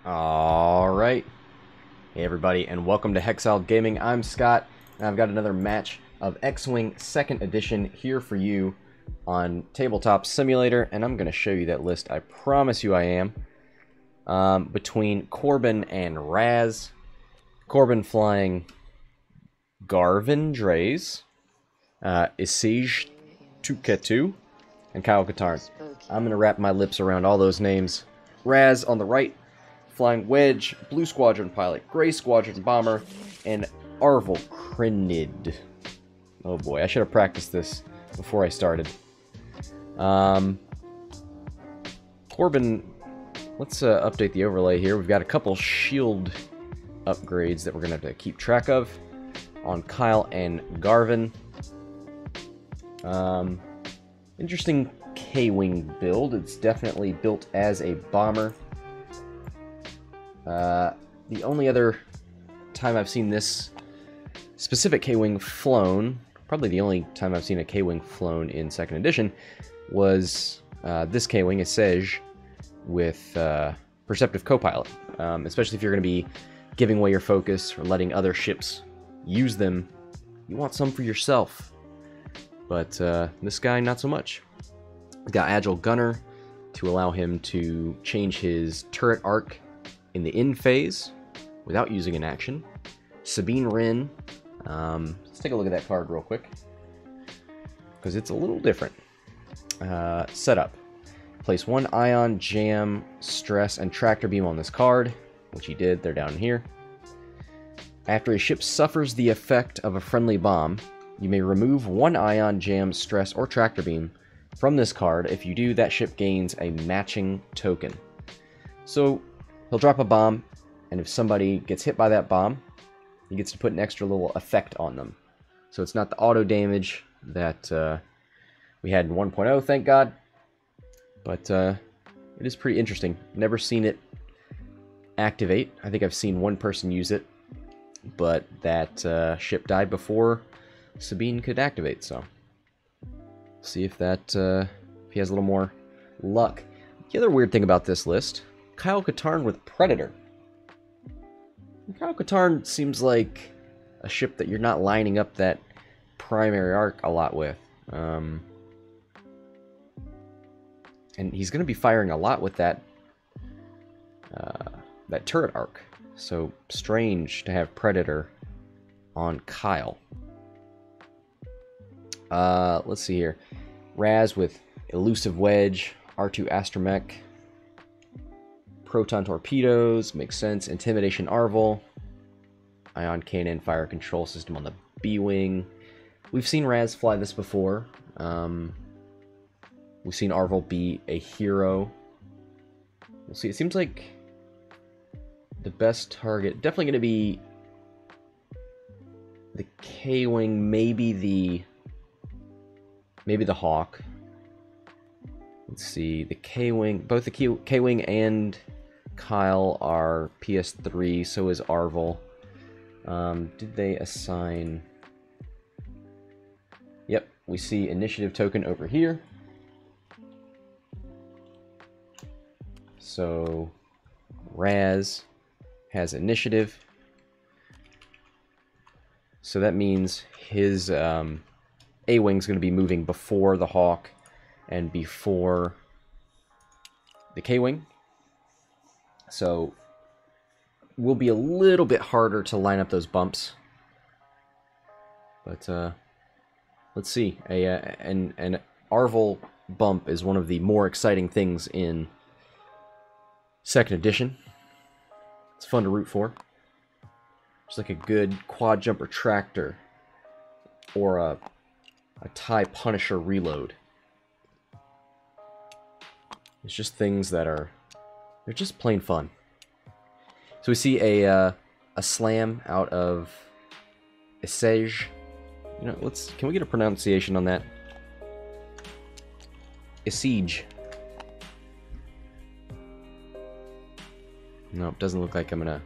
Alright. Hey everybody, and welcome to Hexiled Gaming. I'm Scott, and I've got another match of X-Wing 2nd Edition here for you on Tabletop Simulator, and I'm going to show you that list. I promise you I am. Between Corbin and Raz. Corbin flying Garvin Drays, Isij Tuketu, and Kyle Katarn. I'm going to wrap my lips around all those names. Raz on the right, flying Wedge, Blue Squadron Pilot, Gray Squadron Bomber, and Arvel Crinid. Oh boy, I should have practiced this before I started. Corbin, let's update the overlay here. We've got a couple shield upgrades that we're going to have to keep track of on Kyle and Garvin. Interesting K-Wing build. It's definitely built as a bomber. The only other time I've seen this specific K-Wing flown, probably the only time I've seen a K-Wing flown in 2nd edition, was this K-Wing, Isij, with Perceptive Copilot. Especially if you're going to be giving away your focus or letting other ships use them, you want some for yourself. But this guy, not so much. He's got Agile Gunner to allow him to change his turret arc in the in phase without using an action. Sabine Wren. Let's take a look at that card real quick, because it's a little different. Setup. Place one Ion, Jam, Stress, and Tractor Beam on this card, which he did. They're down here. After a ship suffers the effect of a friendly bomb, you may remove one Ion, Jam, Stress, or Tractor Beam from this card. If you do, that ship gains a matching token. So he'll drop a bomb, and if somebody gets hit by that bomb, he gets to put an extra little effect on them. So it's not the auto damage that we had in 1.0, thank God. But it is pretty interesting. Never seen it activate. I think I've seen one person use it, but that ship died before Sabine could activate, so see if that if he has a little more luck. The other weird thing about this list, Kyle Katarn with Predator. Kyle Katarn seems like a ship that you're not lining up that primary arc a lot with. And he's going to be firing a lot with that that turret arc. So strange to have Predator on Kyle. Let's see here. Raz with Elusive Wedge, R2 Astromech, Proton Torpedoes, makes sense. Intimidation Arvel, Ion Cannon Fire Control System on the B-Wing. We've seen Raz fly this before. We've seen Arvel be a hero. We'll see. It seems like the best target, definitely going to be the K-Wing, maybe the Hawk. Let's see, the K-Wing, both the K-Wing and Kyle are PS3, so is Arvel. Did they assign... Yep, we see initiative token over here. So Raz has initiative. So that means his A-Wing's going to be moving before the Hawk and before the K-Wing. So will be a little bit harder to line up those bumps. But let's see. An Arvel bump is one of the more exciting things in 2nd edition. It's fun to root for. It's like a good quad jumper tractor or a TIE Punisher reload. It's just things that are, they're just plain fun. So we see a slam out of Isij. You know, can we get a pronunciation on that? Isij. No, it doesn't look like I'm gonna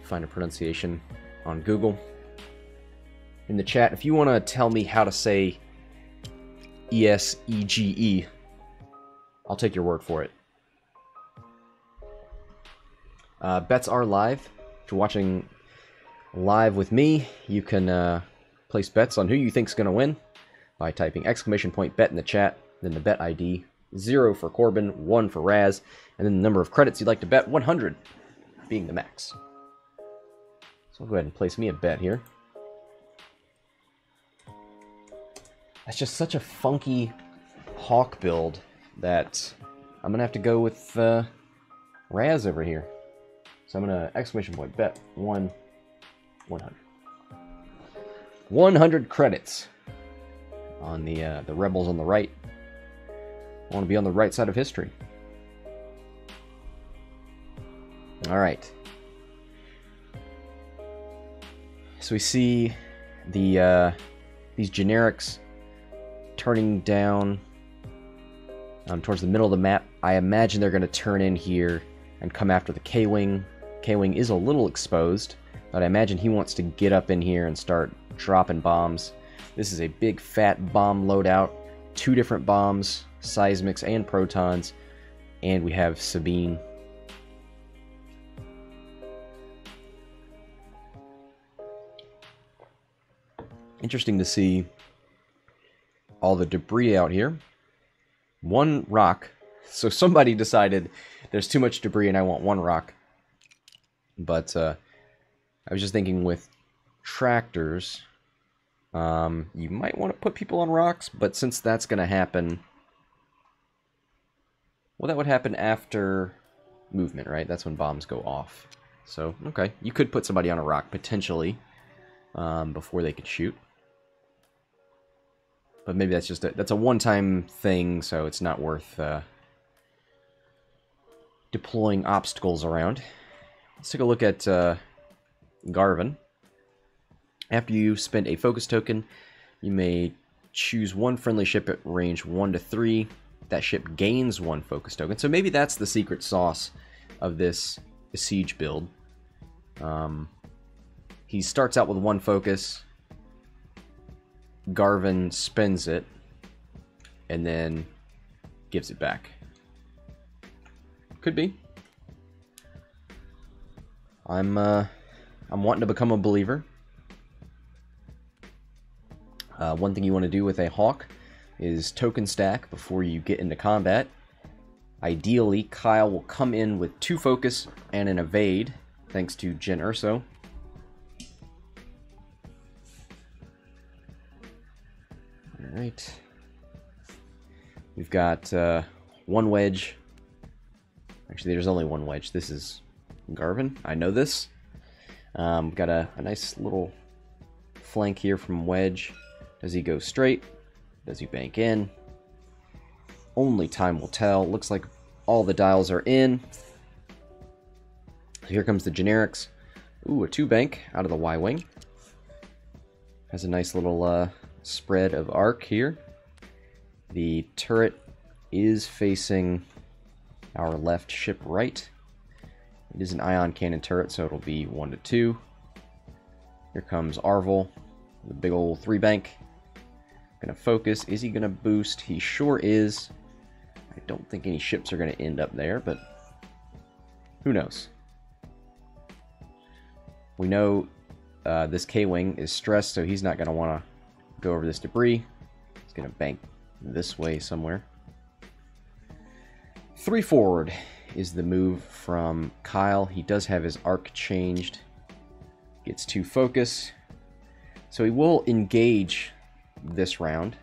find a pronunciation on Google. In the chat, if you want to tell me how to say E-S-E-G-E, I'll take your word for it. Bets are live. If you're watching live with me, you can place bets on who you think is going to win by typing !bet in the chat, then the bet ID, 0 for Corbin, 1 for Raz, and then the number of credits you'd like to bet, 100 being the max. So I'll go ahead and place me a bet here. That's just such a funky Hawk build that I'm going to have to go with Raz over here. So I'm going to !bet 100. 100 credits on the rebels on the right. I want to be on the right side of history. All right. So we see the these generics turning down towards the middle of the map. I imagine they're going to turn in here and come after the K-Wing. K-Wing is a little exposed, but I imagine he wants to get up in here and start dropping bombs. This is a big fat bomb loadout. 2 different bombs, seismics and protons, and we have Sabine. Interesting to see all the debris out here. 1 rock. So somebody decided there's too much debris and I want 1 rock. But I was just thinking with tractors, you might want to put people on rocks, but since that's going to happen... Well, that would happen after movement, right? That's when bombs go off. So, okay. You could put somebody on a rock, potentially, before they could shoot. But maybe that's just that's a one-time thing, so it's not worth deploying obstacles around. Let's take a look at Garvin. After you spend a focus token, you may choose 1 friendly ship at range 1 to 3. That ship gains 1 focus token. So maybe that's the secret sauce of this siege build. He starts out with 1 focus. Garvin spends it and then gives it back. Could be. I'm wanting to become a believer. One thing you want to do with a Hawk is token stack before you get into combat. Ideally, Kyle will come in with 2 focus and an evade, thanks to Jyn Erso. Alright. We've got 1 wedge. Actually, there's only 1 wedge. This is Garvin. I know this. We've got a nice little flank here from wedge. Does he go straight? Does he bank in? Only time will tell. Looks like all the dials are in. So here comes the generics. Ooh, a 2 bank out of the Y-wing. Has a nice little spread of arc here. The turret is facing our left ship right. It is an ion cannon turret, so it'll be 1 to 2. Here comes Arvel, the big old 3 bank. Gonna focus. Is he gonna boost? He sure is. I don't think any ships are gonna end up there, but who knows? We know this K-Wing is stressed, so he's not gonna want to go over this debris. He's gonna bank this way somewhere. 3 forward is the move from Kyle. He does have his arc changed. Gets 2 focus. So he will engage this round.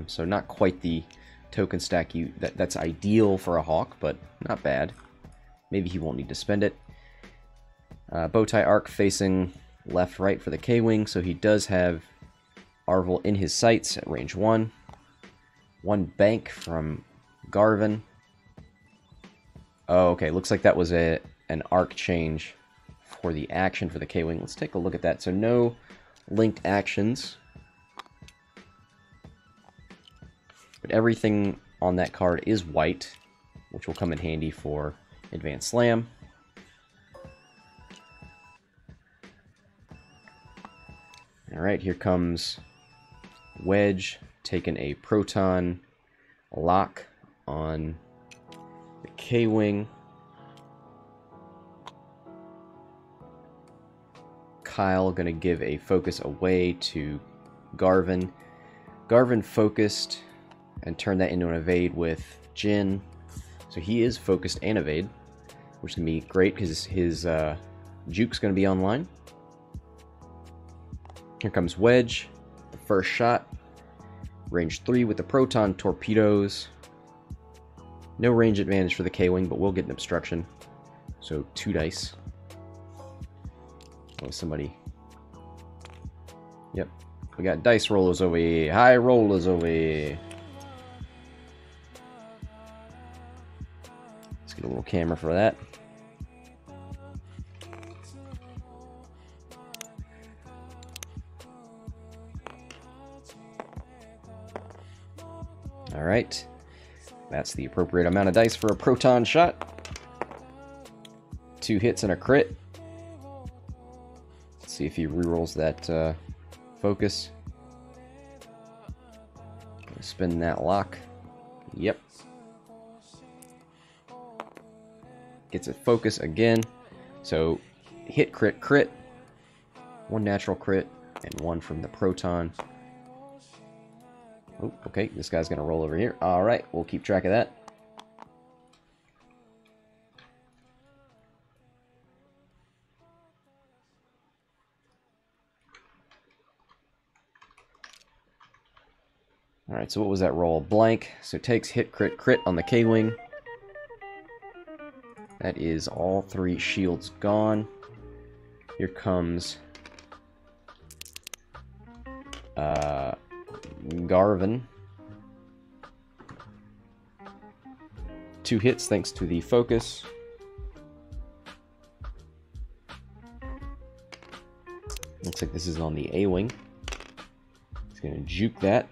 So not quite the token stack that's ideal for a Hawk, but not bad. Maybe he won't need to spend it. Bowtie arc facing left right for the K-Wing, so he does have Arvel in his sights at range 1. 1 bank from Garvin. Oh, okay. Looks like that was an arc change for the action for the K-Wing. Let's take a look at that. So no linked actions. But everything on that card is white, which will come in handy for Advanced Slam. Alright, here comes Wedge, taking a proton lock on The K-Wing. Kyle gonna give a focus away to Garvin. Garvin focused and turned that into an evade with Jin. So he is focused and evade, which is gonna be great because his juke's gonna be online. Here comes Wedge, the first shot. Range 3 with the proton torpedoes. No range advantage for the K-Wing, but we'll get an obstruction. So 2 dice. Oh, somebody. Yep. We got dice rollers over here. High rollers over here. Let's get a little camera for that. Alright. That's the appropriate amount of dice for a proton shot. 2 hits and a crit. Let's see if he rerolls that focus. Spin that lock. Yep. Gets a focus again. So hit, crit, crit. 1 natural crit and 1 from the proton. Oh, okay, this guy's gonna roll over here. Alright, we'll keep track of that. Alright, so what was that roll? Blank. So it takes hit, crit, crit on the K-Wing. That is all 3 shields gone. Here comes Garvin. 2 hits thanks to the focus. Looks like this is on the A-Wing. He's going to juke that.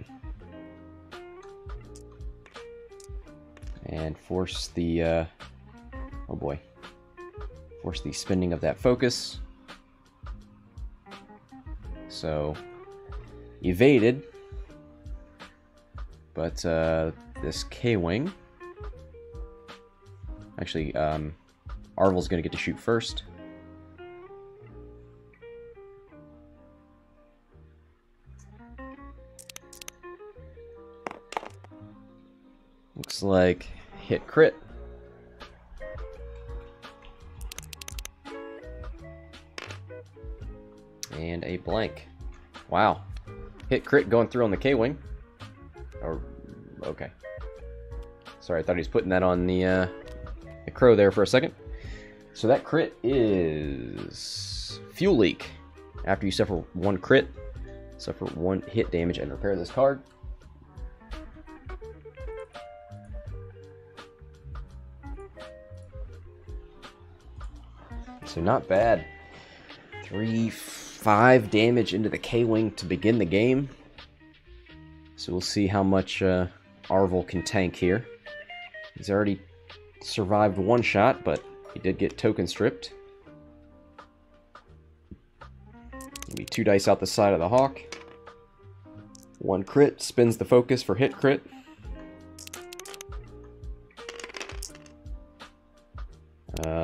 And force the, oh boy. Force the spinning of that focus. So, evaded. But, this K-Wing. Actually, Arvel's gonna get to shoot first. Looks like hit crit. And a blank. Wow. Hit crit going through on the K-Wing. Or, okay. Sorry, I thought he was putting that on the crow there for a second. So that crit is fuel leak. After you suffer 1 crit, suffer 1 hit damage and repair this card. So not bad. 5 damage into the K-Wing to begin the game. So we'll see how much Arvel can tank here. He's already survived 1 shot, but he did get token stripped. Maybe 2 dice out the side of the Hawk. 1 crit, spins the focus for hit crit.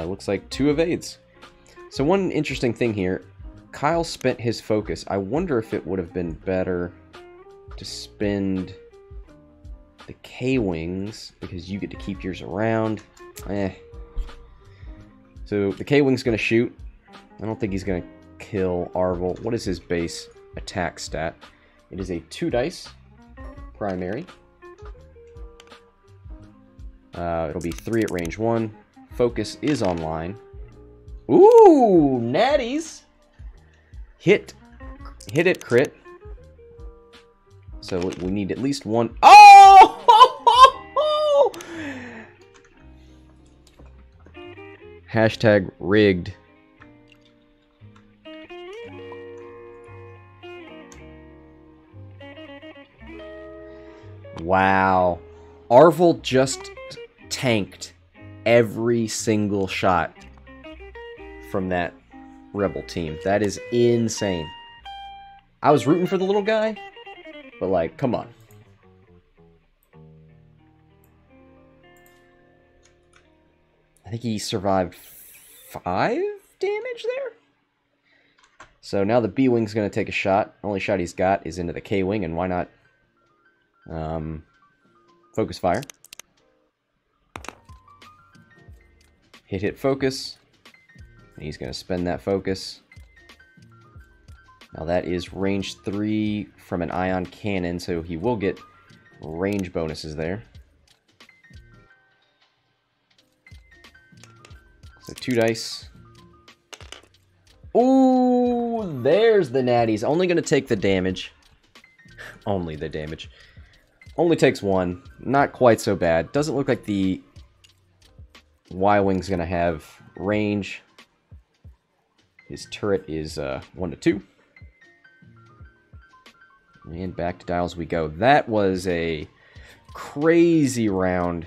Looks like 2 evades. So one interesting thing here, Kyle spent his focus. I wonder if it would have been better to spend the K-Wings, because you get to keep yours around. So the K-Wing's going to shoot. I don't think he's going to kill Arvel. What is his base attack stat? It is a 2 dice primary. It'll be 3 at range 1. Focus is online. Ooh, natties! Hit it, crit. So we need at least 1. Oh! Hashtag rigged. Wow. Arvel just tanked every single shot from that Rebel team. That is insane. I was rooting for the little guy, but like, come on. I think he survived 5 damage there? So now the B-Wing's going to take a shot. Only shot he's got is into the K-Wing, and why not focus fire? Hit, focus. And he's going to spend that focus. Now that is range 3 from an ion cannon, so he will get range bonuses there. So 2 dice. Ooh, there's the natties. Only going to take the damage. Only the damage. Only takes 1. Not quite so bad. Doesn't look like the Y-Wing's going to have range. His turret is 1 to 2. And back to dials we go. That was a crazy round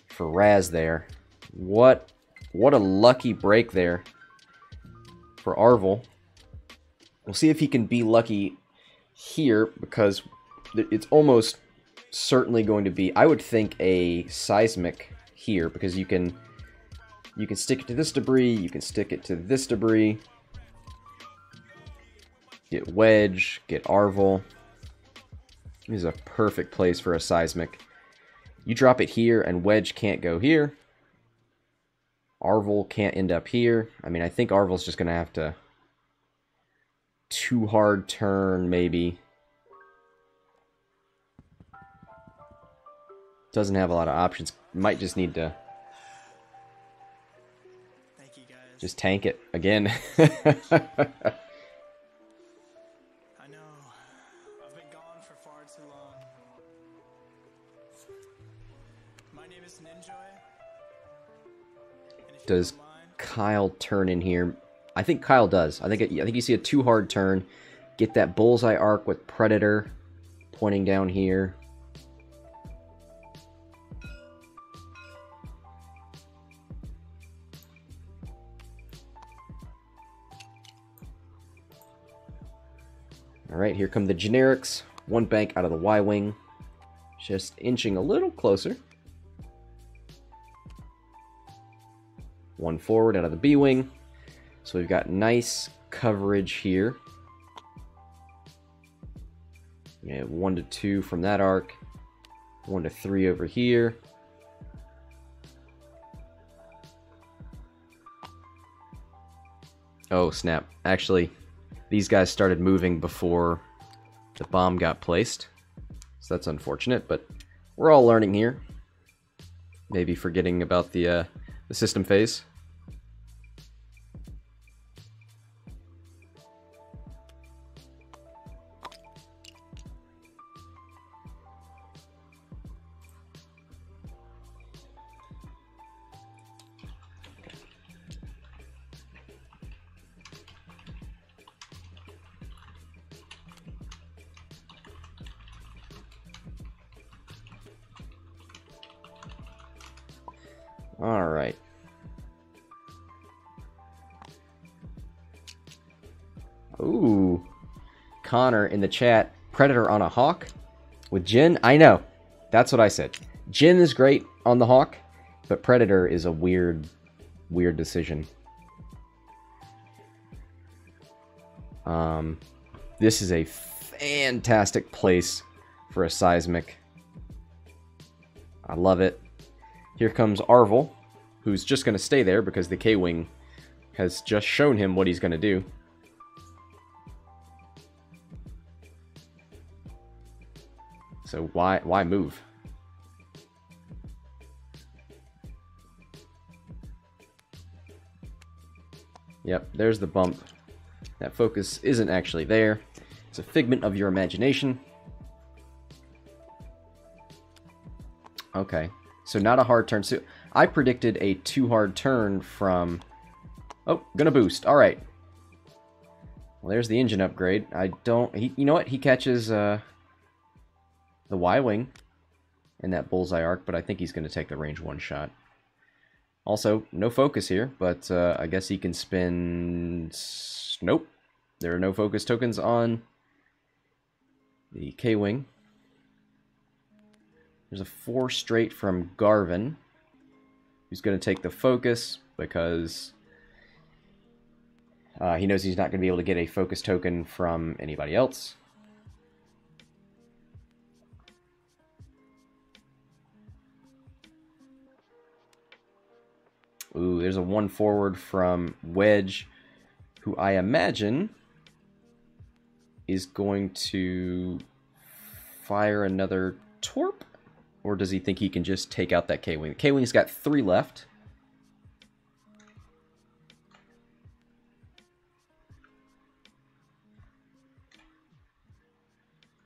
for Raz there. What a lucky break there for Arvel. We'll see if he can be lucky here, because it's almost certainly going to be, I would think, a seismic here, because you can stick it to this debris, you can stick it to this debris, get Wedge, get Arvel. This is a perfect place for a seismic. You drop it here and Wedge can't go here. Arvel can't end up here. I mean, I think Arvel's just going to have to too hard turn, maybe. Doesn't have a lot of options. Might just need to just tank it again. I know. I've been gone for far too long. My name is Ninjoy. Does Kyle turn in here? I think Kyle does. I think you see a too hard turn. Get that bullseye arc with Predator pointing down here. Alright, here come the generics. 1 bank out of the Y-Wing. Just inching a little closer. 1 forward out of the B-Wing. So we've got nice coverage here. Yeah, 1 to 2 from that arc. 1 to 3 over here. Oh, snap. Actually, these guys started moving before the bomb got placed. So that's unfortunate, but we're all learning here. Maybe forgetting about the system phase. All right. Ooh. Connor in the chat. Predator on a Hawk with Jin. I know. That's what I said. Jin is great on the Hawk, but Predator is a weird decision. This is a fantastic place for a seismic. I love it. Here comes Arvel, who's just going to stay there because the K-Wing has just shown him what he's going to do. So why move? Yep, there's the bump. That focus isn't actually there. It's a figment of your imagination. Okay. So not a hard turn. So I predicted a too hard turn from... Oh, gonna boost. All right. Well, there's the engine upgrade. I don't... you know what? He catches the Y-Wing in that bullseye arc, but I think he's going to take the range 1 shot. Also, no focus here, but I guess he can spin... Nope. There are no focus tokens on the K-Wing. There's a 4 straight from Garvin. who's going to take the focus because he knows he's not going to be able to get a focus token from anybody else. Ooh, there's a 1 forward from Wedge, who I imagine is going to fire another Torp? Or does he think he can just take out that K-Wing? The K-Wing's got 3 left.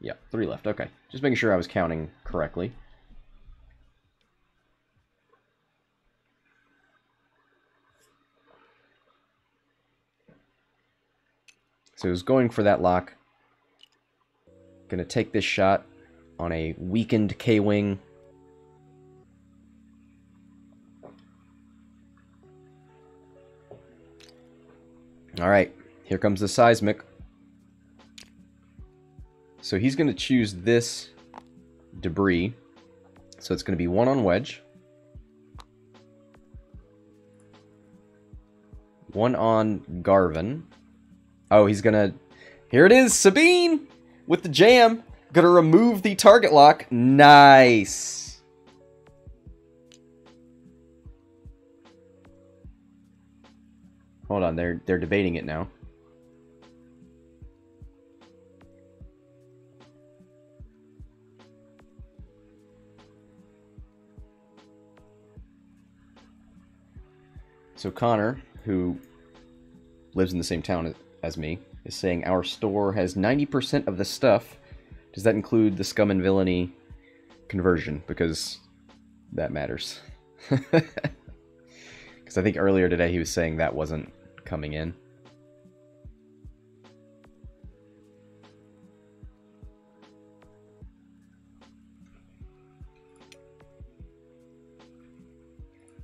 Yeah, 3 left. Okay. Just making sure I was counting correctly. So he was going for that lock. Gonna take this shot on a weakened K-Wing. Alright, here comes the seismic. So he's gonna choose this debris. So it's gonna be 1 on Wedge. 1 on Garvin. Oh, he's gonna... Here it is, Sabine! With the jam. Gonna remove the target lock. Nice! Hold on, they're debating it now. So Connor, who lives in the same town as me, is saying our store has 90% of the stuff. Does that include the scum and villainy conversion? Because that matters. Because I think earlier today he was saying that wasn't coming in.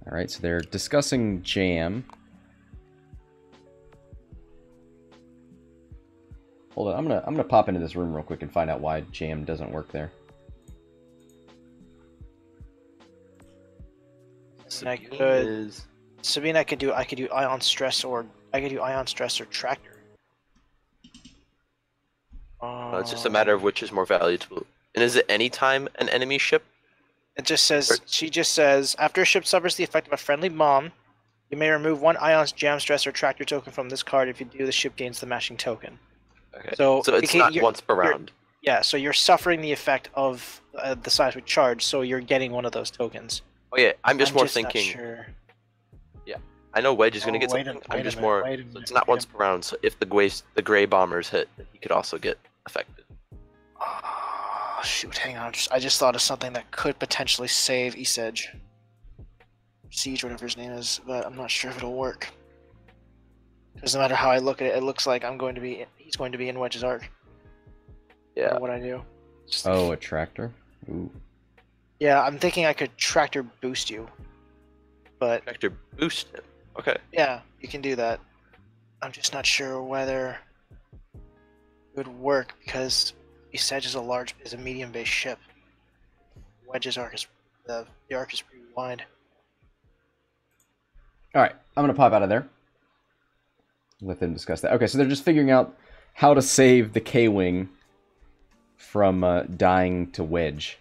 Alright, so they're discussing jam. Hold on, I'm gonna pop into this room real quick and find out why jam doesn't work there. Sabine, I could do ion stress or tractor. It's just a matter of which is more valuable. And is it anytime an enemy ship? It just says, she just says, after a ship suffers the effect of a friendly bomb, you may remove 1 ion jam stress or tractor token from this card. If you do, the ship gains the matching token. Okay. So it's not once per round. Yeah, so you're suffering the effect of the seismic charge, so you're getting 1 of those tokens. Oh yeah, I'm just more not thinking. sure. Yeah, I know Wedge is gonna get something. I'm just more. It's not once per round. So if the gray bombers hit, he could also get affected. Oh, shoot, hang on. I just thought of something that could potentially save East Edge. Siege, whatever his name is, but I'm not sure if it'll work. Because no matter how I look at it, it looks like he's going to be in Wedge's arc. Yeah. No what I do. Oh, a tractor? Ooh. Yeah, I'm thinking I could tractor boost you. But Tractor boost him. Okay. yeah, you can do that. I'm just not sure whether it would work because East Edge is a medium based ship. Wedge's arc is the arc is pretty wide. Alright, I'm gonna pop out of there. Let them discuss that. Okay, so they're just figuring out how to save the K-Wing from dying to Wedge.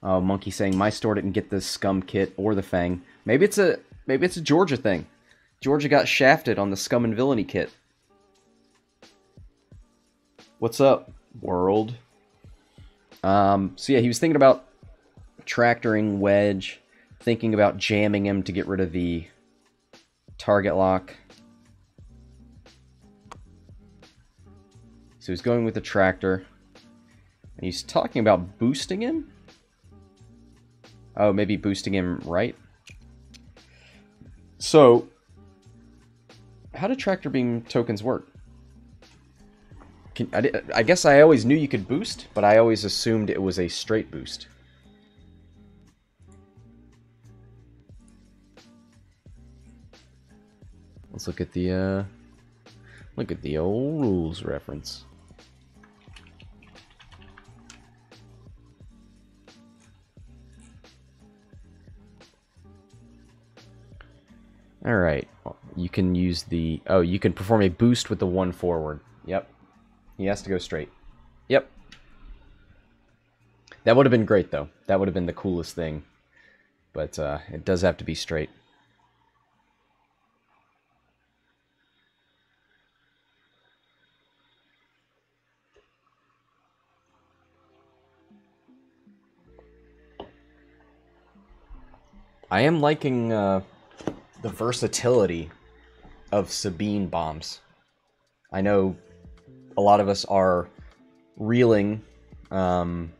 Oh, Monkey saying my store didn't get the Scum kit or the Fang. Maybe it's a Georgia thing. Georgia got shafted on the Scum and Villainy kit. What's up, world? So yeah, he was thinking about tractoring Wedge, thinking about jamming him to get rid of the target lock. So he's going with the tractor. And he's talking about boosting him? Oh, maybe boosting him right? So, how do tractor beam tokens work? I guess I always knew you could boost, but I always assumed it was a straight boost. Let's look at the old rules reference. Alright. You can use the... Oh, you can perform a boost with the 1 forward. Yep. He has to go straight. Yep. That would have been great, though. That would have been the coolest thing. But it does have to be straight. I am liking the versatility of Sabine bombs. I know a lot of us are reeling from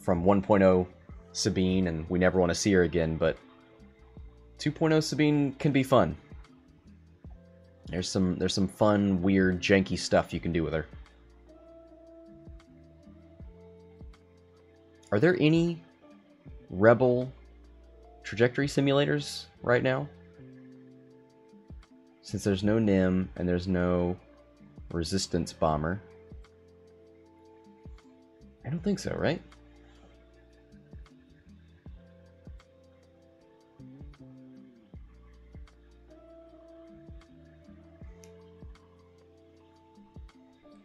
1.0 Sabine, and we never want to see her again, but 2.0 Sabine can be fun. There's some fun, weird, janky stuff you can do with her. Are there any Rebel trajectory simulators right now? Since there's no NIM and there's no resistance bomber. I don't think so, right?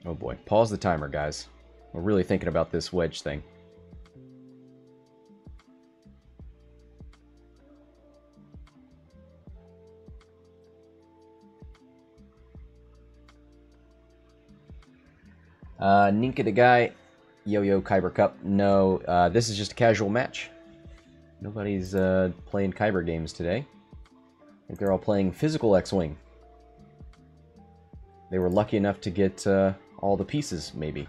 Oh boy. Pause the timer, guys. We're really thinking about this wedge thing. Ninka the guy, Yo-Yo Kyber Cup. No, this is just a casual match. Nobody's playing Kyber games today. I think they're all playing physical X-Wing. They were lucky enough to get all the pieces, maybe.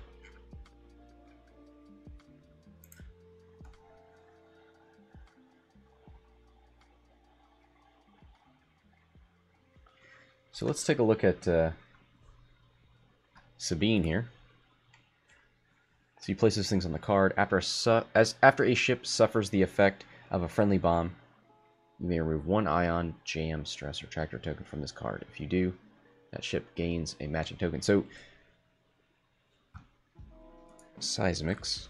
So let's take a look at Sabine here. So you place those things on the card. After a ship suffers the effect of a friendly bomb, you may remove 1 ion, jam, stress, or tractor token from this card. If you do, that ship gains a matching token. So, seismics.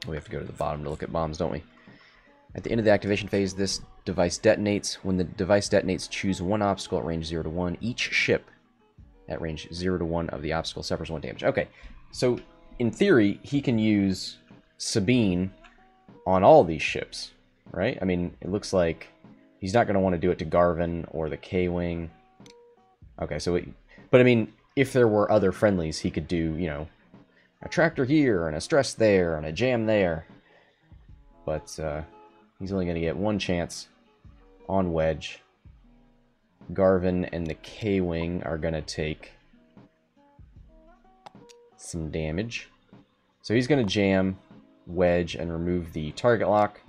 We have to go to the bottom to look at bombs, don't we? At the end of the activation phase, this device detonates. When the device detonates, choose 1 obstacle at range 0 to 1. Each ship at range 0 to 1 of the obstacle suffers 1 damage. Okay, so in theory, he can use Sabine on all these ships, right? I mean, it looks like he's not going to want to do it to Garvin or the K-Wing. Okay, so but I mean, if there were other friendlies, he could do, you know, a tractor here and a stress there and a jam there. But he's only going to get 1 chance on Wedge. Garvin and the K-Wing are going to take some damage. So he's going to jam Wedge and remove the target lock.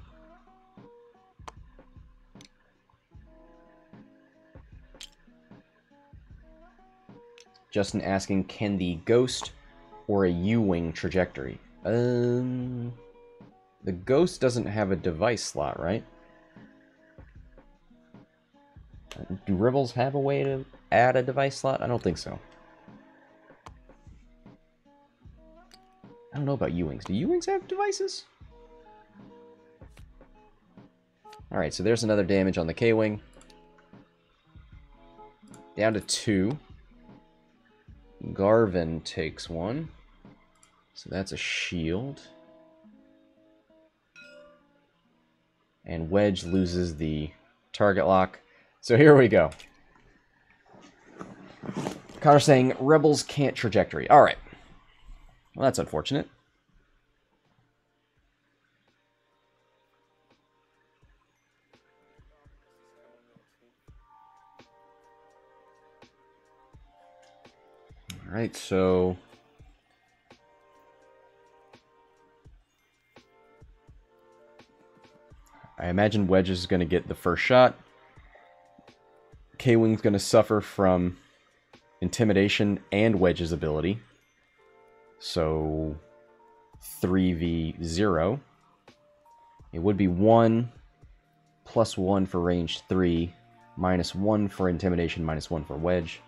Justin asking, can the Ghost or a U-Wing trajectory? The Ghost doesn't have a device slot, right? Do Rebels have a way to add a device slot? I don't think so. I don't know about U-Wings. Do U-Wings have devices? Alright, so there's another damage on the K-Wing. Down to 2. Garvin takes 1. So that's a shield. And Wedge loses the target lock. So here we go. Connor saying, Rebels can't trajectory. Alright. Well, that's unfortunate. Alright, so I imagine Wedge is going to get the first shot. K-Wing's going to suffer from intimidation and Wedge's ability. So 3v0. It would be 1 +1 for range 3, -1 for intimidation, -1 for Wedge.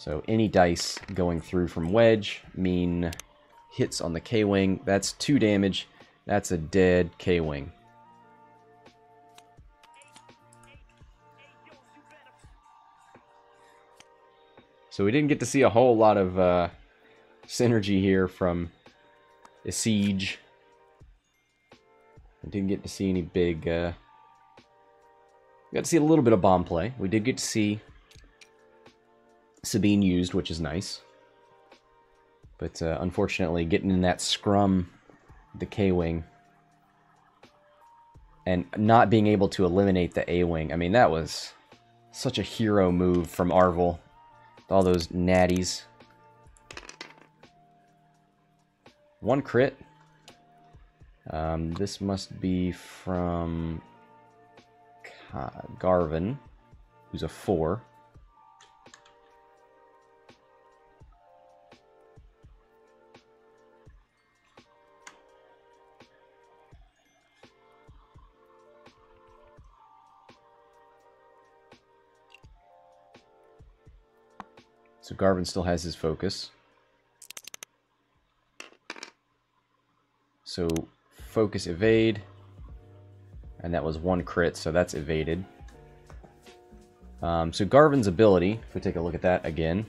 So any dice going through from Wedge mean hits on the K-Wing. That's 2 damage. That's a dead K-Wing. So we didn't get to see a whole lot of synergy here from a siege. We didn't get to see any big... we got to see a little bit of bomb play. We did get to see Sabine used, which is nice. But unfortunately, getting in that scrum, the K-Wing, and not being able to eliminate the A-Wing. I mean, that was such a hero move from Arvel. All those natties. 1 crit. This must be from Garvin, who's a 4. So Garvin still has his focus. So focus evade. And that was 1 crit, so that's evaded. So Garvin's ability, if we take a look at that again.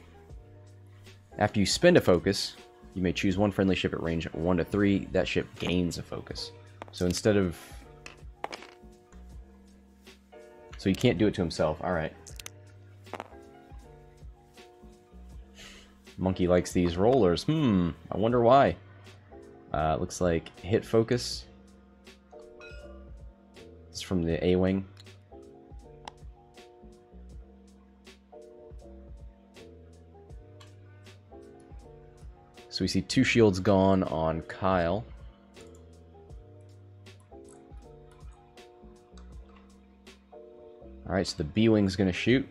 After you spend a focus, you may choose 1 friendly ship at range 1 to 3. That ship gains a focus. So instead of... So he can't do it to himself. Alright. Monkey likes these rollers. I wonder why. Looks like hit focus. It's from the A-Wing. So we see 2 shields gone on Kyle. Alright, so the B-Wing's gonna shoot.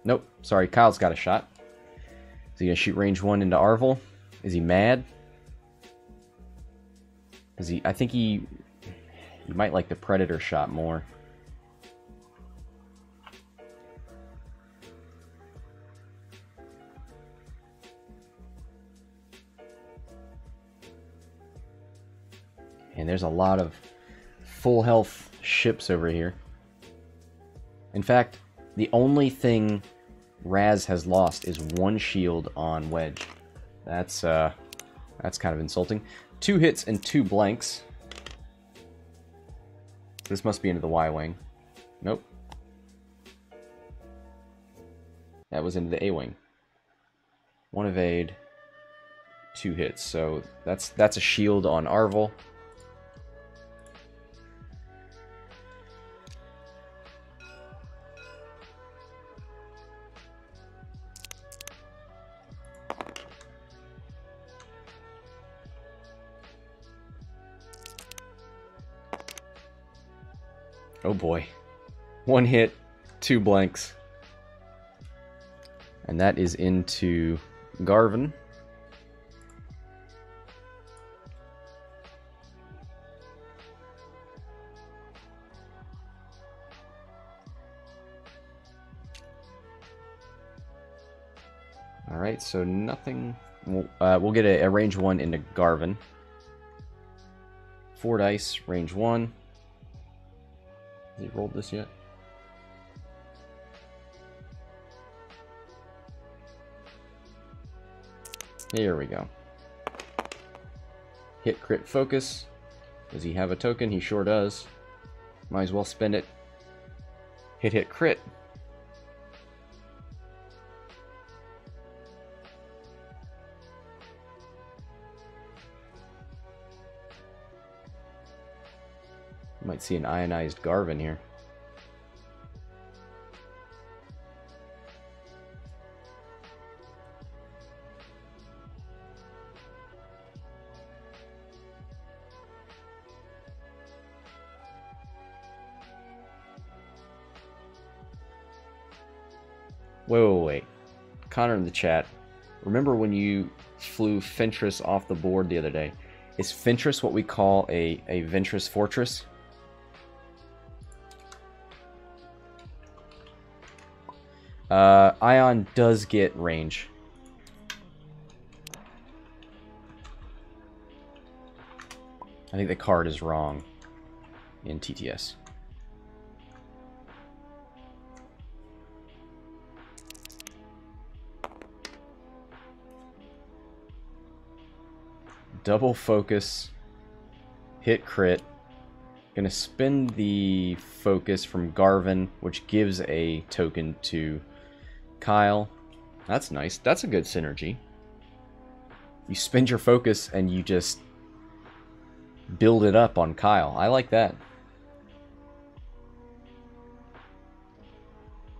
Nope, sorry, Kyle's got a shot. Is he gonna shoot range 1 into Arvel? Is he mad? Is he? I think he might like the Predator shot more. And there's a lot of full health ships over here. In fact, the only thing Raz has lost is 1 shield on Wedge. That's kind of insulting. 2 hits and 2 blanks. This must be into the Y-Wing. Nope. That was into the A-Wing. 1 evade, 2 hits. So that's a shield on Arvel. Oh boy. 1 hit, 2 blanks. And that is into Garvin. Alright, so nothing... We'll get a range 1 into Garvin. 4 dice, range 1. Has he rolled this yet? Here we go. Hit crit focus. Does he have a token? He sure does. Might as well spend it. Hit crit. Might see an ionized Garvin here. Wait. Connor in the chat. Remember when you flew Ventress off the board the other day? Is Ventress what we call a Ventress Fortress? Ion does get range. I think the card is wrong in TTS. Double focus, hit crit. Gonna spend the focus from Garvin, which gives a token to Kyle. That's nice. That's a good synergy. You spend your focus and you just build it up on Kyle. I like that.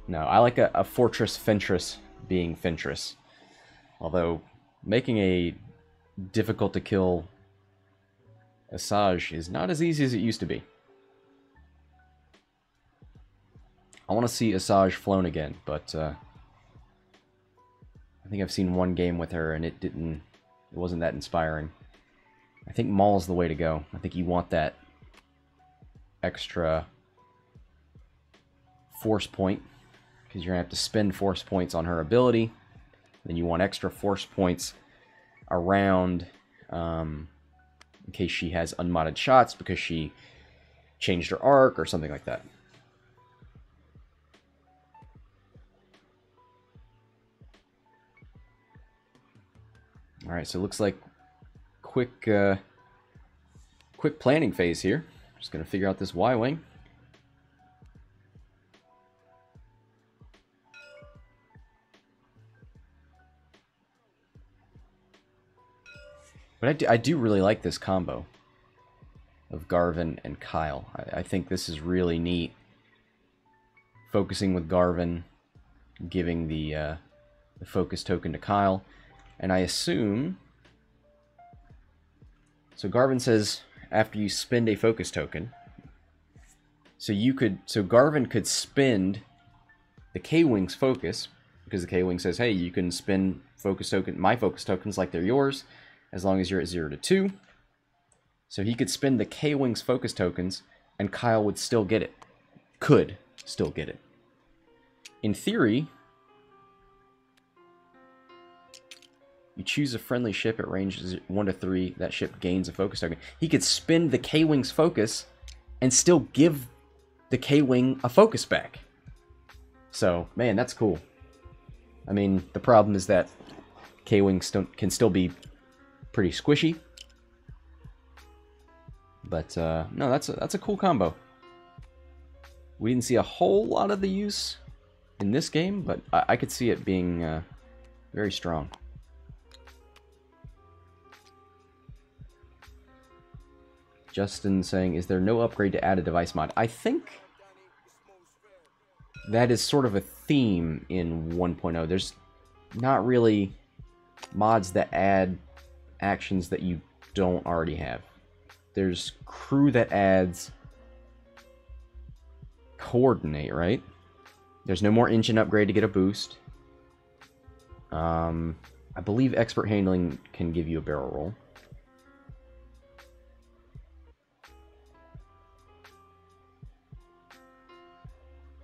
No, I like a Fortress Fentress being Fentress. Although, making a difficult to kill Asajj is not as easy as it used to be. I want to see Asajj flown again, but I think I've seen one game with her and it wasn't that inspiring. I think Maul's the way to go. I think you want that extra force point, because you're going to have to spend force points on her ability. Then you want extra force points around in case she has unmodded shots because she changed her arc or something like that. Alright, so it looks like quick planning phase here. Just going to figure out this Y-Wing. But I do really like this combo of Garvin and Kyle. I think this is really neat. Focusing with Garvin, giving the focus token to Kyle. And I assume... So Garvin says, after you spend a focus token... So Garvin could spend the K-Wing's focus, because the K-Wing says, hey, you can spend my focus tokens like they're yours, as long as you're at 0 to 2. So he could spend the K-Wing's focus tokens, and Kyle would still get it. Could still get it. In theory, you choose a friendly ship at range 1 to 3, that ship gains a focus token. He could spend the K-Wing's focus and still give the K-Wing a focus back. So, man, that's cool. I mean, the problem is that K-Wings can still be pretty squishy. But, no, that's a cool combo. We didn't see a whole lot of the use in this game, but I could see it being very strong. Justin saying, is there no upgrade to add a device mod? I think that is sort of a theme in 1.0. There's not really mods that add actions that you don't already have. There's crew that adds coordinate, right? There's no more engine upgrade to get a boost. I believe expert handling can give you a barrel roll.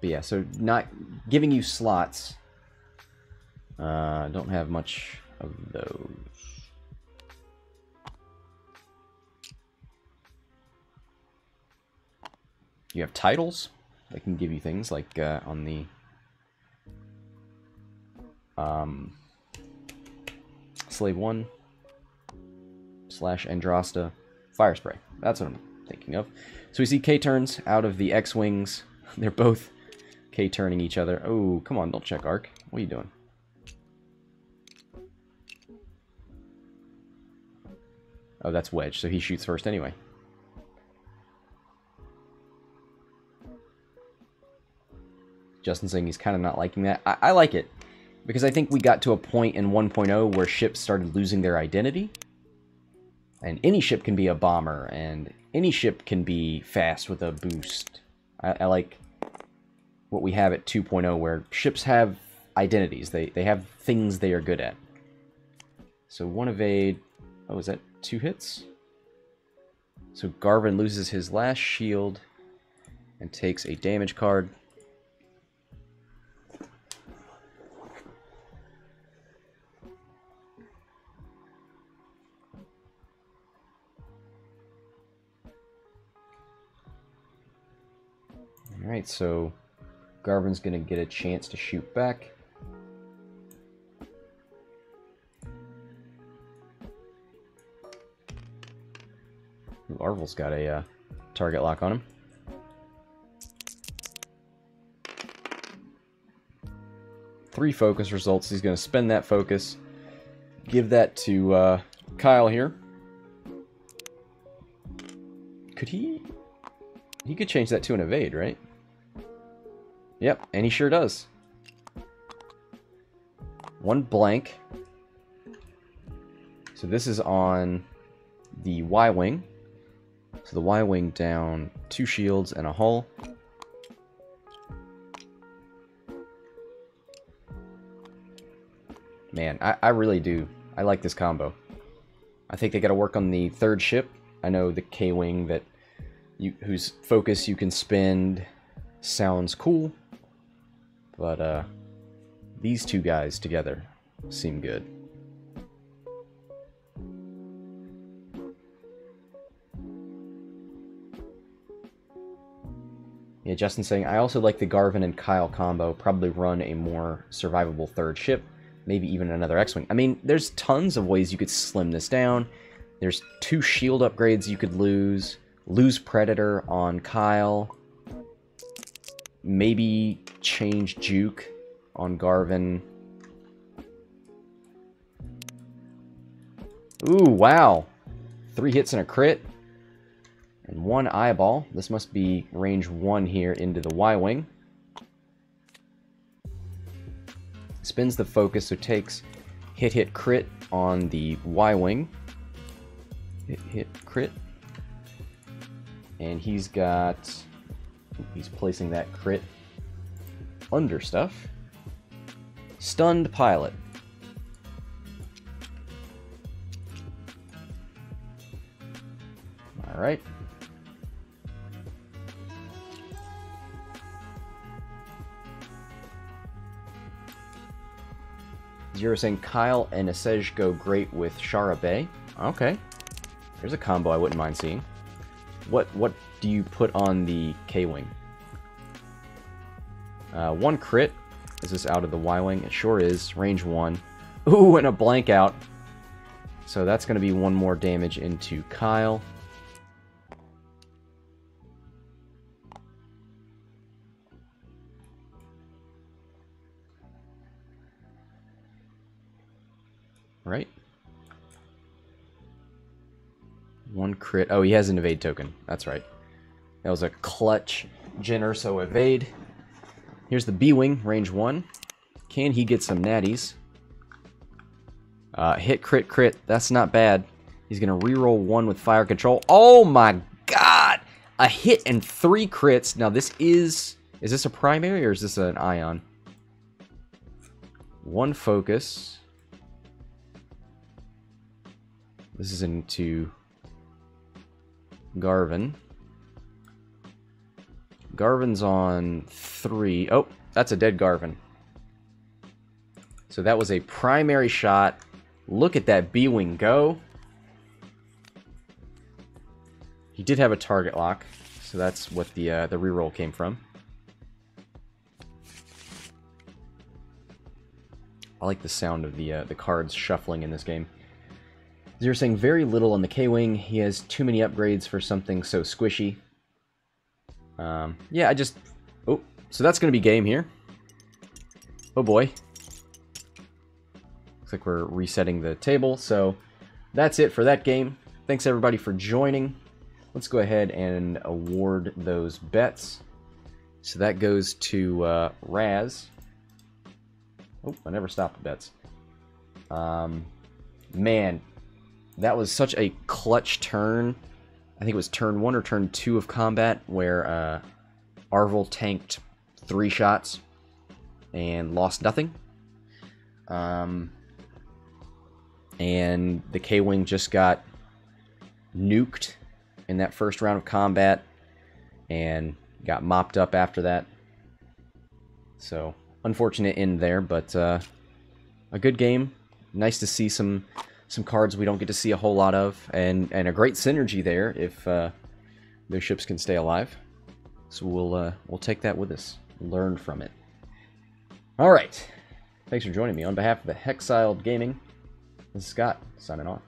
But yeah, so not giving you slots. Don't have much of those. You have titles that can give you things like on the Slave 1 / Androsta Fire Spray. That's what I'm thinking of. So we see K-turns out of the X-Wings. They're both K-turning each other. Oh, come on, don't check arc. What are you doing? Oh, that's Wedge, so he shoots first anyway. Justin saying he's kind of not liking that. I like it, because I think we got to a point in 1.0 where ships started losing their identity. And any ship can be a bomber, and any ship can be fast with a boost. I like what we have at 2.0, where ships have identities. They have things they are good at. So one evade... Oh, is that 2 hits? So Garvin loses his last shield and takes a damage card. Alright, so Garvin's going to get a chance to shoot back. Ooh, Arvel's got a target lock on him. Three focus results. He's going to spend that focus. Give that to Kyle here. Could he... He could change that to an evade, right? Yep, and he sure does. One blank. So this is on the Y-wing. So the Y-wing down 2 shields and a hull. Man, I really do. I like this combo. I think they got to work on the third ship. I know the K-wing that whose focus you can spend sounds cool, but these two guys together seem good. Yeah, Justin's saying, I also like the Garvin and Kyle combo. Probably run a more survivable third ship. Maybe even another X-Wing. I mean, there's tons of ways you could slim this down. There's 2 shield upgrades you could lose. Lose Predator on Kyle. Maybe change Juke on Garvin. Ooh, wow. 3 hits and a crit. And 1 eyeball. This must be range 1 here into the Y-wing. Spins the focus, so takes hit, crit on the Y-wing. Hit, crit. And he's got... He's placing that crit under stuff. Stunned pilot. Alright. Zero saying Kyle and Asej go great with Shara Bay. Okay. There's a combo I wouldn't mind seeing. What do you put on the K-Wing? 1 crit. Is this out of the Y-Wing? It sure is. Range 1. Ooh, and a blank out. So that's going to be 1 more damage into Kyle. Right? 1 crit. Oh, he has an evade token. That's right. That was a clutch Jyn Erso evade. Here's the B-Wing, range 1. Can he get some natties? Hit, crit. That's not bad. He's going to reroll 1 with fire control. Oh my god! A hit and 3 crits. Now this is... Is this a primary or is this an ion? 1 focus. This is into Garvin. Garvin's on 3. Oh, that's a dead Garvin. So that was a primary shot. Look at that B-Wing go. He did have a target lock, so that's what the reroll came from. I like the sound of the cards shuffling in this game. You're saying very little on the K-Wing. He has too many upgrades for something so squishy. Yeah, I just... Oh, so that's going to be game here. Oh boy. Looks like we're resetting the table. So that's it for that game. Thanks everybody for joining. Let's go ahead and award those bets. So that goes to Raz. Oh, I never stopped the bets. Man... That was such a clutch turn. I think it was turn 1 or turn 2 of combat where Arvel tanked 3 shots and lost nothing. And the K-Wing just got nuked in that first round of combat and got mopped up after that. So, unfortunate end there, but a good game. Nice to see some cards we don't get to see a whole lot of, and a great synergy there if those ships can stay alive. So we'll take that with us, learn from it. All right. Thanks for joining me. On behalf of the Hexiled Gaming, this is Scott, signing off.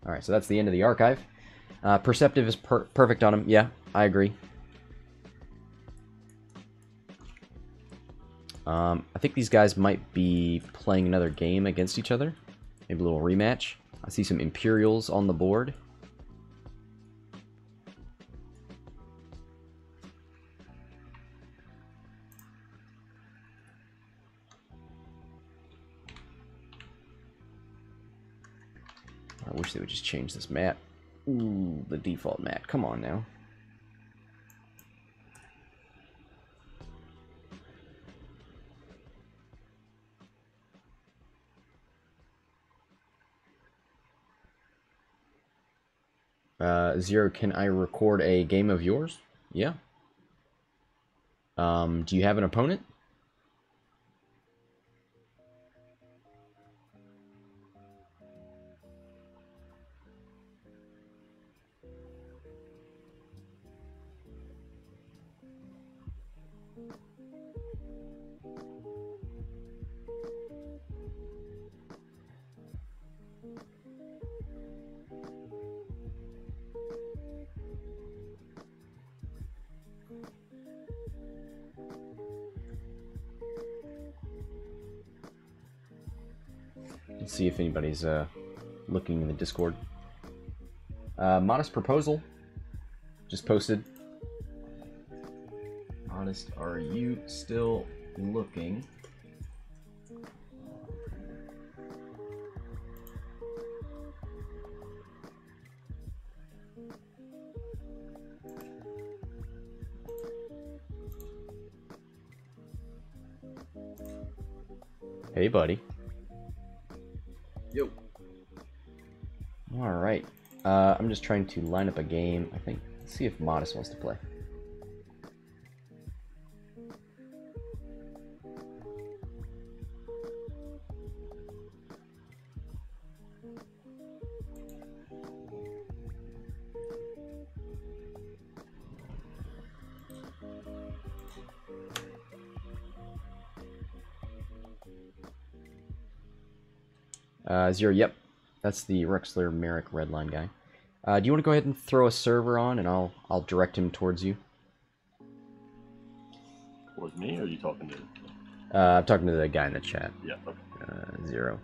Alright, so that's the end of the archive. Perceptive is perfect on him. Yeah, I agree. I think these guys might be playing another game against each other. Maybe a little rematch. I see some Imperials on the board. I wish they would just change this map. Ooh, the default map. Come on now. Zero, can I record a game of yours? Yeah. Do you have an opponent? Let's see if anybody's looking in the Discord. Modest proposal just posted. Modest, are you still looking? Hey, buddy. Yo. Alright. I'm just trying to line up a game, I think. Let's see if Modest wants to play. Zero, yep. That's the Rexler Merrick Redline guy. Do you want to go ahead and throw a server on, and I'll direct him towards you? Towards me, or are you talking to? I'm talking to the guy in the chat. Yeah, okay. Zero.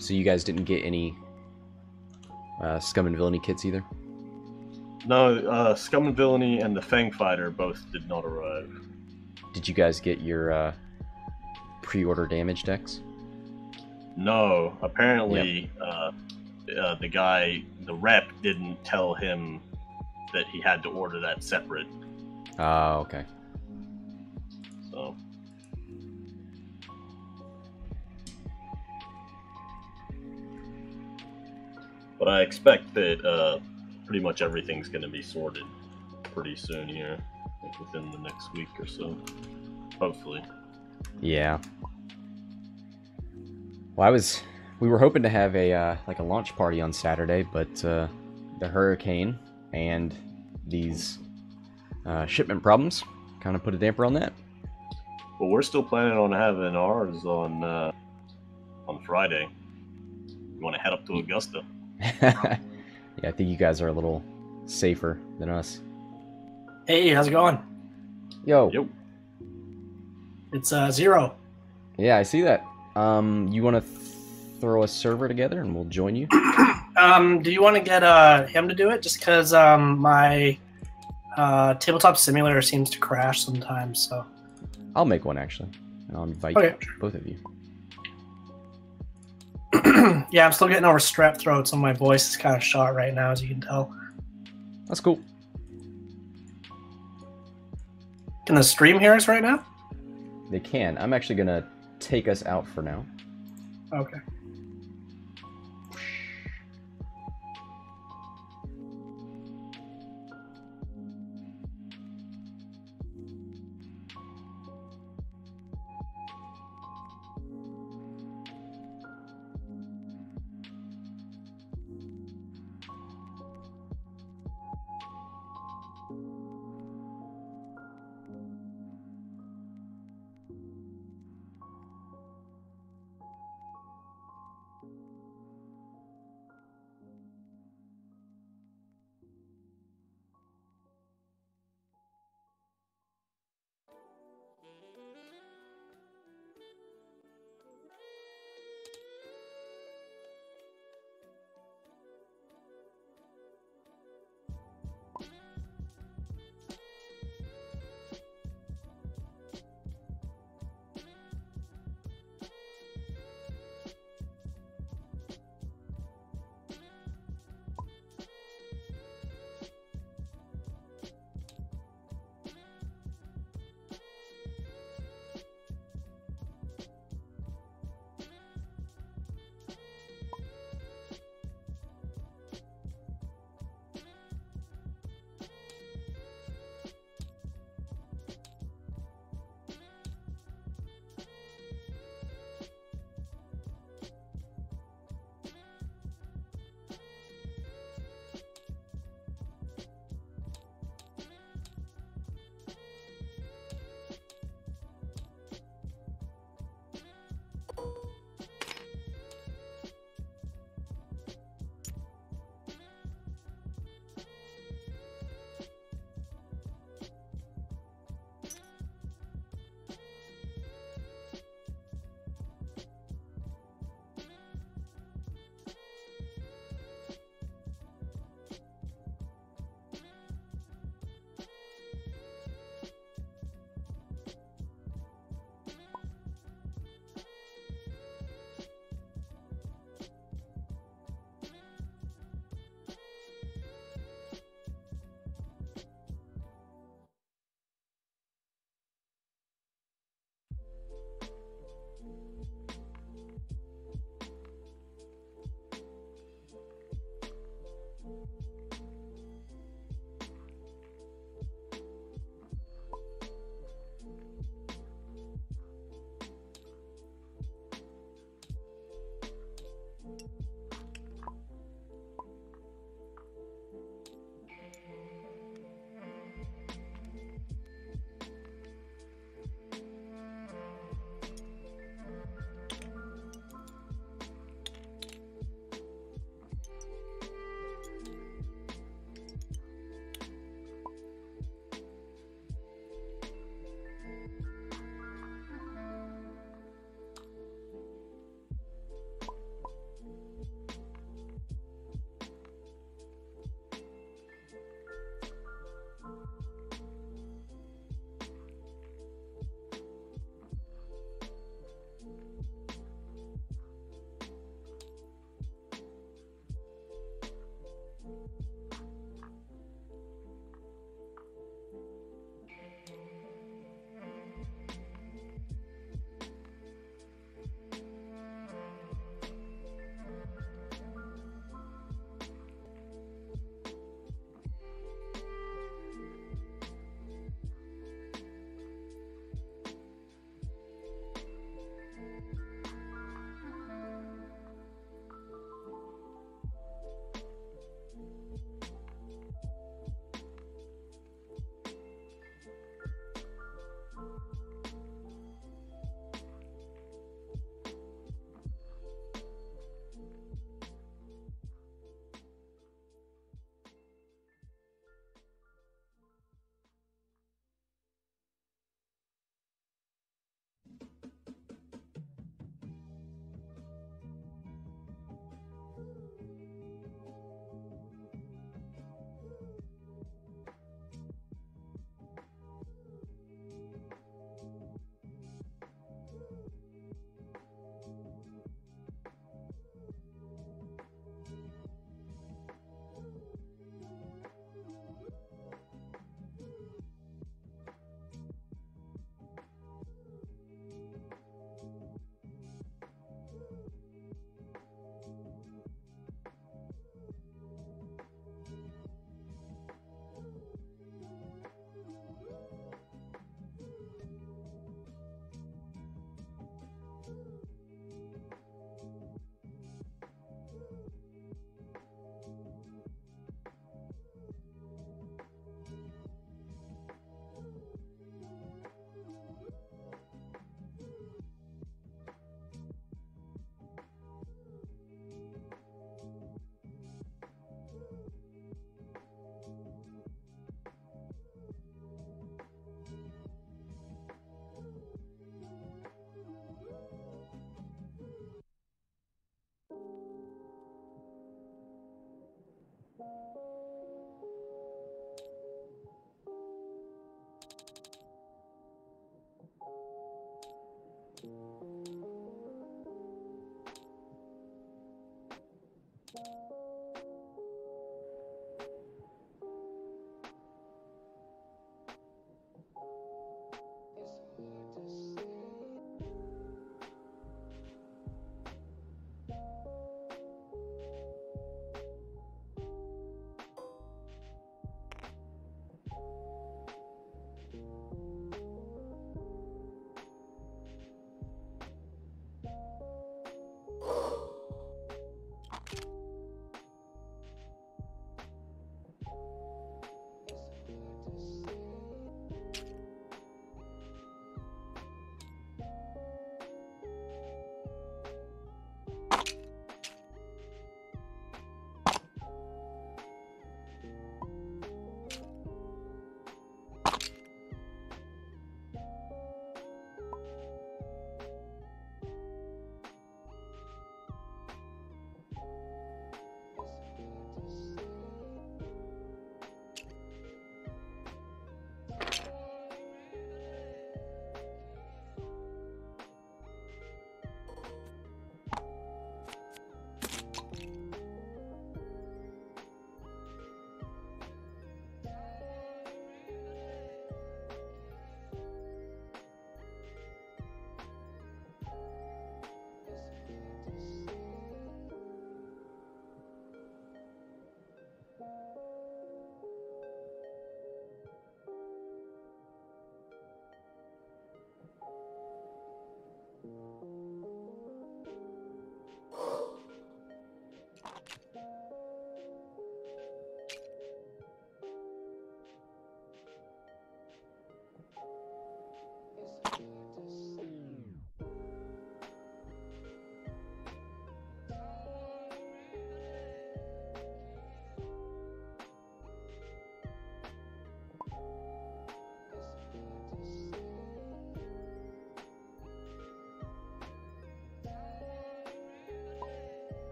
So you guys didn't get any Scum and Villainy kits either? No, Scum and Villainy and the Fang Fighter both did not arrive. Did you guys get your pre-order damage decks? No, apparently the guy, the rep, didn't tell him that he had to order that separate. Oh, okay. So. But I expect that pretty much everything's going to be sorted pretty soon here, like within the next week or so, hopefully. Yeah. Well, we were hoping to have a like a launch party on Saturday, but the hurricane and these shipment problems kind of put a damper on that. Well, we're still planning on having ours on Friday. You want to head up to Augusta? Yeah, I think you guys are a little safer than us. Hey, how's it going? Yo. Yep. It's Zero. Yeah, I see that. You want to throw a server together and we'll join you? Do you want to get him to do it? Just because my tabletop simulator seems to crash sometimes, so. I'll make one, actually. And I'll invite both of you. Yeah, I'm still getting over strep throat, so my voice is kind of shot right now, as you can tell. That's cool. Can the stream hear us right now? They can. I'm actually going to take us out for now. Okay.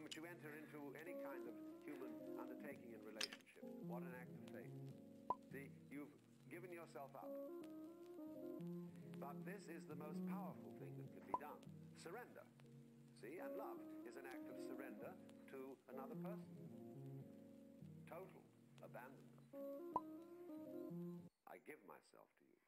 moment you enter into any kind of human undertaking and relationship, what an act of faith. See, you've given yourself up. But this is the most powerful thing that can be done. Surrender. See, and love is an act of surrender to another person. Total abandonment. I give myself to you.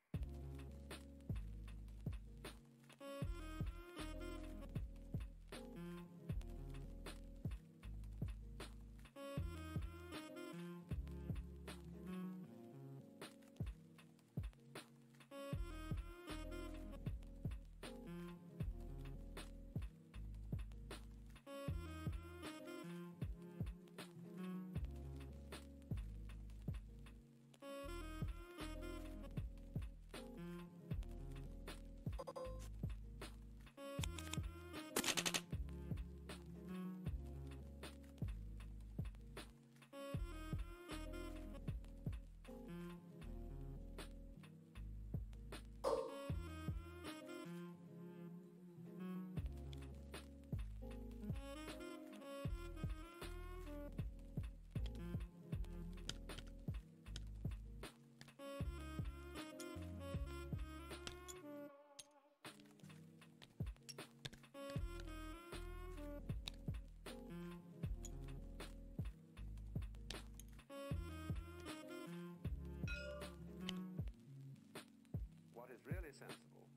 is really sensible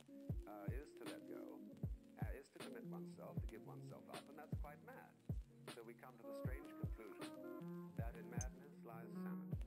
is to let go, is to commit oneself, to give oneself up, and that's quite mad. So we come to the strange conclusion that in madness lies sanity.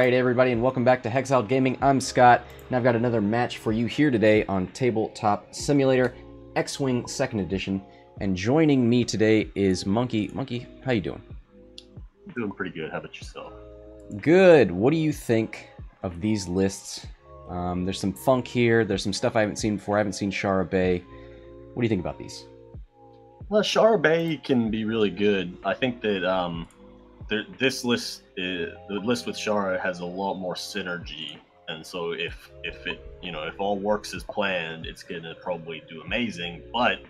Alright everybody, and welcome back to Hexiled Gaming. I'm Scott, and I've got another match for you here today on Tabletop Simulator, X-Wing 2nd Edition. And joining me today is Monkey. Monkey, how you doing? I'm doing pretty good. How about yourself? Good. What do you think of these lists? There's some funk here, there's some stuff I haven't seen before. I haven't seen Shara Bay. What do you think about these? Well, Shara Bay can be really good. I think that this list, the list with Shara, has a lot more synergy, and so if all works as planned, it's gonna probably do amazing. But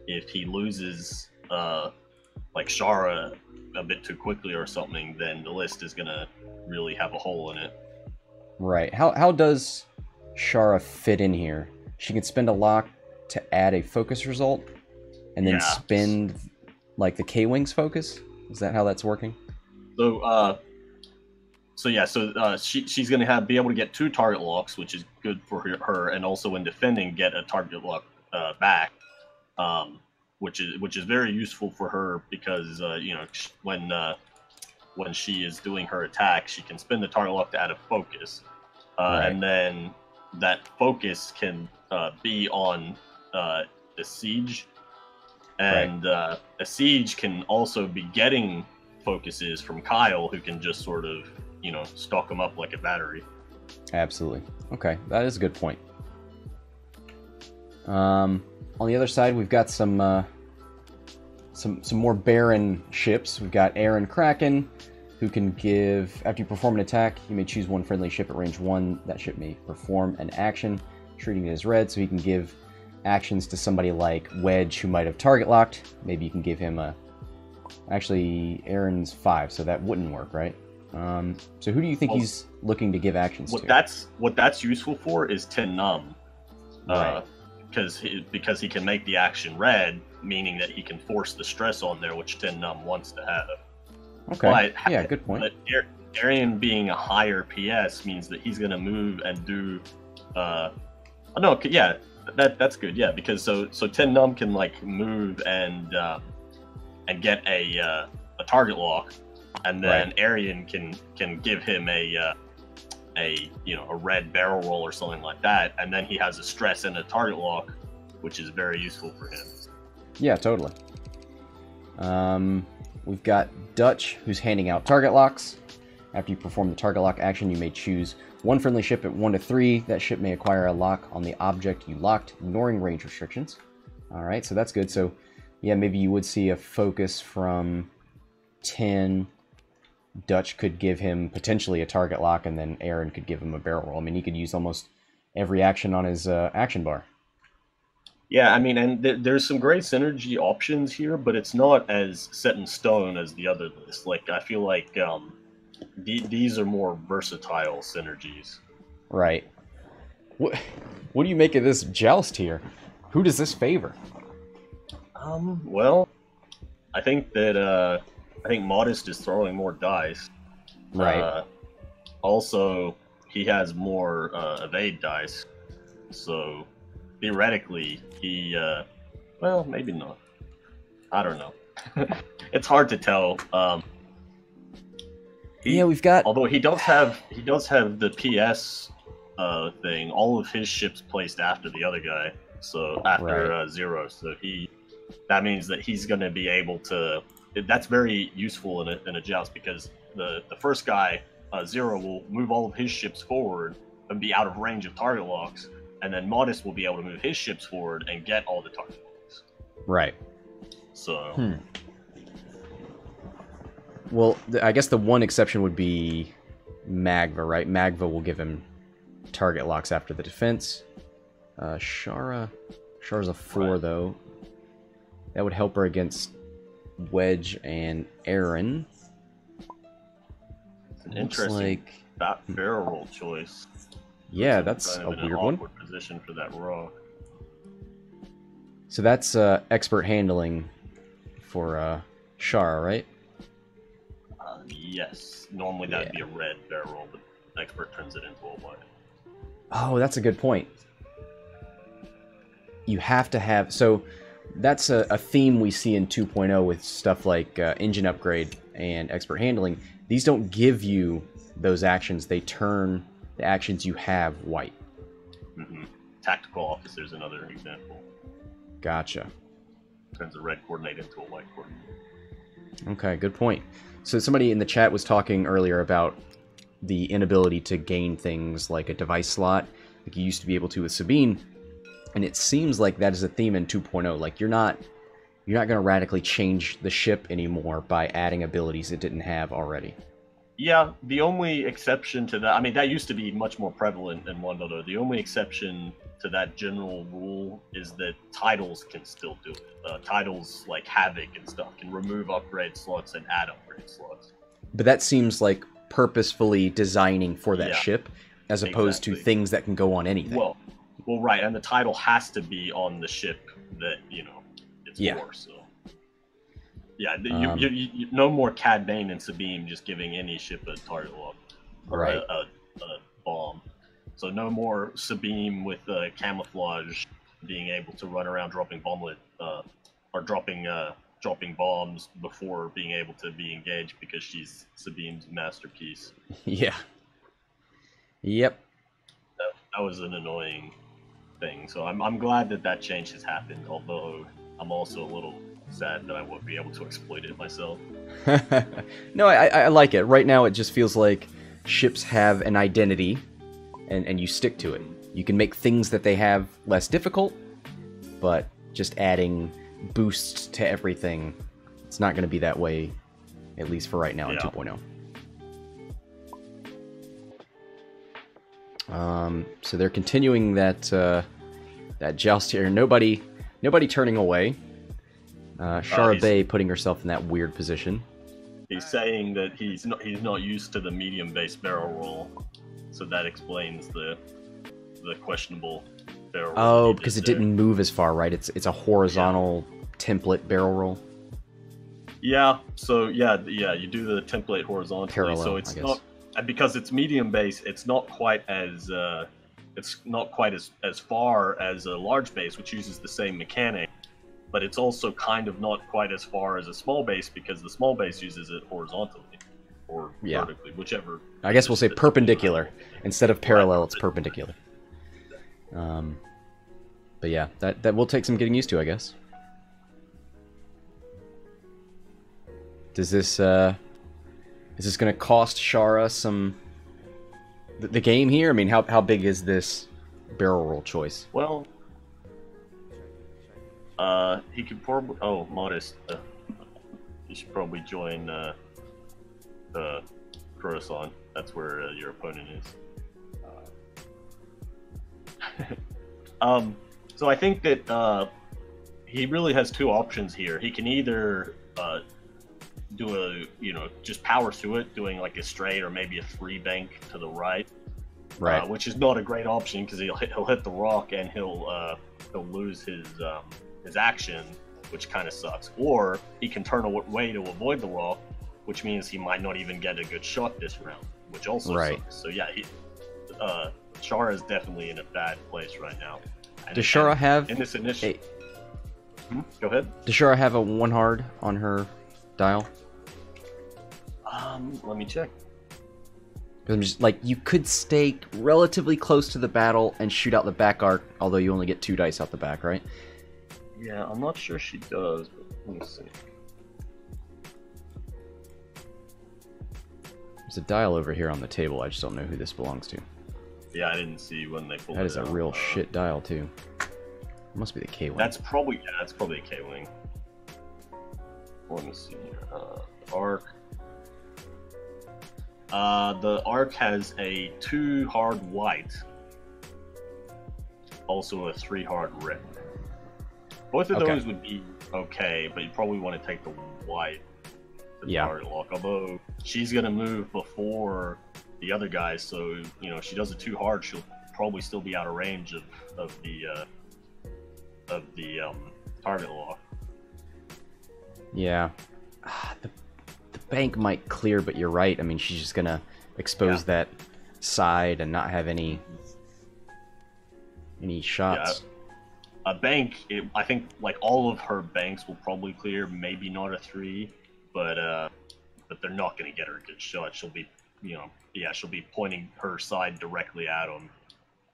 if he loses like Shara a bit too quickly or something, then the list is gonna really have a hole in it. Right. How does Shara fit in here? She can spend a lock to add a focus result, and then spend like the K-Wing's focus. Is that how that's working? She's going to be able to get 2 target locks, which is good for her, and also when defending, get a target lock back, which is very useful for her because when she is doing her attack, she can spin the target lock to add a focus, and then that focus can be on the siege, and a siege can also be getting focuses from Kyle, who can just sort of, stock them up like a battery. Absolutely. Okay, that is a good point. On the other side, we've got some more Baron ships. We've got Aaron Kraken, who can give, after you perform an attack, you may choose one friendly ship at range 1. That ship may perform an action, treating it as red, so he can give actions to somebody like Wedge, who might have target locked. Maybe you can give him a... Actually, Aaron's 5, so that wouldn't work, right? So who do you think he's looking to give actions to? What that's useful for is Tin Num, because he can make the action red, meaning that he can force the stress on there, which Tin Num wants to have. Okay. But, good point. But Arian being a higher PS means that he's going to move and do. That's good. Yeah, because so Tin Num can like move and get a target lock, and then Arian can give him a red barrel roll or something like that, and then he has a stress and a target lock, which is very useful for him. Yeah, totally. We've got Dutch, who's handing out target locks. After you perform the target lock action, you may choose one friendly ship at 1 to 3. That ship may acquire a lock on the object you locked, ignoring range restrictions. Alright, so that's good. So yeah, maybe you would see a focus from 10. Dutch could give him potentially a target lock, and then Aaron could give him a barrel roll. I mean, he could use almost every action on his action bar. Yeah, I mean, and there's some great synergy options here, but it's not as set in stone as the other list. Like, I feel like these are more versatile synergies. Right. What do you make of this joust here? Who does this favor? Well, I think Modest is throwing more dice. Right. Also, he has more evade dice, so theoretically, he well, maybe not. I don't know. It's hard to tell. We've got. Although he does have the PS thing. All of his ships placed after the other guy, so after 0. So that means that he's going to be able to. That's very useful in a joust, because the first guy 0 will move all of his ships forward and be out of range of target locks, and then Modest will be able to move his ships forward and get all the target locks. Right. So. Well, I guess the one exception would be Magva, right? Magva will give him target locks after the defense. Shara's a 4, though. That would help her against Wedge and Aaron. It's an interesting barrel roll choice. Yeah, that's kind a of in weird an one. Awkward position for that rock. So that's expert handling for Shara, right? Yes. Normally that would be a red barrel roll, but expert turns it into a white. Oh, that's a good point. You have to have... So that's a theme we see in 2.0 with stuff like engine upgrade and expert handling. These don't give you those actions, they turn the actions you have white. Mm-hmm. Tactical officer is another example. Gotcha. Turns a red coordinate into a white coordinate. Okay, good point. So somebody in the chat was talking earlier about the inability to gain things like a device slot, like you used to be able to with Sabine, and it seems like that is a theme in 2.0. Like you're not going to radically change the ship anymore by adding abilities it didn't have already. Yeah, the only exception to that, I mean, that used to be much more prevalent in 1.0. The only exception to that general rule is that titles can still do it. Titles like Havoc and stuff can remove upgrade slots and add upgrade slots. But that seems like purposefully designing for that ship, as opposed to things that can go on anything. Well, right, and the title has to be on the ship that, it's for, so... Yeah, you no more Cad Bane and Sabine just giving any ship a target lock or a bomb. So no more Sabine with camouflage being able to run around dropping bomblet or dropping bombs before being able to be engaged because she's Sabine's masterpiece. Yeah. Yep. That was an annoying thing. So I'm glad that change has happened. Although I'm also a little sad that I won't be able to exploit it myself. No, I like it. Right now it just feels like ships have an identity and you stick to it. You can make things that they have less difficult, but just adding boosts to everything, it's not going to be that way, at least for right now in 2.0. So they're continuing that joust here. Nobody turning away. Shara Bay putting herself in that weird position. He's saying that he's not used to the medium-based barrel roll, so that explains the questionable barrel roll. Oh, because it didn't move as far, right? It's a horizontal template barrel roll. Yeah. So you do the template horizontally. Parallel, so it's not, because it's medium-based. It's not quite as far as a large base, which uses the same mechanic. But it's also kind of not quite as far as a small base because the small base uses it horizontally or vertically, whichever. I guess we'll say perpendicular. Instead of parallel, it's perpendicular. But yeah, that will take some getting used to, I guess. Is this going to cost Shara some... the game here? I mean, how big is this barrel roll choice? Well... he could probably... Oh, Modest. You should probably join Coruscant. That's where your opponent is. So I think that he really has two options here. He can either do just power through it, doing like a straight or maybe a free bank to the right. Right. Which is not a great option because he'll hit the rock and he'll lose his action, which kind of sucks. Or he can turn away to avoid the rock, which means he might not even get a good shot this round, which also sucks. So yeah, Shara is definitely in a bad place right now. Does Shara have in this initiative? Go ahead. Does Shara have a 1 hard on her dial? Let me check. Because I'm just like, you could stay relatively close to the battle and shoot out the back arc, although you only get 2 dice out the back, right? Yeah, I'm not sure she does, but let me see. There's a dial over here on the table. I just don't know who this belongs to. Yeah, I didn't see when they pulled it. That is a real shit dial too. It must be the K-wing. That's probably a K-wing. Let me see here. Arc. The Arc has a 2 hard white, also a 3 hard red. Both of those would be okay, but you probably want to take the white to the target lock. Although she's gonna move before the other guys, so she does it 2 hard, she'll probably still be out of range of the target lock. Yeah, the bank might clear, but you're right. I mean, she's just gonna expose that side and not have any shots. Yeah. A bank, I think, like all of her banks will probably clear. Maybe not a 3, but they're not going to get her a good shot. She'll be you know, yeah, she'll be pointing her side directly at him,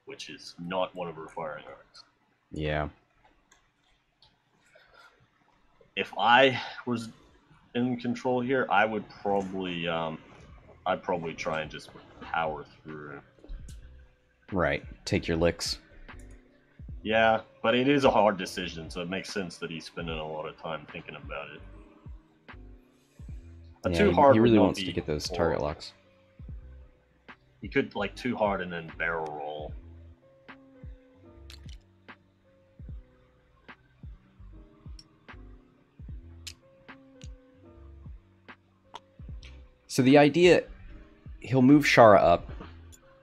which is not one of her firing arcs. Yeah. If I was in control here, I would probably, I'd probably try and just power through. Right. Take your licks. Yeah, but it is a hard decision, so it makes sense that he's spending a lot of time thinking about it. Yeah, too hard he would really not wants be to get those horrible. target locks. He could, like, too hard and then barrel roll. So the idea, he'll move Shara up.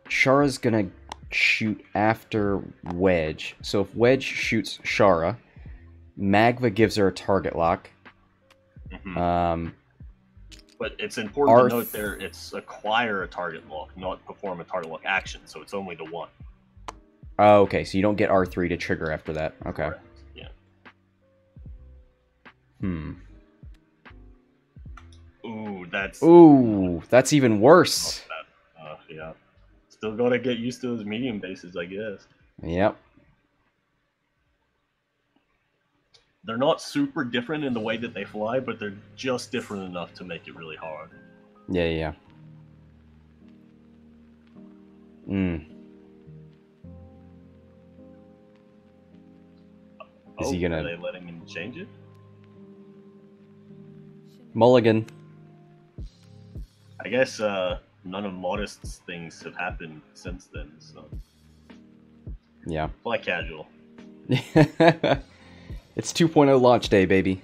Shara's gonna shoot after Wedge. So if Wedge shoots Shara, Magva gives her a target lock. Mm-hmm. But it's important to note there, it's acquire a target lock, not perform a target lock action, so it's only the one. Oh, okay, so you don't get R3 to trigger after that. Okay. Correct. Yeah. Ooh, that's even worse. Yeah. Still gotta get used to those medium bases, I guess. Yep. They're not super different in the way that they fly, but they're just different enough to make it really hard. Yeah. Is he gonna... Are they letting him change it? Mulligan. I guess none of Modest's things have happened since then, so... Yeah. Fly casual. It's 2.0 launch day, baby.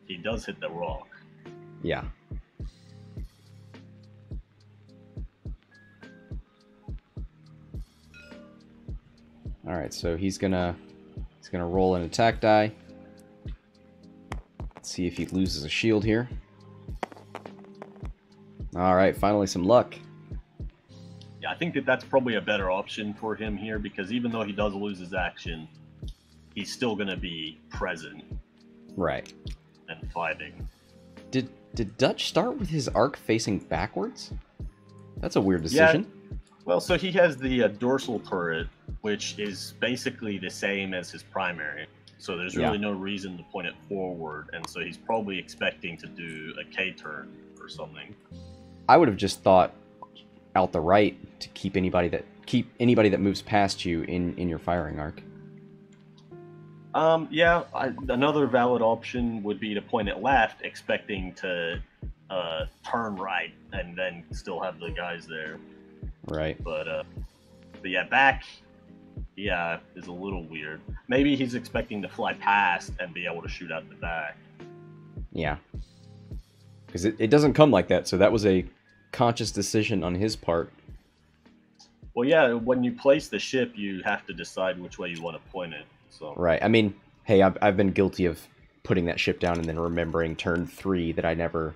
He does hit the rock. Yeah. Alright, so he's gonna roll an attack die. Let's see if he loses a shield here. Alright, finally some luck. Yeah, I think that that's probably a better option for him here, because even though he does lose his action, he's still going to be present. Right. And fighting. Did Dutch start with his arc facing backwards? That's a weird decision. Yeah. Well, so he has the dorsal turret, which is basically the same as his primary. So there's really no reason to point it forward, and so he's probably expecting to do a K-turn or something. I would have just thought out the right to keep anybody that moves past you in your firing arc. Yeah, another valid option would be to point it left, expecting to turn right, and then still have the guys there. Right. But yeah, back, yeah, is a little weird. Maybe he's expecting to fly past and be able to shoot out the back. Yeah. Because it doesn't come like that, so that was a conscious decision on his part. Well, yeah, when you place the ship, you have to decide which way you want to point it. So. Right. I mean, hey, I've been guilty of putting that ship down and then remembering turn 3 that I never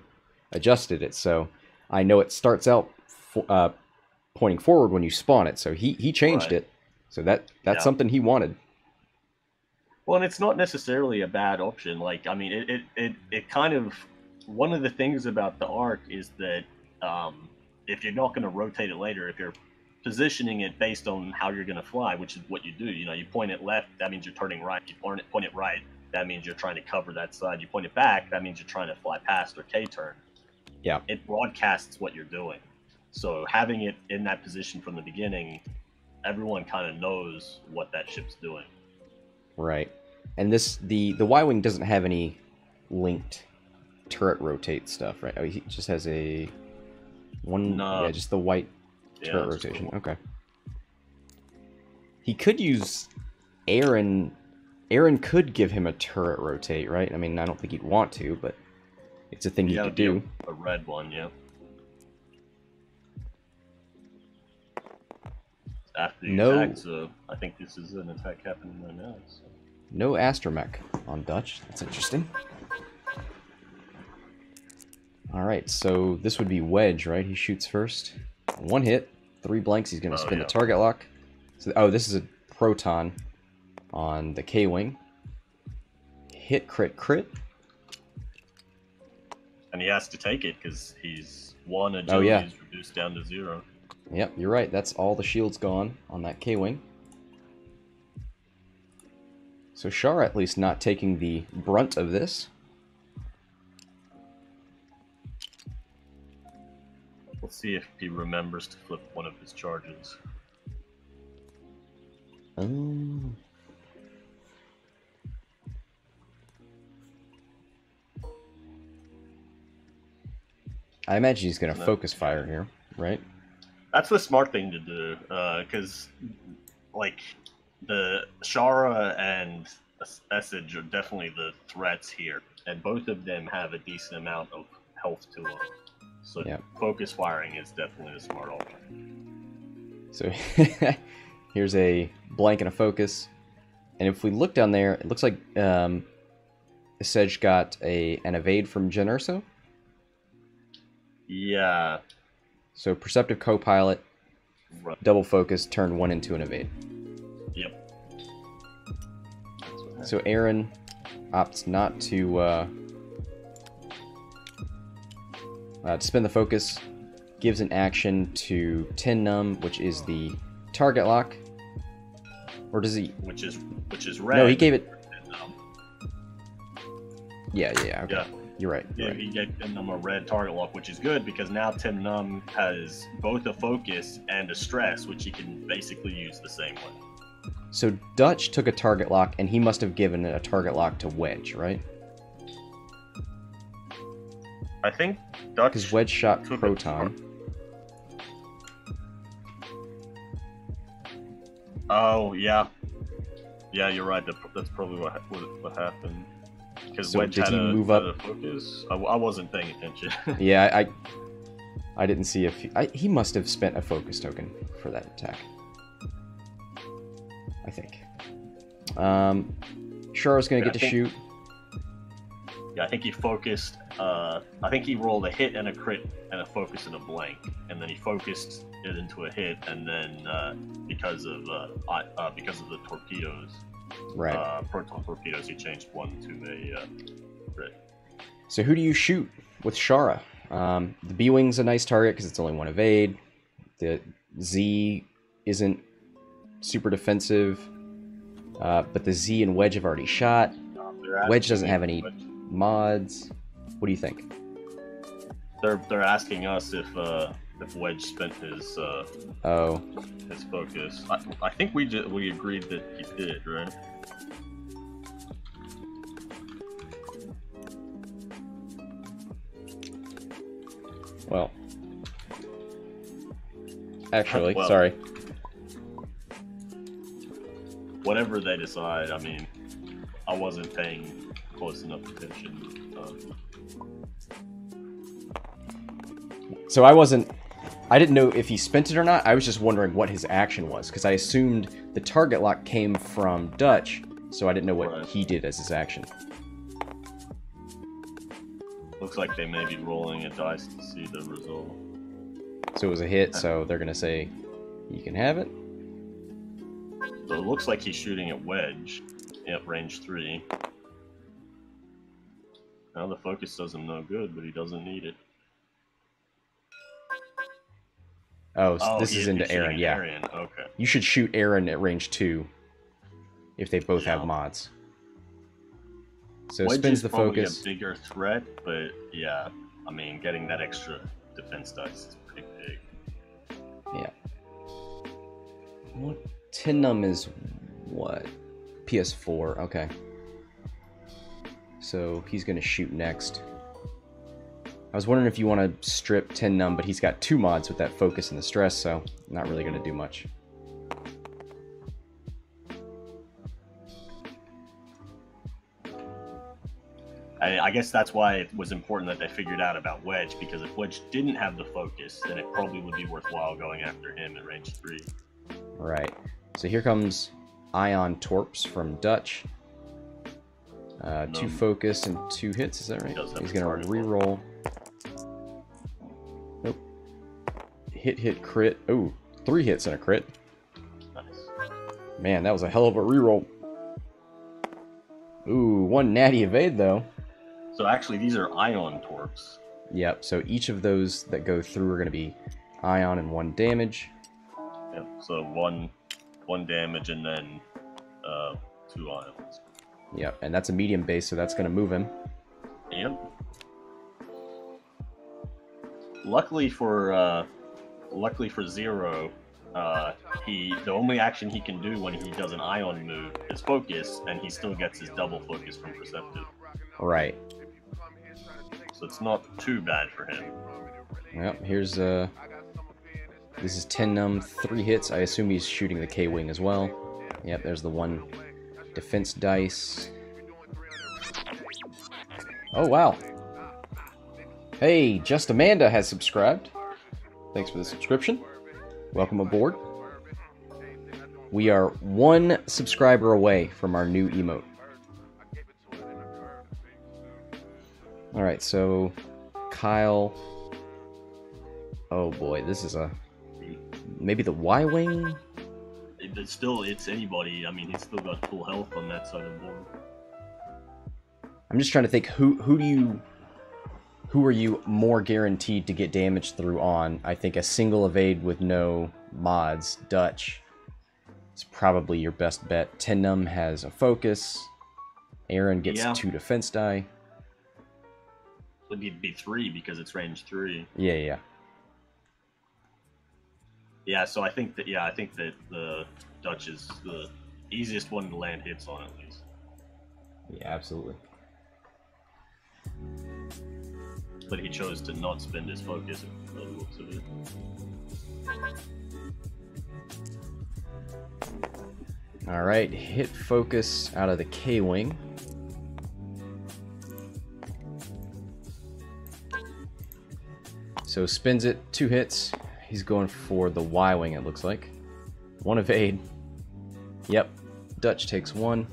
adjusted it. So I know it starts out pointing forward when you spawn it. So he changed it. So that's something he wanted. Well, and it's not necessarily a bad option. Like, I mean, it kind of, one of the things about the arc is that if you're not going to rotate it later, if you're positioning it based on how you're going to fly, which is what you do, you know, you point it left, that means you're turning right. You point it right, that means you're trying to cover that side. You point it back, that means you're trying to fly past or K-turn. Yeah. It broadcasts what you're doing. So having it in that position from the beginning, everyone kind of knows what that ship's doing. Right. And the Y-Wing doesn't have any linked turret rotate stuff, right? Oh, he just has just the white turret rotation. Okay. He could use Aaron. Aaron could give him a turret rotate, right? I mean, I don't think he'd want to, but it's a thing he could do. A red one, yeah. After the attack, so I think this is an attack happening right now. So. No astromech on Dutch. That's interesting. Alright, so this would be Wedge, right? He shoots first. One hit, 3 blanks, he's going to spin the target lock. So, this is a proton on the K-Wing. Hit, crit, crit. And he has to take it because he's 1 agility is reduced down to 0. Yep, you're right. That's all the shields gone on that K-Wing. So Shara at least not taking the brunt of this. Let's see if he remembers to flip one of his charges. I imagine he's going to focus fire here, right? That's the smart thing to do, because, like, the Shara and Essage are definitely the threats here, and both of them have a decent amount of health to them. So focus firing is definitely a smart option. So here's a blank and a focus, and if we look down there, it looks like Essage got an evade from Jyn Erso. Yeah. So Perceptive Copilot, double focus, turn 1 into an evade. Yep. So Aaron opts not to spend the focus, gives an action to 10 Numb, which is the target lock. Or does he? Which is red. No, he gave it. Yeah, okay. Yeah. You're right. Yeah, he gave Tim Num a red target lock, which is good because now Tim Num has both a focus and a stress, which he can basically use the same way. So Dutch took a target lock, and he must have given a target lock to Wedge, right? I think Dutch... Because Wedge shot Proton. Oh, yeah. Yeah, you're right. That's probably what happened. Because So Wedge did had he move had up? a focus. I wasn't paying attention. Yeah, I didn't see if he must have spent a focus token for that attack. I think. Shara's gonna get to shoot. Yeah, I think he focused. I think he rolled a hit and a crit and a focus and a blank, and then he focused it into a hit, and then because of the torpedoes, Right. proton torpedoes, he changed 1 to a crit. So who do you shoot with Shara? The B-Wing's a nice target because it's only 1 evade. The Z isn't super defensive, but the Z and Wedge have already shot. Wedge doesn't have any mods. What do you think? They're asking us if Wedge spent his his focus. I think we agreed that he did, right? Well, actually, Well, sorry. Whatever they decide, I mean, I wasn't paying close enough attention. So I didn't know if he spent it or not. I was just wondering what his action was, because I assumed the target lock came from Dutch, so I didn't know what he did as his action. Looks like they may be rolling a dice to see the result. So it was a hit, so they're going to say, you can have it. So it looks like he's shooting at Wedge at range 3. Now the focus does him no good, but he doesn't need it. Oh, so this is into Aaron, yeah. Aaron. Okay. You should shoot Aaron at range 2 if they both have mods. So Wedge spins is the probably focus. a bigger threat, but yeah, I mean, getting that extra defense dice is pretty big. Yeah. What? Tinnum is what? PS4, okay. So he's going to shoot next. I was wondering if you want to strip Tinnum, but he's got 2 mods with that focus and the stress, so not really going to do much. I guess that's why it was important that they figured out about Wedge, because if Wedge didn't have the focus, then it probably would be worthwhile going after him at range 3. Right. So here comes Ion Torps from Dutch. 2 focus and 2 hits, is that right? He's going to reroll. Nope. Hit, crit. Oh, 3 hits and a crit. Nice. Man, that was a hell of a reroll. Ooh, 1 natty evade, though. So actually, these are Ion Torps. Yep, so each of those that go through are going to be ion and 1 damage. Yep, so one damage and then 2 ions. Yep, and that's a medium base, so that's going to move him. Yep. Luckily for Zero, the only action he can do when he does an ion move is focus, and he still gets his double focus from Perceptive. Right. So it's not too bad for him. Yep, here's this is 10 num, 3 hits. I assume he's shooting the K-Wing as well. Yep, there's the 1 defense dice. Oh, wow. Hey, Just Amanda has subscribed. Thanks for the subscription. Welcome aboard. We are 1 subscriber away from our new emote. Alright, so Kyle. Oh boy, this is maybe the Y-Wing? It's anybody. I mean, he's still got full health on that side of the board. I'm just trying to think who are you more guaranteed to get damage through on? I think a single evade with no mods, Dutch, is probably your best bet. Tennum has a focus. Aaron gets 2 defense die. It'd be 3 because it's range 3. Yeah. Yeah, so I think that the Dutch is the easiest one to land hits on, at least. Yeah, absolutely. But he chose to not spend his focus by the looks of it. Alright, hit focus out of the K-Wing. So spins it, 2 hits. He's going for the Y-Wing, it looks like. 1 evade. Yep, Dutch takes 1.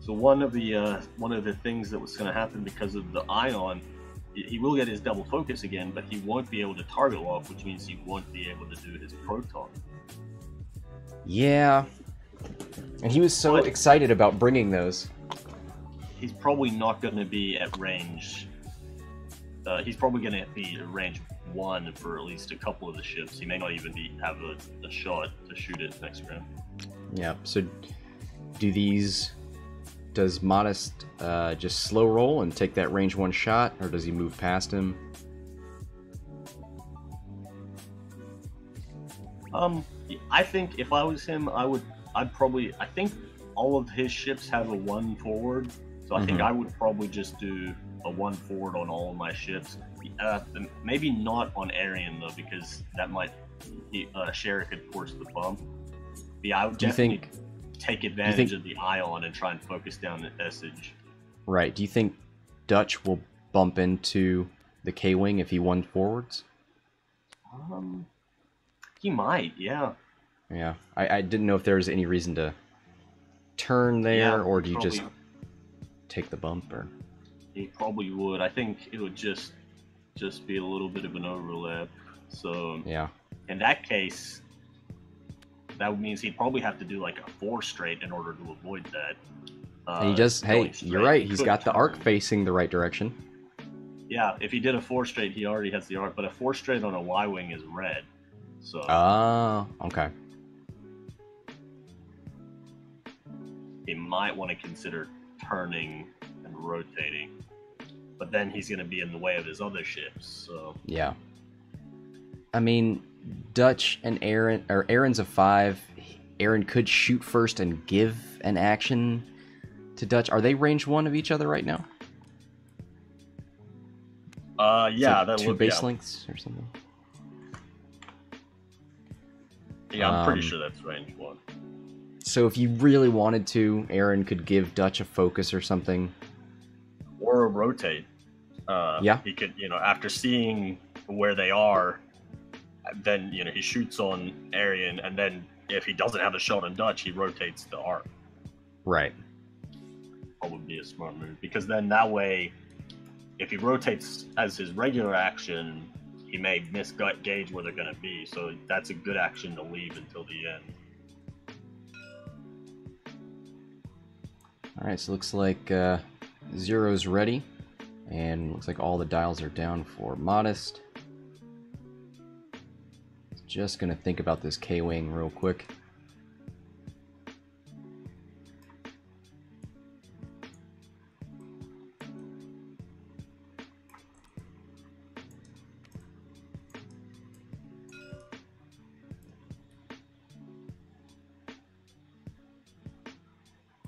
So one of the things that was going to happen because of the ion, he will get his double focus again, but he won't be able to target lock, which means he won't be able to do his proton. Yeah, and he was so excited about bringing those. He's probably not going to be at range. He's probably going to be at range 1 for at least a couple of the ships. He may not even have a shot to shoot it next round. Yeah. So, does Modest just slow roll and take that range 1 shot, or does he move past him? I think if I was him, I think all of his ships have a 1 forward, so I think I would probably just do a 1 forward on all of my ships. Maybe not on Arian though, because that might Sherry could force the bump. But yeah, I would definitely take advantage of the ion and try and focus down the Essage. Right. Do you think Dutch will bump into the K-Wing if he 1 forwards? He might, yeah. Yeah. I didn't know if there was any reason to turn there, or do you just take the bump? Or he probably would. I think it would just be a little bit of an overlap. So yeah. In that case, that means he'd probably have to do like a 4 straight in order to avoid that. And he does. Hey, you're right. He's got the arc facing the right direction. Yeah, if he did a 4 straight, he already has the arc. But a 4 straight on a Y-Wing is red. So. Okay. He might want to consider turning and rotating, but then he's going to be in the way of his other ships. So. Yeah. I mean, Dutch and Aaron's a 5. Aaron could shoot first and give an action to Dutch. Are they range 1 of each other right now? Yeah, like that 2 would base lengths or something. Yeah, I'm pretty sure that's range 1. So if you really wanted to, Aaron could give Dutch a focus or something. Or a rotate. Yeah. He could, after seeing where they are, then, he shoots on Arian, and then if he doesn't have a shot on Dutch, he rotates the arc. Right. Probably be a smart move, because then that way, if he rotates as his regular action, he may misgauge where they're going to be, so that's a good action to leave until the end. Alright, so looks like Zero's ready. And looks like all the dials are down for modest. Just gonna think about this K-Wing real quick.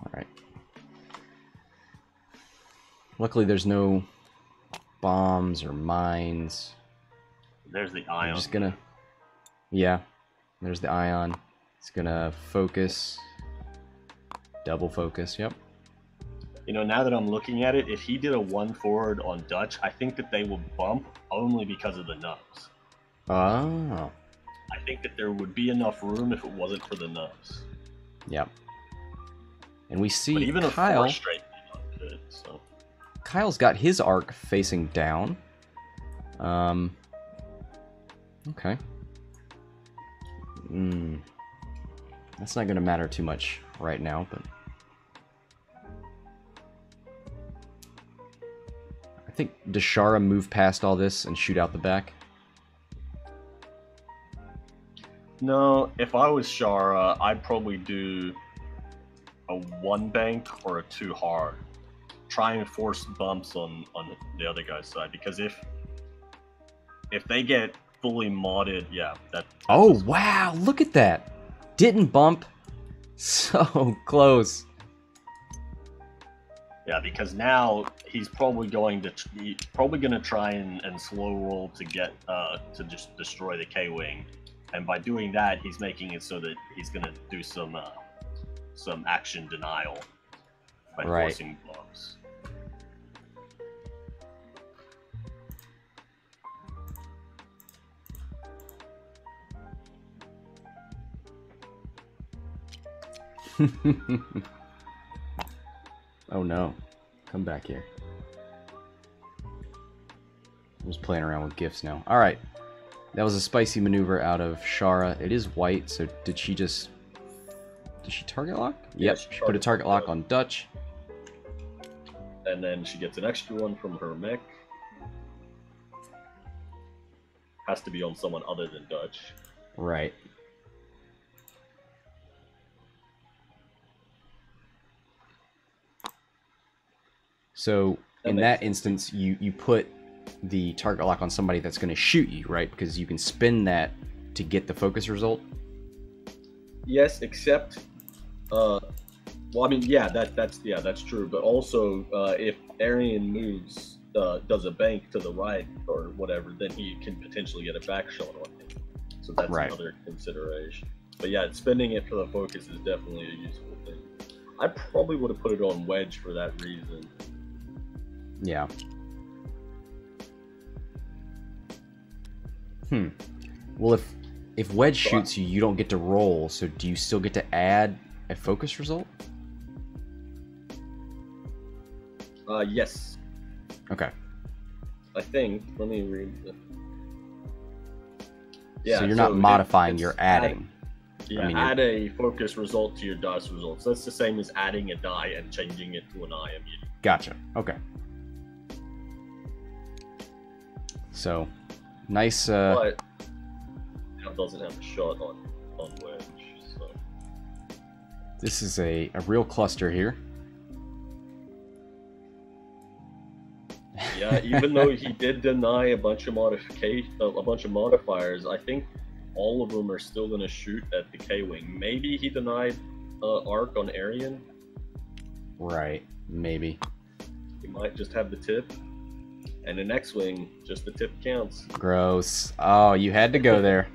Alright. Luckily there's no bombs or mines. There's the ion. I'm just gonna... Yeah, there's the ion. It's gonna focus. Double focus, yep. You know, now that I'm looking at it, if he did a 1 forward on Dutch, I think that they will bump only because of the nubs. Oh. I think that there would be enough room if it wasn't for the nubs. Yep. And we see But even Kyle. A 4 straight could, so. Kyle's got his arc facing down. Okay. That's not going to matter too much right now, but I think does Shara move past all this and shoot out the back? No, if I was Shara, I'd probably do a 1 bank or a 2 hard. Try and force bumps on the other guy's side, because if they get fully modded, yeah, that's Oh, wow, look at that. Didn't bump. So close. Yeah, because now he's probably going to try and slow roll to get to just destroy the K-Wing, and by doing that, he's making it so that he's going to do some action denial by forcing bumps. Oh no. Come back here. I'm just playing around with gifts now. Alright. That was a spicy maneuver out of Shara. It is white, so did she target lock? Yeah, Yep, she put a target lock on Dutch. And then she gets an extra one from her mech. Has to be on someone other than Dutch. Right. So in that instance, you put the target lock on somebody that's going to shoot you, right? Because you can spin that to get the focus result. Yes, except, well, I mean, yeah, that's true. But also, if Arian moves, does a bank to the right or whatever, then he can potentially get a back shot on him. So that's another consideration. But yeah, spending it for the focus is definitely a useful thing. I probably would have put it on Wedge for that reason. Yeah. Well, if Wedge shoots you, you don't get to roll. So do you still get to add a focus result? Yes. Okay. I think. Let me read. Yeah. So you're not modifying, you're adding. Yeah, add a focus result to your dice results. That's the same as adding a die and changing it to an eye immediately. Gotcha. Okay. So, nice. But it doesn't have a shot on Wedge. So this is a real cluster here. Yeah, even though he did deny a bunch of modifiers, I think all of them are still going to shoot at the K-Wing. Maybe he denied arc on Arian. Right. Maybe. He might just have the tip. And an X-Wing, just the tip counts. Gross. Oh, you had to go there.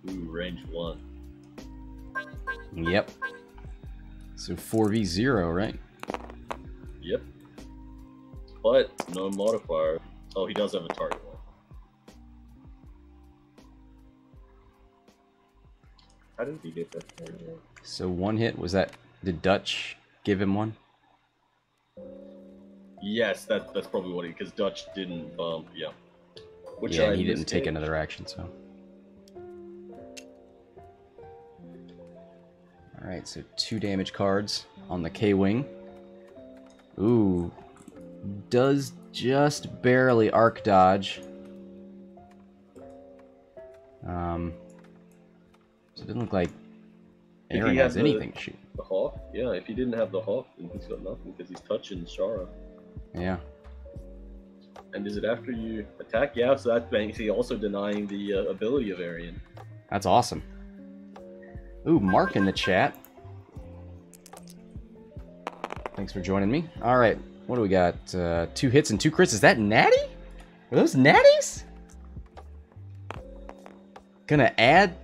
Ooh, range 1. Yep. So 4v0, right? Yep. But no modifier. Oh, he does have a target one. How did he get that target one? So 1 hit, was that... Did Dutch give him 1? Yes, that's probably what because Dutch didn't bump, yeah. Yeah, he didn't take another action, so... Alright, so 2 damage cards. on the K-Wing. Ooh. Does just barely arc dodge. So it doesn't look like Aaron has anything to shoot. The Hawk? Yeah, if he didn't have the Hawk, then he's got nothing because he's touching Shara. Yeah. And is it after you attack? Yeah, so that's basically also denying the ability of Arian. That's awesome. Ooh, Mark in the chat. Thanks for joining me. Alright, what do we got? 2 hits and 2 crits. Is that natty? Are those natties? Gonna add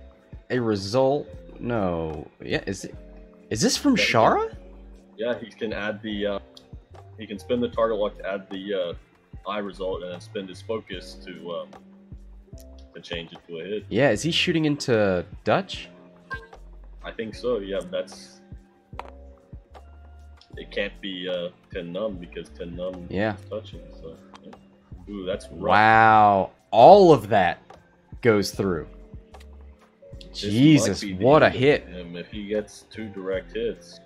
a result? No. Yeah, is this from Shara? Yeah, he can add the he can spin the target lock to add the eye result and then spend his focus to change it to a hit. Yeah, is he shooting into Dutch? I think so. Yeah, that's. It can't be 10 numb because 10 numb is touching. So, yeah. Ooh, that's rough. Wow, all of that goes through. Jesus, what a hit! Him if he gets 2 direct hits.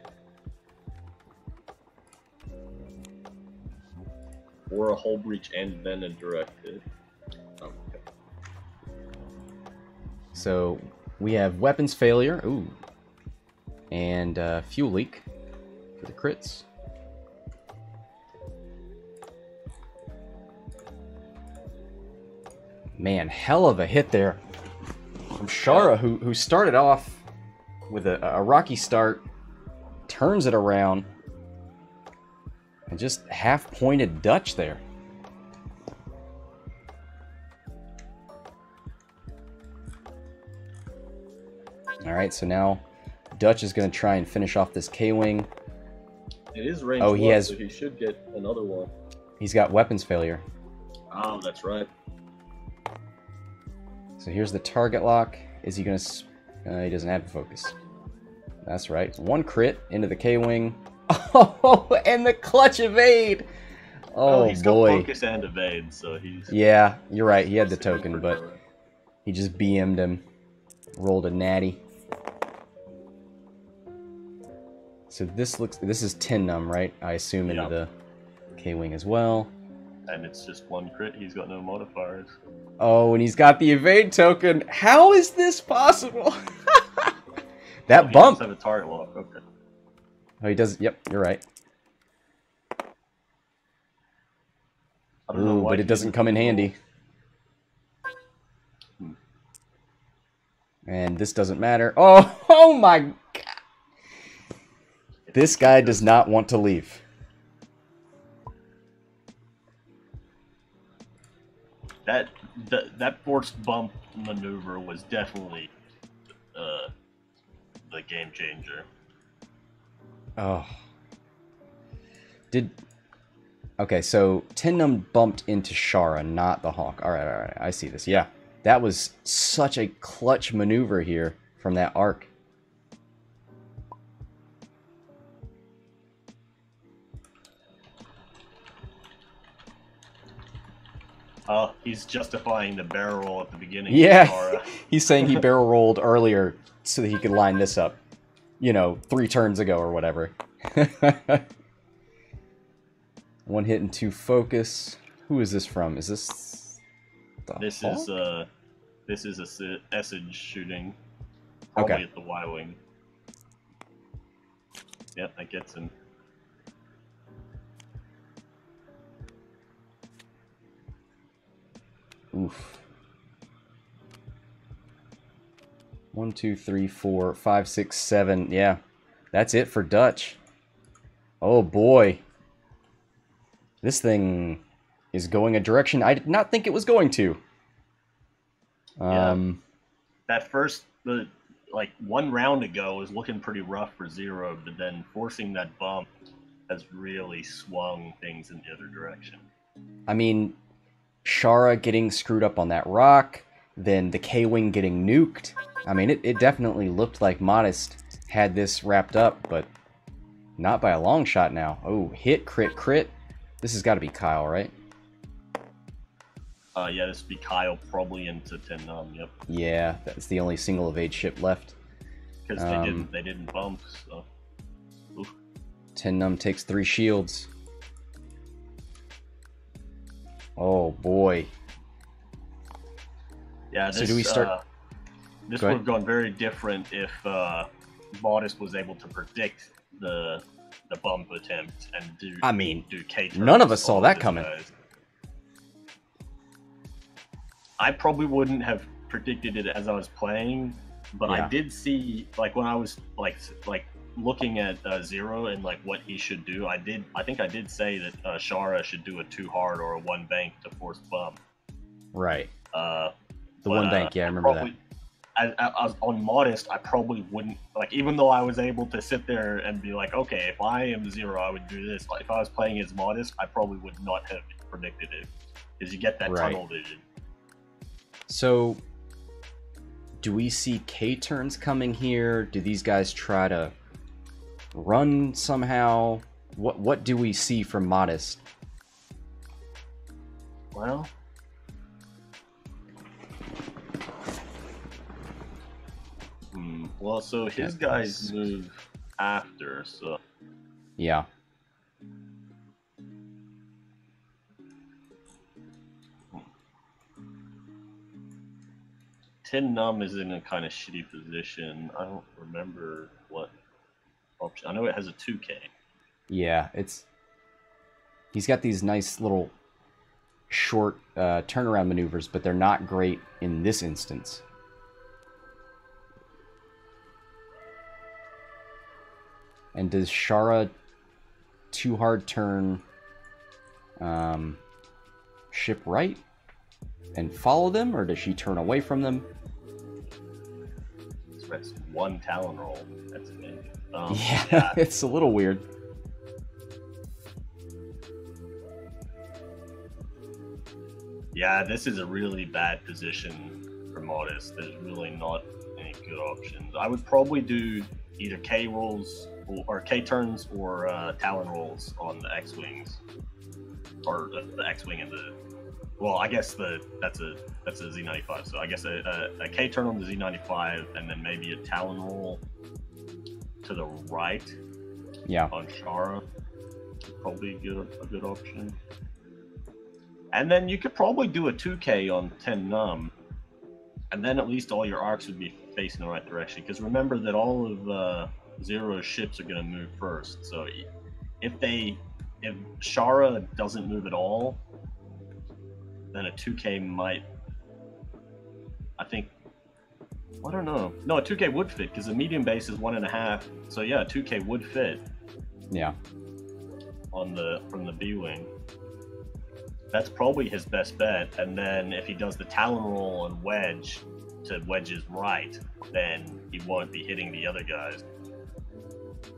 Or a hull breach and then a direct hit. Okay. So we have weapons failure, ooh, and fuel leak for the crits. Man, hell of a hit there from Shara, who started off with a rocky start, turns it around, and just half-pointed Dutch there. Alright, so now Dutch is going to try and finish off this K-Wing. It is range he has, so he should get another one. He's got weapons failure. Oh, that's right. So here's the target lock. Is he going to... he doesn't have the focus. That's right. 1 crit into the K-Wing. Oh, and the clutch evade! Oh, he's boy. got focus and evade, so he's... Yeah, you're right. He had the token, but he just BM'd him. Rolled a natty. So this is 10 num, right? I assume into the K-Wing as well. And it's just 1 crit. He's got no modifiers. Oh, and he's got the evade token. How is this possible? That bump. He does have a target lock. Okay. Oh, he does. Yep, you're right. Ooh, but it doesn't come in handy. And this doesn't matter. Oh my god. This guy does not want to leave. That forced bump maneuver was definitely the game changer. Oh. Okay, so 10 num bumped into Shara, not the Hawk. Alright, I see this. Yeah. That was such a clutch maneuver here from that arc. Oh, he's justifying the barrel roll at the beginning. Yeah, he's saying he barrel rolled earlier so that he could line this up. You know, 3 turns ago or whatever. 1 hit and 2 focus. Who is this from? Is this the Hawk? This is a Essage shooting. Probably at the Y-Wing. Yep, that gets him. Oof. 1, 2, 3, 4, 5, 6, 7. Yeah, that's it for Dutch. Oh boy. This thing is going a direction I did not think it was going to. That first, like 1 round ago was looking pretty rough for Zero, but then forcing that bump has really swung things in the other direction. I mean, Shara getting screwed up on that rock, then the K-Wing getting nuked. I mean, it definitely looked like Modest had this wrapped up, but not by a long shot now. Oh, hit, crit, crit. This has got to be Kyle, right? Yeah, this would be Kyle probably into 10 num, yep. Yeah, that's the only single evade ship left. Because they didn't bump, so... Oof. Num takes 3 shields. Oh boy. Yeah, this, so do we start? This would have gone very different if Modest was able to predict the bump attempt and do. I mean, do K none of us saw that coming. Guys. I probably wouldn't have predicted it as I was playing, but I did see, like, when I was like looking at Zero and like what he should do. I think I did say that Shara should do a 2 hard or a 1 bank to force bump. Right. The 1 bank, yeah, I remember that. I was on Modest, I probably wouldn't, like, even though I was able to sit there and be like, okay, if I am Zero, I would do this. Like, if I was playing as Modest, I probably would not have predicted it, because you get that tunnel vision. So, do we see K turns coming here? Do these guys try to run somehow? What do we see from Modest? Well, so his guys move after, so... Yeah. Num is in a kind of shitty position. I don't remember what option. I know it has a 2K. Yeah, he's got these nice little short turnaround maneuvers, but they're not great in this instance. And does Shara 2 hard turn ship right and follow them, or does she turn away from them? That's 1 Talon roll. That's it. Yeah, it's a little weird. Yeah, this is a really bad position for Modest. There's really not any good options. I would probably do either K rolls or K turns or Talon rolls on the X-wings, or the X-wing and the. Well, I guess that's a Z95. So I guess a K turn on the Z95 and then maybe a Talon roll to the right. Yeah. On Shara, probably a good option. And then you could probably do a 2K on 10 Num, and then at least all your arcs would be facing the right direction. Because remember that all of Zero's ships are going to move first. So if Shara doesn't move at all, then a 2K might. I think. I don't know. No, a 2K would fit because the medium base is 1.5. So yeah, a 2K would fit. Yeah. From the B wing. That's probably his best bet. And then if he does the Talon roll on Wedge to Wedge's right, then he won't be hitting the other guys.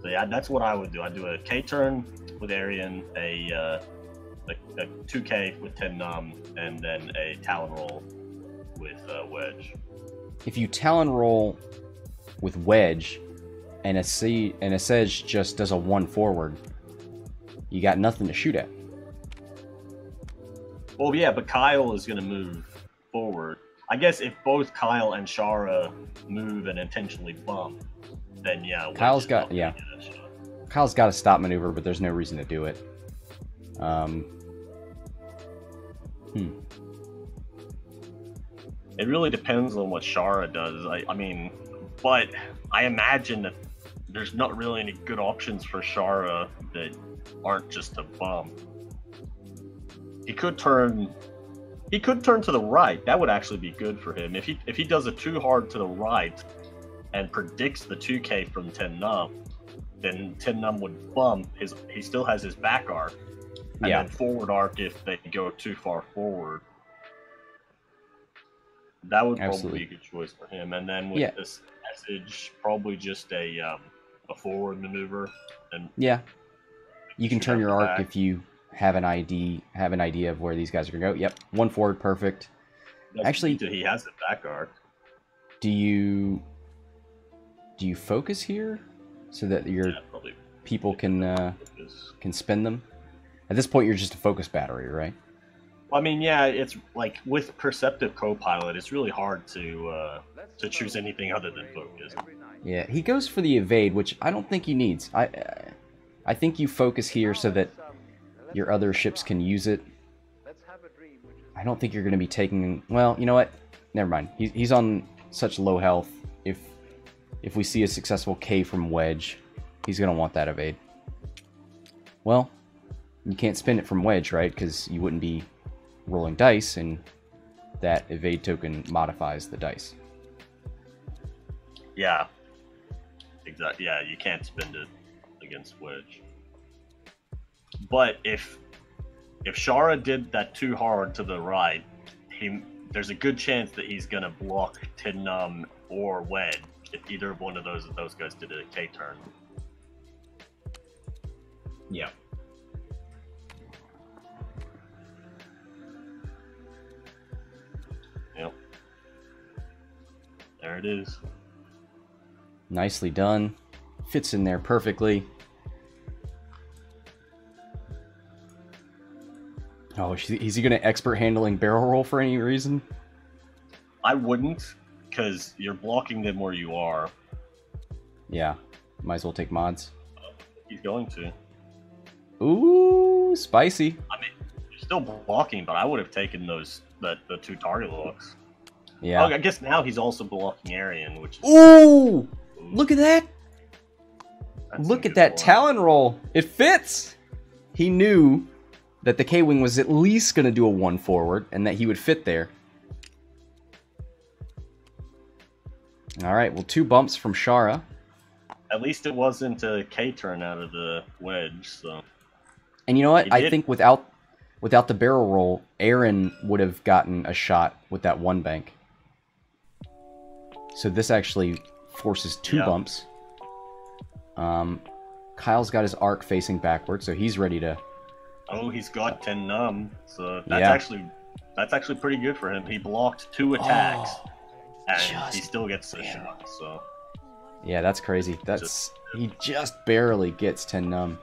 So yeah, that's what I would do. I'd do a K turn with Arian, a 2K with 10 Num, and then a Talon roll with Wedge. If you Talon roll with Wedge and a Sedge just does a 1 forward, you got nothing to shoot at. Well, yeah, but Kyle is going to move forward. I guess if both Kyle and Shara move and intentionally bump, then yeah. Kyle's got a stop maneuver, but there's no reason to do it. It really depends on what Shara does. I mean, but I imagine that there's not really any good options for Shara that aren't just a bump. He could turn to the right. That would actually be good for him. If he does a 2 hard to the right and predicts the 2K from 10 Num, then 10 Num would bump. He still has his back arc. And then forward arc if they go too far forward. That would probably be a good choice for him. And then with this message, probably just a forward maneuver. And you can turn your arc if you have an idea of where these guys are gonna go. Yep, 1 forward, perfect. Actually, he has the back arc. Do you focus here so that your people can spin them? At this point, you're just a focus battery, right? I mean, yeah, it's like with Perceptive Copilot, it's really hard to choose anything other than focus. Yeah, he goes for the evade, which I don't think he needs. I think you focus here so that your other ships can use it. I don't think you're going to be taking... Well, you know what? Never mind. He's on such low health. If we see a successful K from Wedge, he's going to want that evade. Well, you can't spin it from Wedge, right? Because you wouldn't be rolling dice, and that evade token modifies the dice. Yeah. Exactly. Yeah, you can't spend it against Wedge. But if Shara did that too hard to the right, there's a good chance that he's gonna block Tidnum or Wedge if either one of those guys did a K turn. Yeah. Yep. There it is. Nicely done. Fits in there perfectly. Oh, is he going to expert handling barrel roll for any reason? I wouldn't, because you're blocking them where you are. Yeah, might as well take mods. He's going to. Ooh, spicy. I mean, you're still blocking, but I would have taken the 2 target locks. Yeah. Oh, I guess now he's also blocking Arian, which is... Ooh! Look at that! That's Look a at good that one. Talon roll. It fits! He knew that the K-Wing was at least going to do a 1 forward, and that he would fit there. Alright, well, 2 bumps from Shara. At least it wasn't a K turn out of the Wedge, so... And you know what? He I did. think without the barrel roll, Aaron would have gotten a shot with that 1 bank. So this actually forces 2 Yeah. bumps. Kyle's got his arc facing backward, so he's ready to... Oh, he's got 10 numb, so that's actually pretty good for him. He blocked 2 attacks, and he still gets the shot, so... Yeah, that's crazy. He just barely gets 10 numb.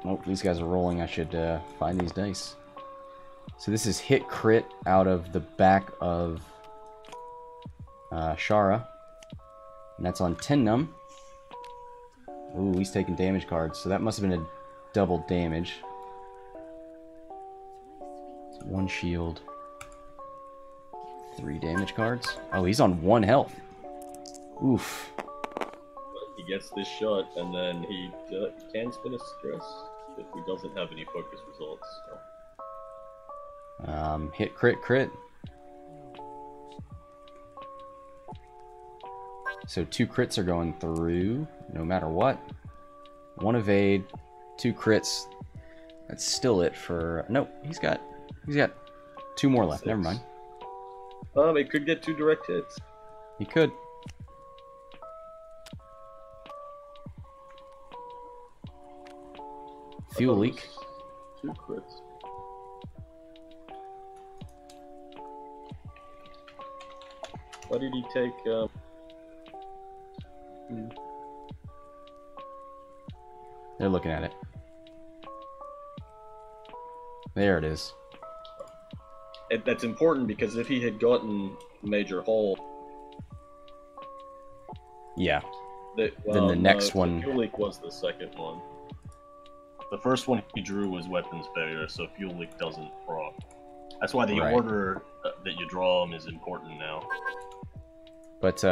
Oh, these guys are rolling. I should find these dice. So this is hit crit out of the back of Shara. And that's on 10 num. Ooh, he's taking damage cards. So that must have been a double damage. It's 1 shield. 3 damage cards. Oh, he's on 1 health. Oof. He gets this shot, and then he can spin a stress if he doesn't have any focus results. So. Hit crit crit. So 2 crits are going through, no matter what. 1 evade, 2 crits. That's still it for... Nope, he's got 2 more left. 6. Never mind. It could get 2 direct hits. He could. Fuel leak. 2 crits. Why did he take? They're looking at it. There it is. That's important because if he had gotten major hole, Yeah. then the next one- Fuel leak was the second one. The first one he drew was weapons failure, so fuel leak doesn't proc. That's why the Right. order that you draw them is important now. But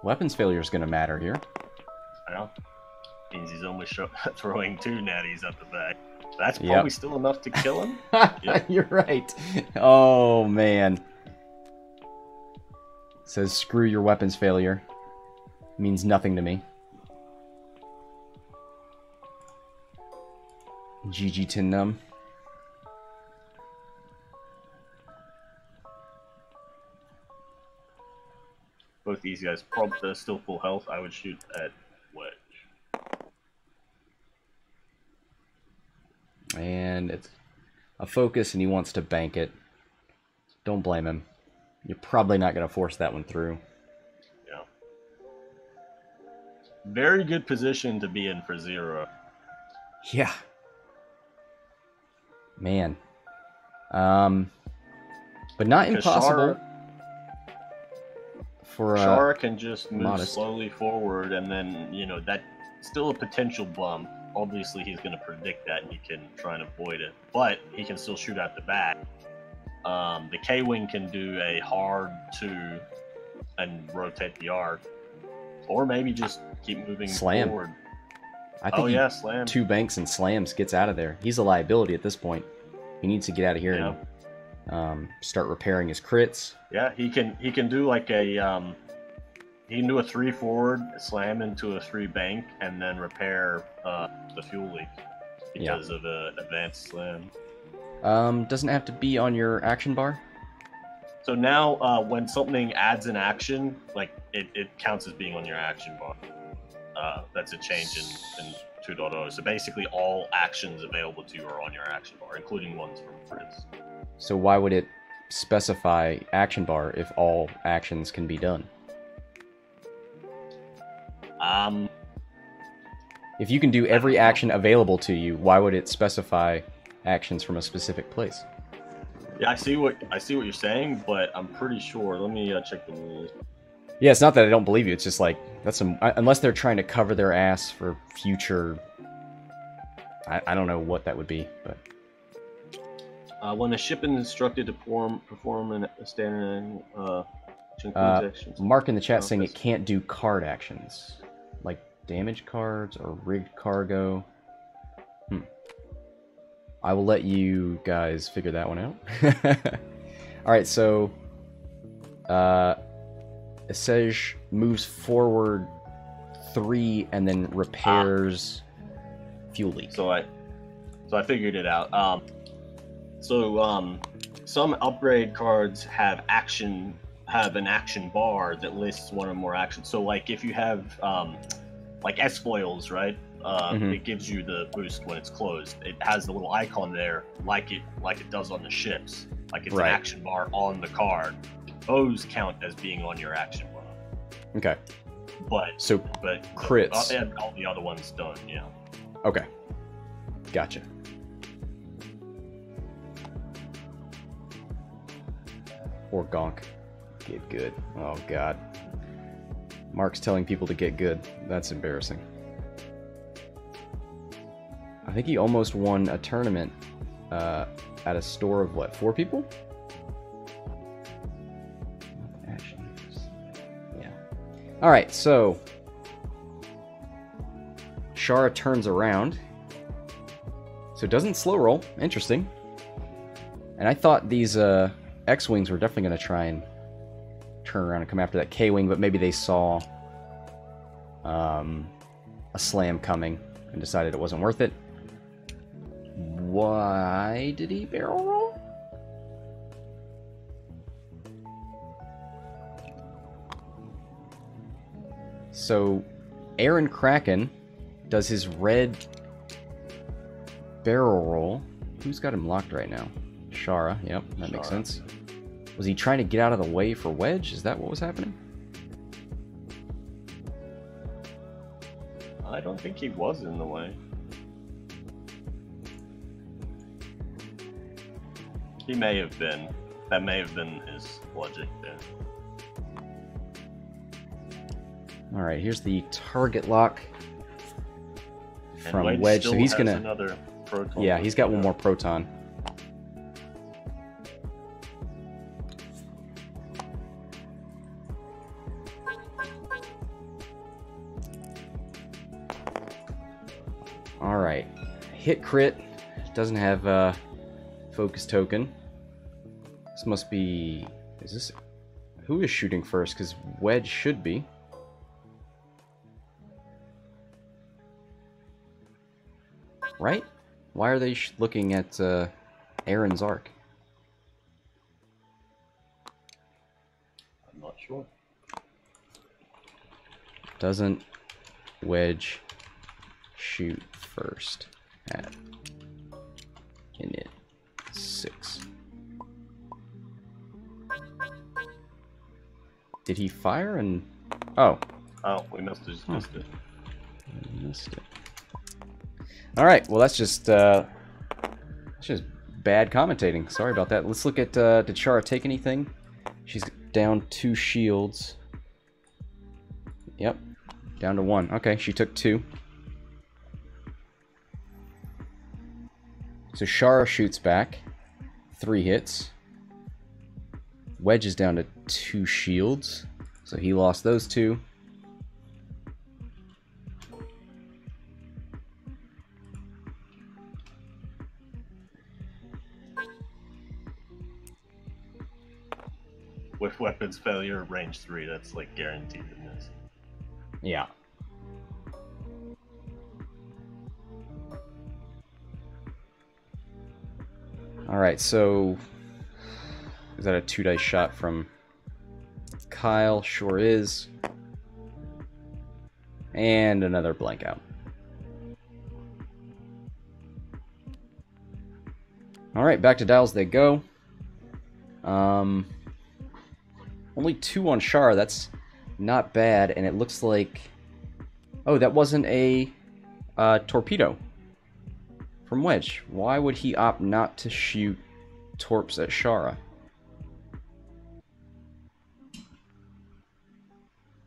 weapons failure is going to matter here. I know. Means he's only throwing 2 natties at the back. That's probably still enough to kill him. Yep. You're right. Oh man. Says screw your weapons failure. Means nothing to me. GG Tindum. Both these guys they're still full health. I would shoot at Wedge. And it's a focus and he wants to bank it. Don't blame him. You're probably not going to force that one through. Yeah. Very good position to be in for 0. Yeah. Man. But not impossible. Shara can just move modest. slowly forward, and then, you know, that's still a potential bump. Obviously, he's going to predict that, and he can try and avoid it. But he can still shoot out the back. The K-Wing can do a hard 2 and rotate the arc. Or maybe just keep moving forward. I think slam. 2 banks and slams, gets out of there. He's a liability at this point. He needs to get out of here and start repairing his crits. Yeah, he can do like a he can do a 3 forward, slam into a 3 bank, and then repair the fuel leak because of an advanced slam. Doesn't have to be on your action bar. So now, when something adds an action, like it counts as being on your action bar. That's a change in 2.0. So basically, all actions available to you are on your action bar, including ones from crits. So why would it specify action bar if all actions can be done? If you can do every action available to you, why would it specify actions from a specific place? Yeah, I see what you're saying, but I'm pretty sure. Let me check the rules. Yeah, it's not that I don't believe you. It's just like that's unless they're trying to cover their ass for future. I don't know what that would be, but when a ship is instructed to perform a standard actions. Mark in the chat saying it can't do card actions like damage cards or rigged cargo. I will let you guys figure that one out. Alright, so Essege moves forward 3 and then repairs fuel leak. So I figured it out. Some upgrade cards have an action bar that lists one or more actions. So like if you have like S-foils, right? It gives you the boost when it's closed. It has the little icon there, like it does on the ships, like it's an action bar on the card. Those count as being on your action bar. Okay. But crits and all the other ones don't. Yeah. Okay. Gotcha. Or gonk. Get good. Oh god. Mark's telling people to get good. That's embarrassing. I think he almost won a tournament at a store of, what, 4 people? Yeah. Alright, so Shara turns around. So it doesn't slow roll. Interesting. And I thought these X-Wings were definitely going to try and turn around and come after that K-Wing, but maybe they saw a slam coming and decided it wasn't worth it. Why did he barrel roll? So, Aaron Kraken does his red barrel roll. Who's got him locked right now? Shara. Yep, that makes sense. Was he trying to get out of the way for Wedge? Is that what was happening? I don't think he was in the way. He may have been. That may have been his logic there. Alright, here's the target lock from and Wedge. So he's gonna. Another proton. Yeah, he's got one more proton. Alright. Hit crit. Doesn't have a focus token. This must be... Is this... Who is shooting first? Because Wedge should be. Right? Why are they looking at Aaron's arc? I'm not sure. Doesn't Wedge shoot first at init 6? Did he fire and... Oh. Oh, we must have just missed it. Missed it. Alright, well that's just bad commentating. Sorry about that. Let's look at, did Shara take anything? She's down 2 shields. Yep, down to 1. Okay, she took 2. So Shara shoots back. 3 hits. Wedge is down to 2 shields. So he lost those 2. With weapons failure, range 3, that's like guaranteed in this. Yeah. Alright, so is that a 2-dice shot from Kyle? Sure is. And another blank out. Alright, back to dials they go. Only 2 on Shara, that's not bad, and it looks like... Oh, that wasn't a torpedo from Wedge. Why would he opt not to shoot torps at Shara?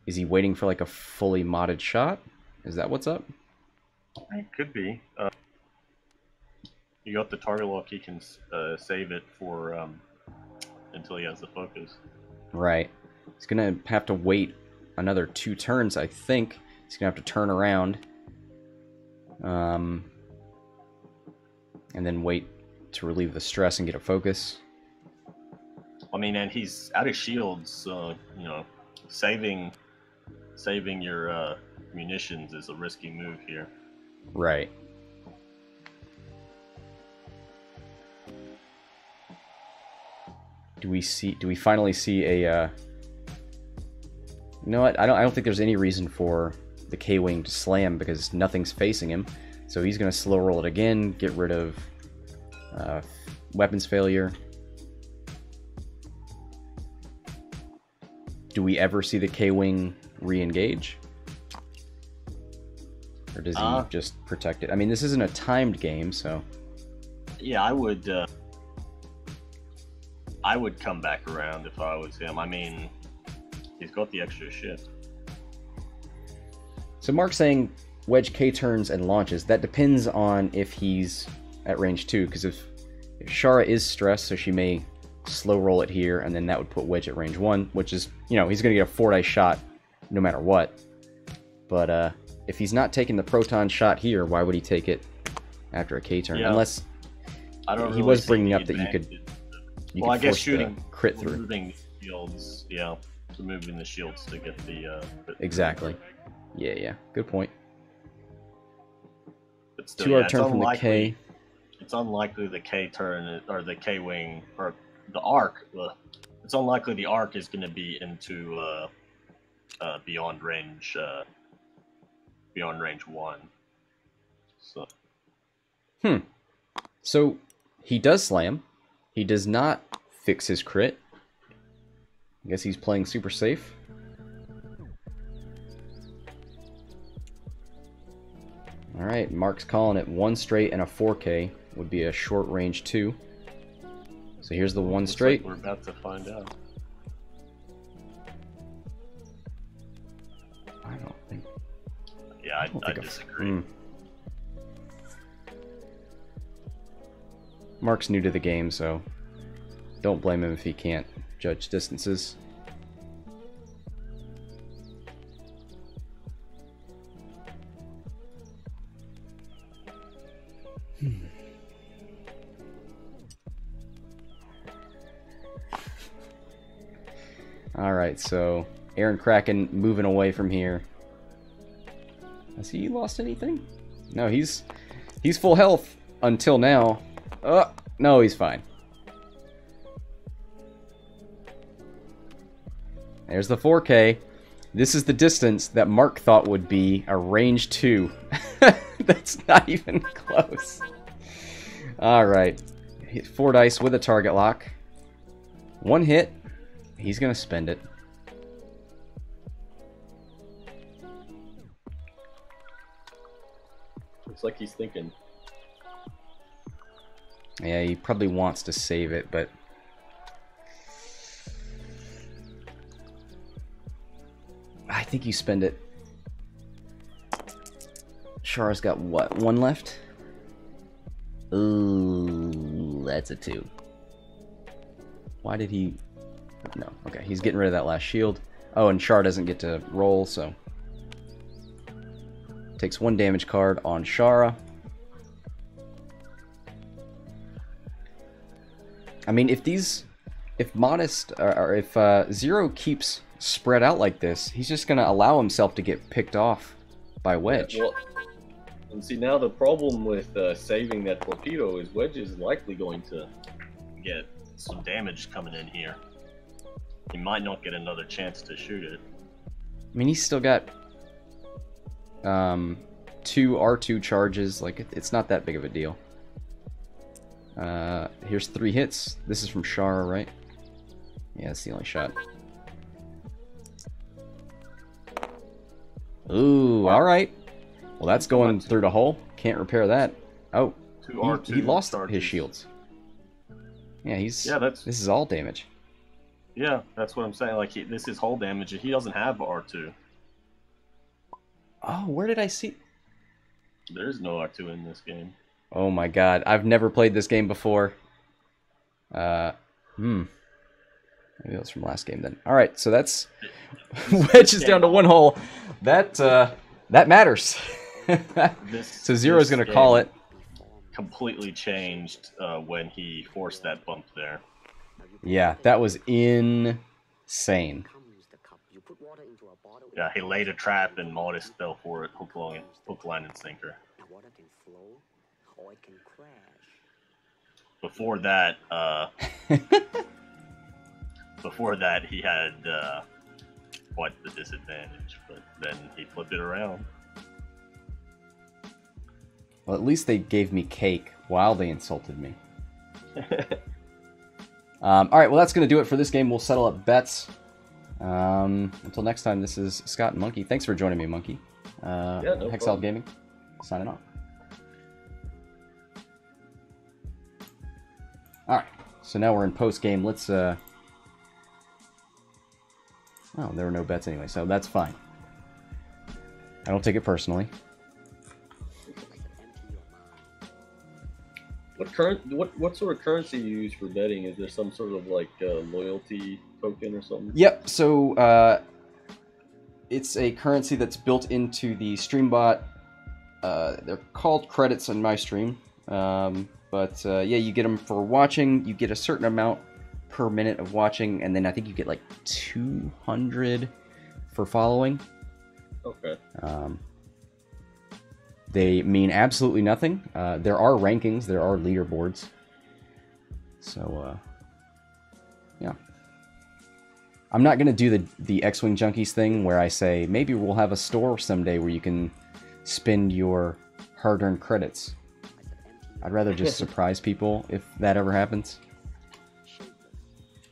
Is he waiting for like a fully modded shot? Is that what's up? It could be. You got the target lock, he can save it for until he has the focus. Right. He's gonna have to wait another 2 turns, I think. He's gonna have to turn around. And then wait to relieve the stress and get a focus. I mean, and he's out of shields, so, you know, saving your munitions is a risky move here. Right. Do we finally see a you know what? I don't think there's any reason for the K-Wing to slam because nothing's facing him. So he's going to slow roll it again, get rid of weapons failure. Do we ever see the K-Wing re-engage? Or does he just protect it? I mean, this isn't a timed game, so... Yeah, I would come back around if I was him. I mean, he's got the extra shift. So Mark's saying Wedge K turns and launches. That depends on if he's at range 2, because if Shara is stressed, so she may slow roll it here, and then that would put Wedge at range 1, which is, you know, he's going to get a 4-dice shot no matter what. But if he's not taking the proton shot here, why would he take it after a K turn? Yeah. Unless he was bringing up that you could I guess shooting crit through. Removing the shields, yeah, removing the shields to get the exactly. Yeah, good point. But still, 2-hour turn from the K. It's unlikely the K turn or the K wing or the arc. It's unlikely the arc is going to be into beyond range 1. So. So he does slam. He does not fix his crit. I guess he's playing super safe. Alright, Mark's calling it 1 straight and a 4K would be a short range 2. So here's the 1 straight. Like we're about to find out. I don't think... Yeah, I disagree. Mark's new to the game, so don't blame him if he can't judge distances. Alright, so Aaron Kraken moving away from here. Has he lost anything? No, he's full health until now. No, he's fine. There's the 4K. This is the distance that Mark thought would be a range 2. That's not even close. Alright. 4 dice with a target lock. 1 hit. He's going to spend it. Looks like he's thinking. Yeah, he probably wants to save it, but... I think you spend it. Shara's got what? 1 left? Ooh, that's a 2. Why did he... No, okay, he's getting rid of that last shield. Oh, and Char doesn't get to roll, so... Takes 1 damage card on Shara. I mean, if Modest, or if Zero keeps spread out like this, he's just going to allow himself to get picked off by Wedge. Yeah, well, and see, now the problem with saving that torpedo is Wedge is likely going to Get some damage coming in here. He might not get another chance to shoot it. I mean, he's still got 2 R2 charges. Like, it's not that big of a deal. Here's 3 hits. This is from Shara, right? Yeah, that's the only shot. Ooh, alright. Well, that's going through the hole. Can't repair that. Oh, he lost his shields. Yeah, this is all damage. Yeah, that's what I'm saying. Like, this is hull damage. He doesn't have R2. Oh, where did I see... There's no R2 in this game. Oh my god, I've never played this game before. Maybe that was from last game then. Alright, so that's... Wedge is down to 1 hole. That matters. So Zero's going to call it. Completely changed when he forced that bump there. Yeah, that was insane. Yeah, he laid a trap and Modest fell for it. Hook, line, and sinker. Before that, he had quite the disadvantage, but then he flipped it around. Well, at least they gave me cake while they insulted me. Alright, well that's going to do it for this game. We'll settle up bets. Until next time, this is Scott and Monkey. Thanks for joining me, Monkey. Yeah, no Hexal problem. Gaming, signing off. Alright, so now we're in post-game. Let's, Oh, there were no bets anyway, so that's fine. I don't take it personally. What sort of currency you use for betting? Is there some sort of like loyalty token or something? Yep, so it's a currency that's built into the StreamBot. They're called credits on my stream. But yeah, you get them for watching. You get a certain amount per minute of watching, and then I think you get like 200 for following. Okay. They mean absolutely nothing. There are rankings, there are leaderboards. So, yeah. I'm not going to do the X-Wing Junkies thing where I say, maybe we'll have a store someday where you can spend your hard-earned credits. I'd rather just surprise people if that ever happens.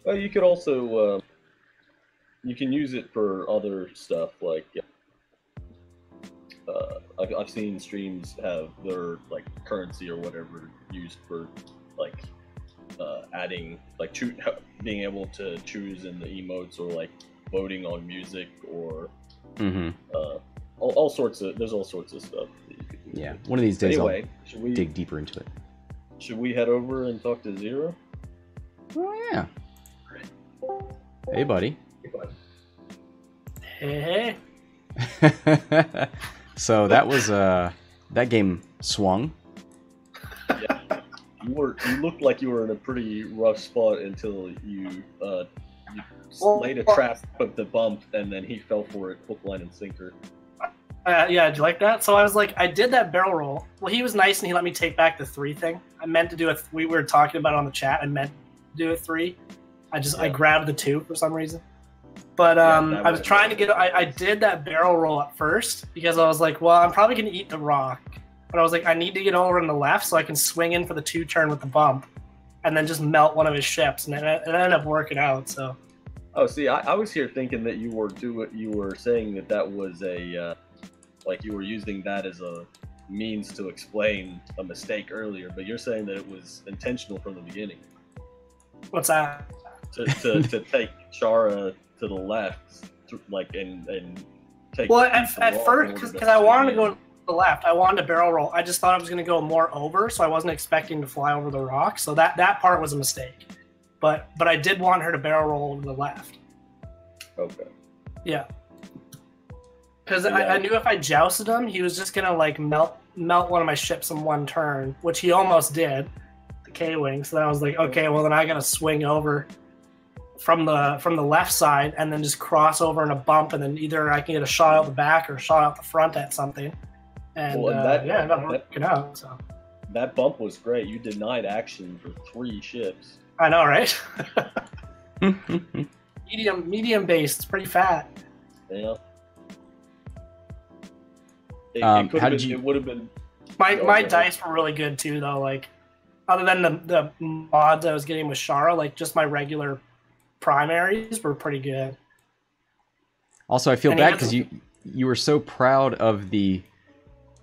Well, you could also, you can use it for other stuff, like, I've seen streams have their, like, currency or whatever used for, like, adding, like, being able to choose in the emotes or, like, voting on music or, all sorts of, there's all sorts of stuff that you could do. Yeah, one of these days anyway, I'll dig deeper into it. Should we head over and talk to Zero? Oh, yeah. Hey, buddy. Hey. So that was that game swung. Yeah, you looked like you were in a pretty rough spot until you laid a trap of the bump, and then he fell for it, hook, line, and sinker. Yeah, did you like that? So I was like, I did that barrel roll. Well, he was nice and he let me take back the 3 thing. I meant to do we were talking about it on the chat. I meant to do a 3. I grabbed the 2 for some reason. But I was trying to get. I did that barrel roll at first because I was like, well, I'm probably gonna eat the rock. But I was like, I need to get over on the left so I can swing in for the 2 turn with the bump, and then just melt one of his ships, and it ended up working out. So. Oh, see, I was here thinking that you were saying that was a like you were using that as a means to explain a mistake earlier, but you're saying that it was intentional from the beginning. What's that? To take Shara to the left, like and take. Well, at first, because I wanted to go to the left, I wanted to barrel roll. I just thought I was going to go more over, so I wasn't expecting to fly over the rock. So that part was a mistake. But I did want her to barrel roll to the left. Okay. Yeah. Because I knew if I jousted him, he was just gonna like melt one of my ships in one turn, which he almost did, the K-wing. So then I was like, okay, well then I gotta swing over from the left side and then just cross over in a bump, and then either I can get a shot out the back or a shot out the front at something. And it ended up working out. So that bump was great. You denied action for 3 ships. I know, right? medium base. It's pretty fat. Yeah. It would have been. My dice were really good too, though. Like, other than the mods I was getting with Shara, like just my regular primaries were pretty good. Also, I feel bad because you were so proud of the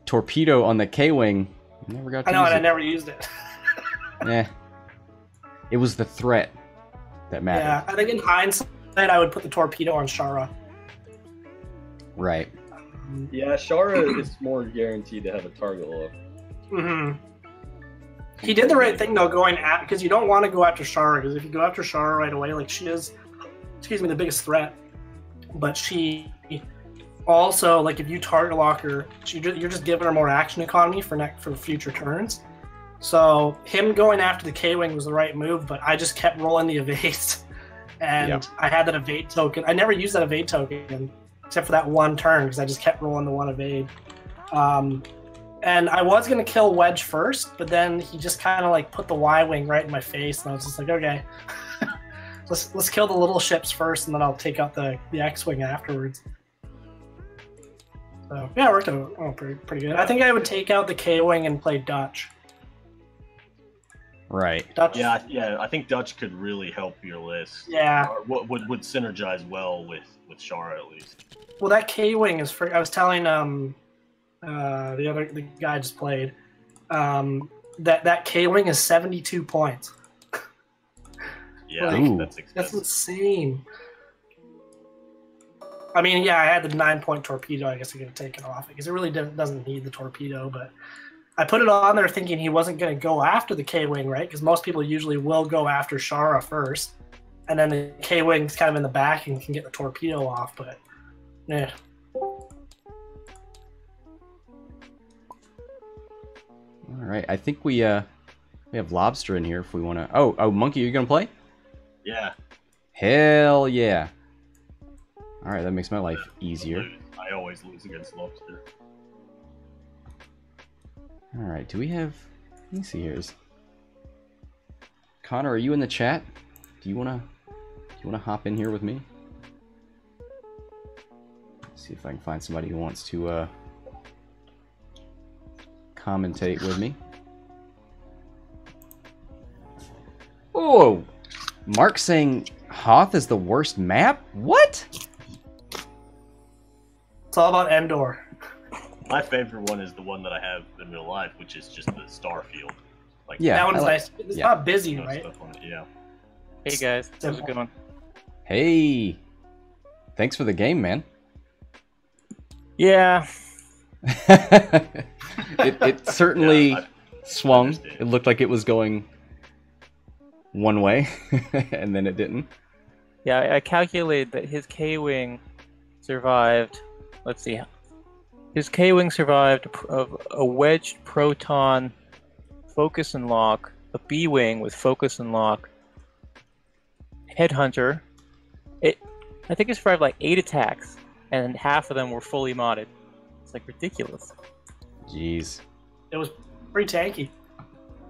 torpedo on the K-wing. You never got to use it. I never used it. Yeah. It was the threat that mattered. Yeah, I think in hindsight, I would put the torpedo on Shara. Right. Yeah, Shara is more guaranteed to have a target lock. Mm-hmm. He did the right thing though, going at, because you don't want to go after Shara, because if you go after Shara right away, like she is, the biggest threat. But she also, like, if you target lock her, you're just giving her more action economy for future turns. So him going after the K-wing was the right move, but I just kept rolling the evades, and I had that evade token. I never used that evade token except for that one turn because I just kept rolling the one evade. And I was gonna kill Wedge first, but then he just kind of like put the Y-wing right in my face, and I was just like, okay, let's kill the little ships first, and then I'll take out the X-wing afterwards. So yeah, it worked out pretty good. I think I would take out the K-wing and play Dutch. Right. Dutch. Yeah. I think Dutch could really help your list. Yeah. Or would synergize well with Shara at least. Well, that K-wing is free. I was telling the guy I just played that K-wing is 72 points. Yeah, like, that's expensive. That's insane. I mean, yeah, I had the 9-point torpedo. I guess I could have taken off because it really doesn't need the torpedo, but I put it on there thinking he wasn't going to go after the K-wing, right? Because most people usually will go after Shara first, and then the K-wing's kind of in the back and can get the torpedo off. But yeah. All right, I think we have Lobster in here if we want to. Oh, Monkey, are you gonna play? Yeah. Hell yeah! All right, that makes my life easier. I always lose against Lobster. All right, do we have? Let me see here. Connor, are you in the chat? Do you wanna hop in here with me? Let's see if I can find somebody who wants to commentate with me. Oh, Mark saying Hoth is the worst map? What? It's all about Endor. My favorite one is the one that I have in real life, which is just the star field. Like, yeah, that one's nice. It's not busy, right? Yeah. Hey guys, how's it going? Hey, thanks for the game, man. Yeah. it certainly swung. It looked like it was going one way, and then it didn't. Yeah, I calculated that his K-wing survived. Let's see. His K-wing survived a wedged proton, focus and lock, a B-wing with focus and lock, headhunter. I think it survived like 8 attacks, and half of them were fully modded. It's like ridiculous. Jeez. It was pretty tanky.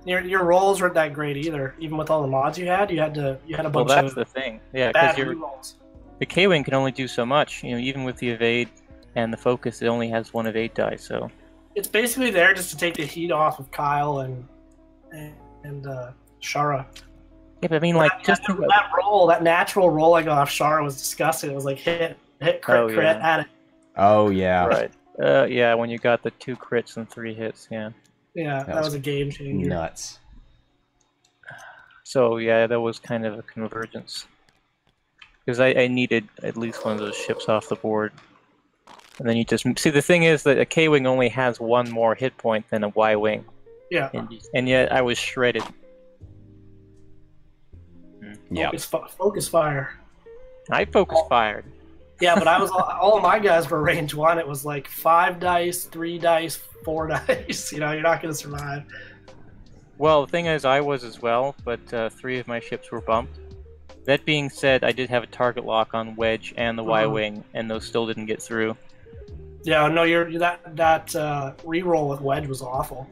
Your rolls weren't that great either. Even with all the mods you had a bunch of. Well, that's the thing. Yeah, because the K-wing can only do so much. You know, even with the evade and the focus, it only has 1 evade die. So it's basically there just to take the heat off of Kyle and Shara. Yeah, but I mean, like that natural roll I got off Shara was disgusting. It was like hit, crit at it. Oh yeah. Right. Yeah, when you got the 2 crits and 3 hits, yeah. Yeah, that was a game changer. Nuts. So yeah, that was kind of a convergence. Because I needed at least one of those ships off the board. And then you just... See, the thing is that a K-Wing only has 1 more hit point than a Y-Wing. Yeah. And yet I was shredded. Yeah. Focus fire. I focus fired. Yeah, but I was all of my guys were range 1. It was like 5 dice, 3 dice, 4 dice. You know, you're not going to survive. Well, the thing is, I was as well, but 3 of my ships were bumped. That being said, I did have a target lock on Wedge and the Y-Wing, and those still didn't get through. Yeah, no, that reroll with Wedge was awful.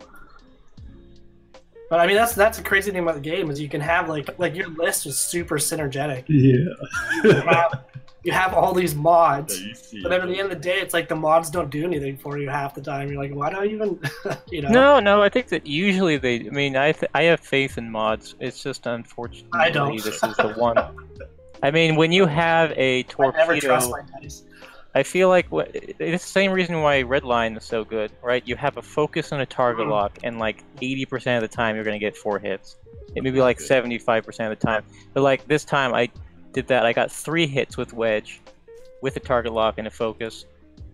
But I mean, that's the crazy thing about the game is you can have like your list is super synergetic. Yeah. You have all these mods, but then at the end of the day, it's like the mods don't do anything for you half the time. You're like, why do I even, you know? No, I think that usually they. I mean, I have faith in mods. It's just unfortunately I don't. This is the one. I mean, when you have a torpedo, I never trust my dice. I feel like it's the same reason why Redline is so good, right? You have a focus and a target lock, and like 80% of the time you're gonna get 4 hits. It may be like 75% of the time, but like this time I did that. I got 3 hits with Wedge, with a target lock and a focus,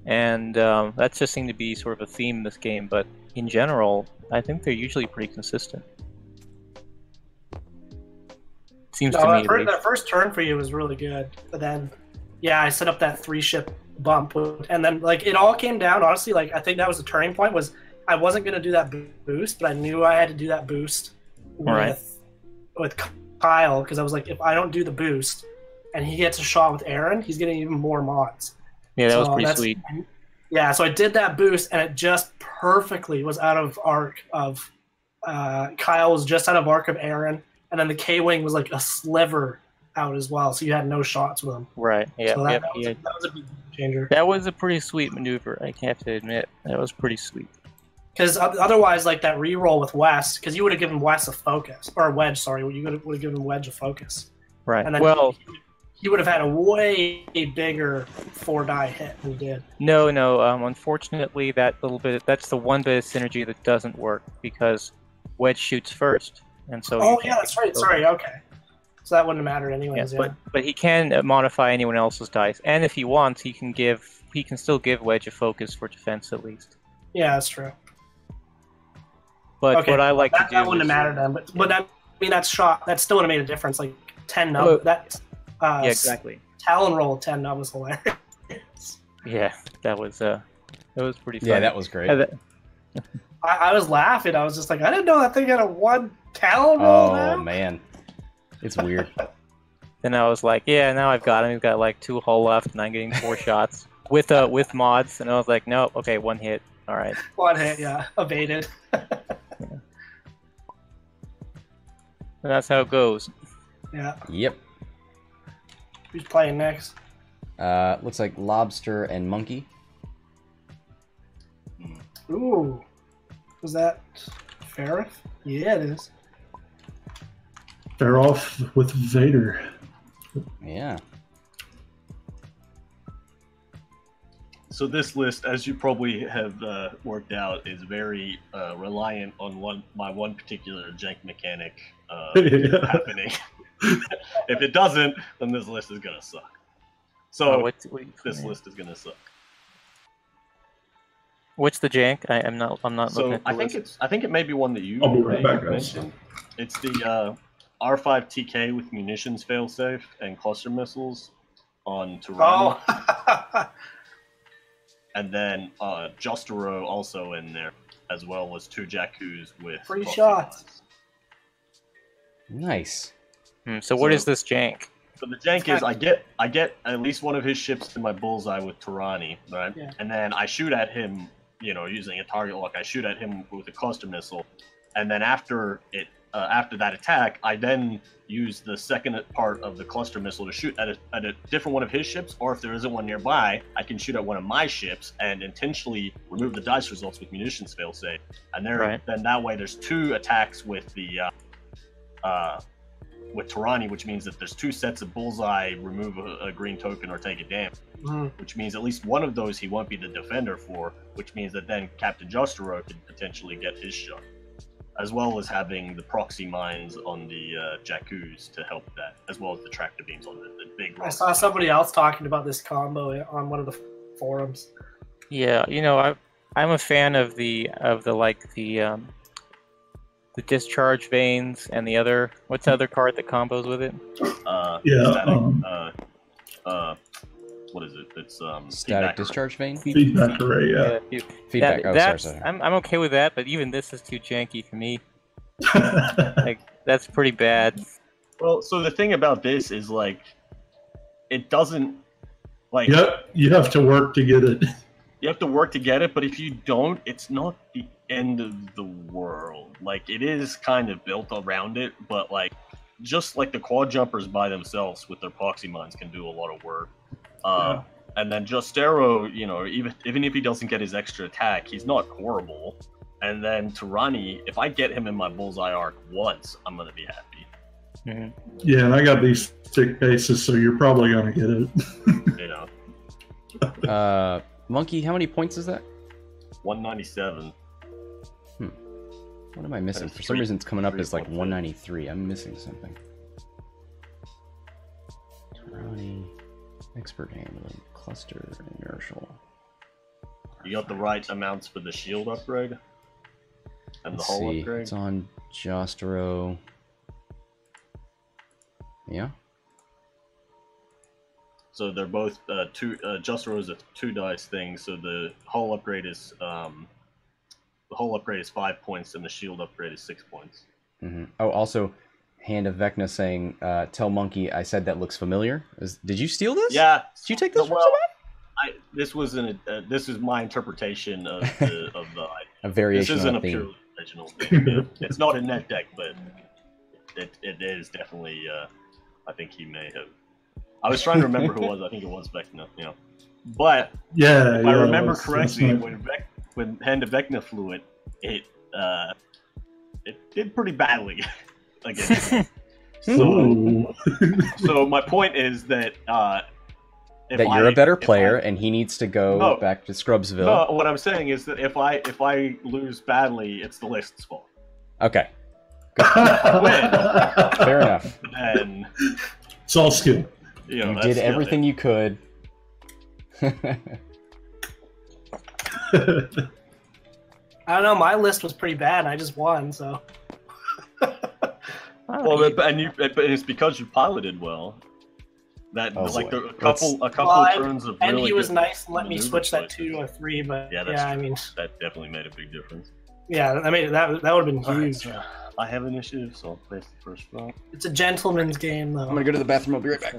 and that just seemed to be sort of a theme in this game. But in general, I think they're usually pretty consistent. Seems to me. That first turn for you was really good, but then, yeah, I set up that 3-ship bump, and then like it all came down. Honestly, like I think that was the turning point. Was I wasn't gonna do that boost, but I knew I had to do that boost with Kyle, because I was like, if I don't do the boost, and he gets a shot with Aaron, he's getting even more mods. Yeah, that was pretty sweet. Yeah, so I did that boost, and it just perfectly was out of arc of Kyle was just out of arc of Aaron, and then the K-Wing was like a sliver out as well, so you had no shots with him. Right, yeah. So that was a big changer. That was a pretty sweet maneuver, I have to admit. That was pretty sweet. Because otherwise, like that reroll with Wes, because you would have given Wes a focus, or Wedge, sorry, you would have given Wedge a focus. Right, and then well... he would have had a way bigger 4-die hit than he did. No, unfortunately, that's the one bit of synergy that doesn't work, because Wedge shoots first, and so... Oh, yeah, that's right, sorry, okay. So that wouldn't have mattered anyways, yeah. But he can modify anyone else's dice, and if he wants, he can still give Wedge a focus for defense at least. Yeah, that's true. But okay, what I like to do that wouldn't have mattered then, but that, I mean, that shot, that still would have made a difference, like 10 nub, yeah, exactly. Talon roll 10 nub was hilarious. Yeah, that was pretty fun. Yeah, that was great. I was laughing, I was just like, I didn't know that thing had a 1 Talon roll now. Oh, man. It's weird. Then I was like, yeah, now I've got him. He's got like 2 hull left, and I'm getting 4 shots with mods. And I was like, no, okay, 1 hit. All right. 1 hit, yeah, evaded. Yeah. And that's how it goes. Yeah. Yep. Who's playing next? Looks like Lobster and Monkey. Ooh. Was that Farith? Yeah, it is. They're off with Vader. Yeah. So this list, as you probably have worked out, is very reliant on my one particular jank mechanic happening. If it doesn't, then this list is gonna suck. So this list is gonna suck. What's the jank? I'm not So looking at the I think it may be one that you I'll be right back, guys. mentioned. It's the R5 TK with munitions failsafe and cluster missiles on Tirana. Oh. And then Justero also in there, as well as 2 Jakkus with free cluster shots. missiles. Nice. So what is this jank? So the jank is I get at least one of his ships in my bullseye with Tirani, right? Yeah. And then I shoot at him, using a target lock. I shoot at him with a cluster missile, and then after that attack, I then use the second part of the cluster missile to shoot at a different one of his ships, or if there isn't one nearby, I can shoot at one of my ships and intentionally remove the dice results with munitions failsafe. And then that way there's 2 attacks with the with Tirani, which means that there's 2 sets of bullseye, remove a green token or take a damage. which means at least one of those he won't be the defender for, which means that then Captain Jostero could potentially get his shot, as well as having the proxy mines on the Jakkus to help that, as well as the tractor beams on the big rocks. I saw somebody else talking about this combo on one of the forums. Yeah, you know, I'm a fan of the discharge veins and the other. What's the other card that combos with it? What is it? It's static discharge vein. Feedback array. Yeah. Feedback. Sorry. I'm okay with that, but even this is too janky for me. Like, that's pretty bad. Well, so the thing about this is like, it doesn't like. Yep, you have to work to get it. You have to work to get it, but if you don't, it's not the end of the world. Like, it is kind of built around it, but like, just like the quad jumpers by themselves with their proxy mines can do a lot of work. And then Jostero, you know, even if he doesn't get his extra attack, he's not horrible. And then Tirani, if I get him in my bullseye arc once, I'm gonna be happy. Mm-hmm. Yeah, and I got these thick bases, so you're probably gonna get it. You know. Monkey, how many points is that? 197. What am I missing? For some reason, it's coming up as like 193. I'm missing something. Tirani, expert handling, cluster, inertial. You got the right amounts for the shield upgrade and the hull upgrade. It's on Jostero. Yeah. So they're both Jostero is a 2 dice thing. So the hull upgrade is 5 points, and the shield upgrade is 6 points. Mm-hmm. Oh, also, Hand of Vecna saying, "Tell Monkey I said that looks familiar." Did you steal this? Yeah. Did you take this from someone? This is my interpretation of the a variation. This isn't on a purely original thing. It's not a net deck, but it is definitely. I think he may have. I was trying to remember who it was. I think it was Vecna. You know, but if I remember correctly, when Hand of Vecna flew it, it did pretty badly against him. So my point is that that you're a better player, and he needs to go back to Scrubsville. No, what I'm saying is that if I lose badly, it's the list's fault. Okay. Fair enough. And it's all skill. You did everything you could. I don't know. My list was pretty bad, and I just won. So. Well, and it's because you piloted well. That a couple of turns of and really he was good nice and let me switch that 2 to a 3. But yeah, I mean, that definitely made a big difference. Yeah, I mean that would have been huge. Right, so I have initiative, so I'll place the first round. It's a gentleman's game, though. I'm gonna go to the bathroom. I'll be right back.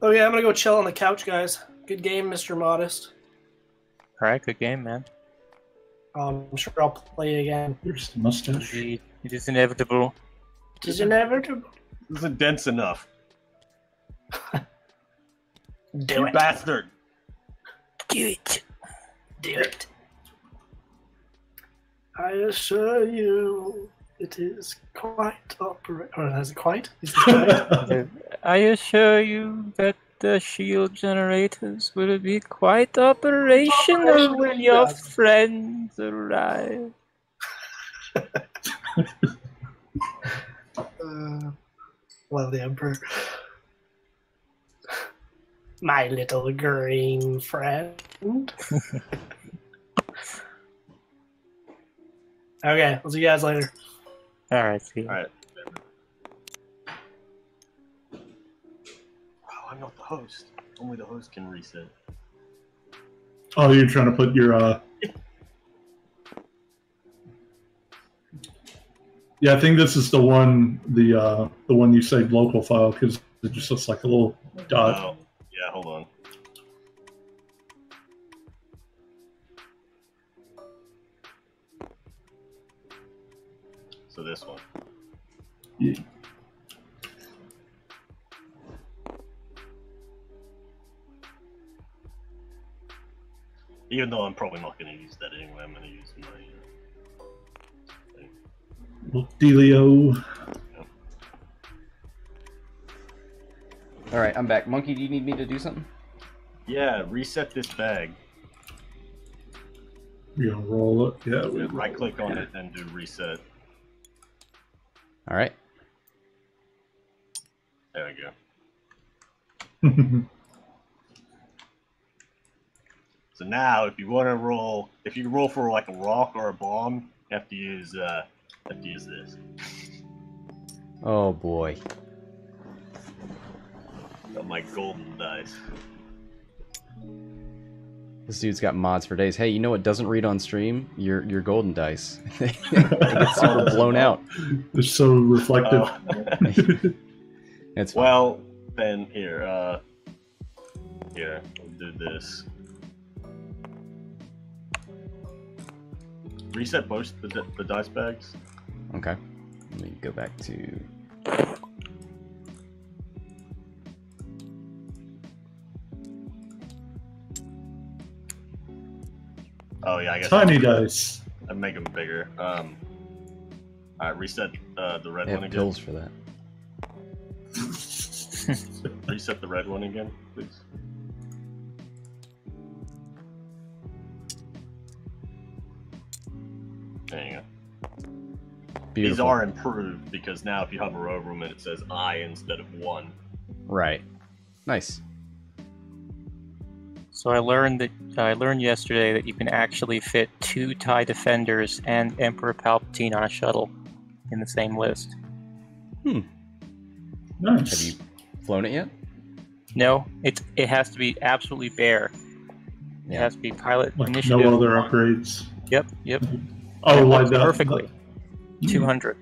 Oh yeah, I'm gonna go chill on the couch, guys. Good game, Mr. Modest. All right, good game, man. I'm sure I'll play again. Here's the mustache. Indeed. It is inevitable. It is inevitable. This isn't dense enough. Do you it. bastard. Do it. Do it. I assure you, it is quite operational. Or is it quite? Is it quite? I assure you that the shield generators will be quite operational when your friends arrive. Love the Emperor. My little green friend. Okay, we'll see you guys later. All right, see you. All right. Oh, I'm not the host. Only the host can reset. Oh, you're trying to put your Yeah, I think this is the one the one you saved local file because it just looks like a little dot. Oh, yeah, hold on. So this one. Yeah. Even though I'm probably not going to use that anyway, I'm going to use my thing. Delio. All right, I'm back. Monkey, do you need me to do something? Yeah, reset this bag. You gonna roll it? Yeah. We Right click on it and do reset. All right. There we go. So now, if you want to roll, if you roll for like a rock or a bomb, you have to use this. Oh boy. Got my golden dice. This dude's got mods for days. Hey, you know what doesn't read on stream? Your golden dice. They get super blown out. They're so reflective. It's fine. Well, then here, we'll do this. Reset both the dice bags. Okay. Let me go back to... Oh yeah, I guess Tiny dice. I'd make them bigger. All right, reset the red They one have again. pills for that. Reset the red one again, please. There you go. Beautiful. These are improved because now if you hover over them, it says I instead of 1. Right. Nice. So I learned yesterday that you can actually fit 2 TIE Defenders and Emperor Palpatine on a shuttle in the same list. Nice. Have you flown it yet? No, it has to be absolutely bare. It Yeah. has to be pilot Like initiative. no other upgrades. Yep. Oh, It like works that. perfectly. 200.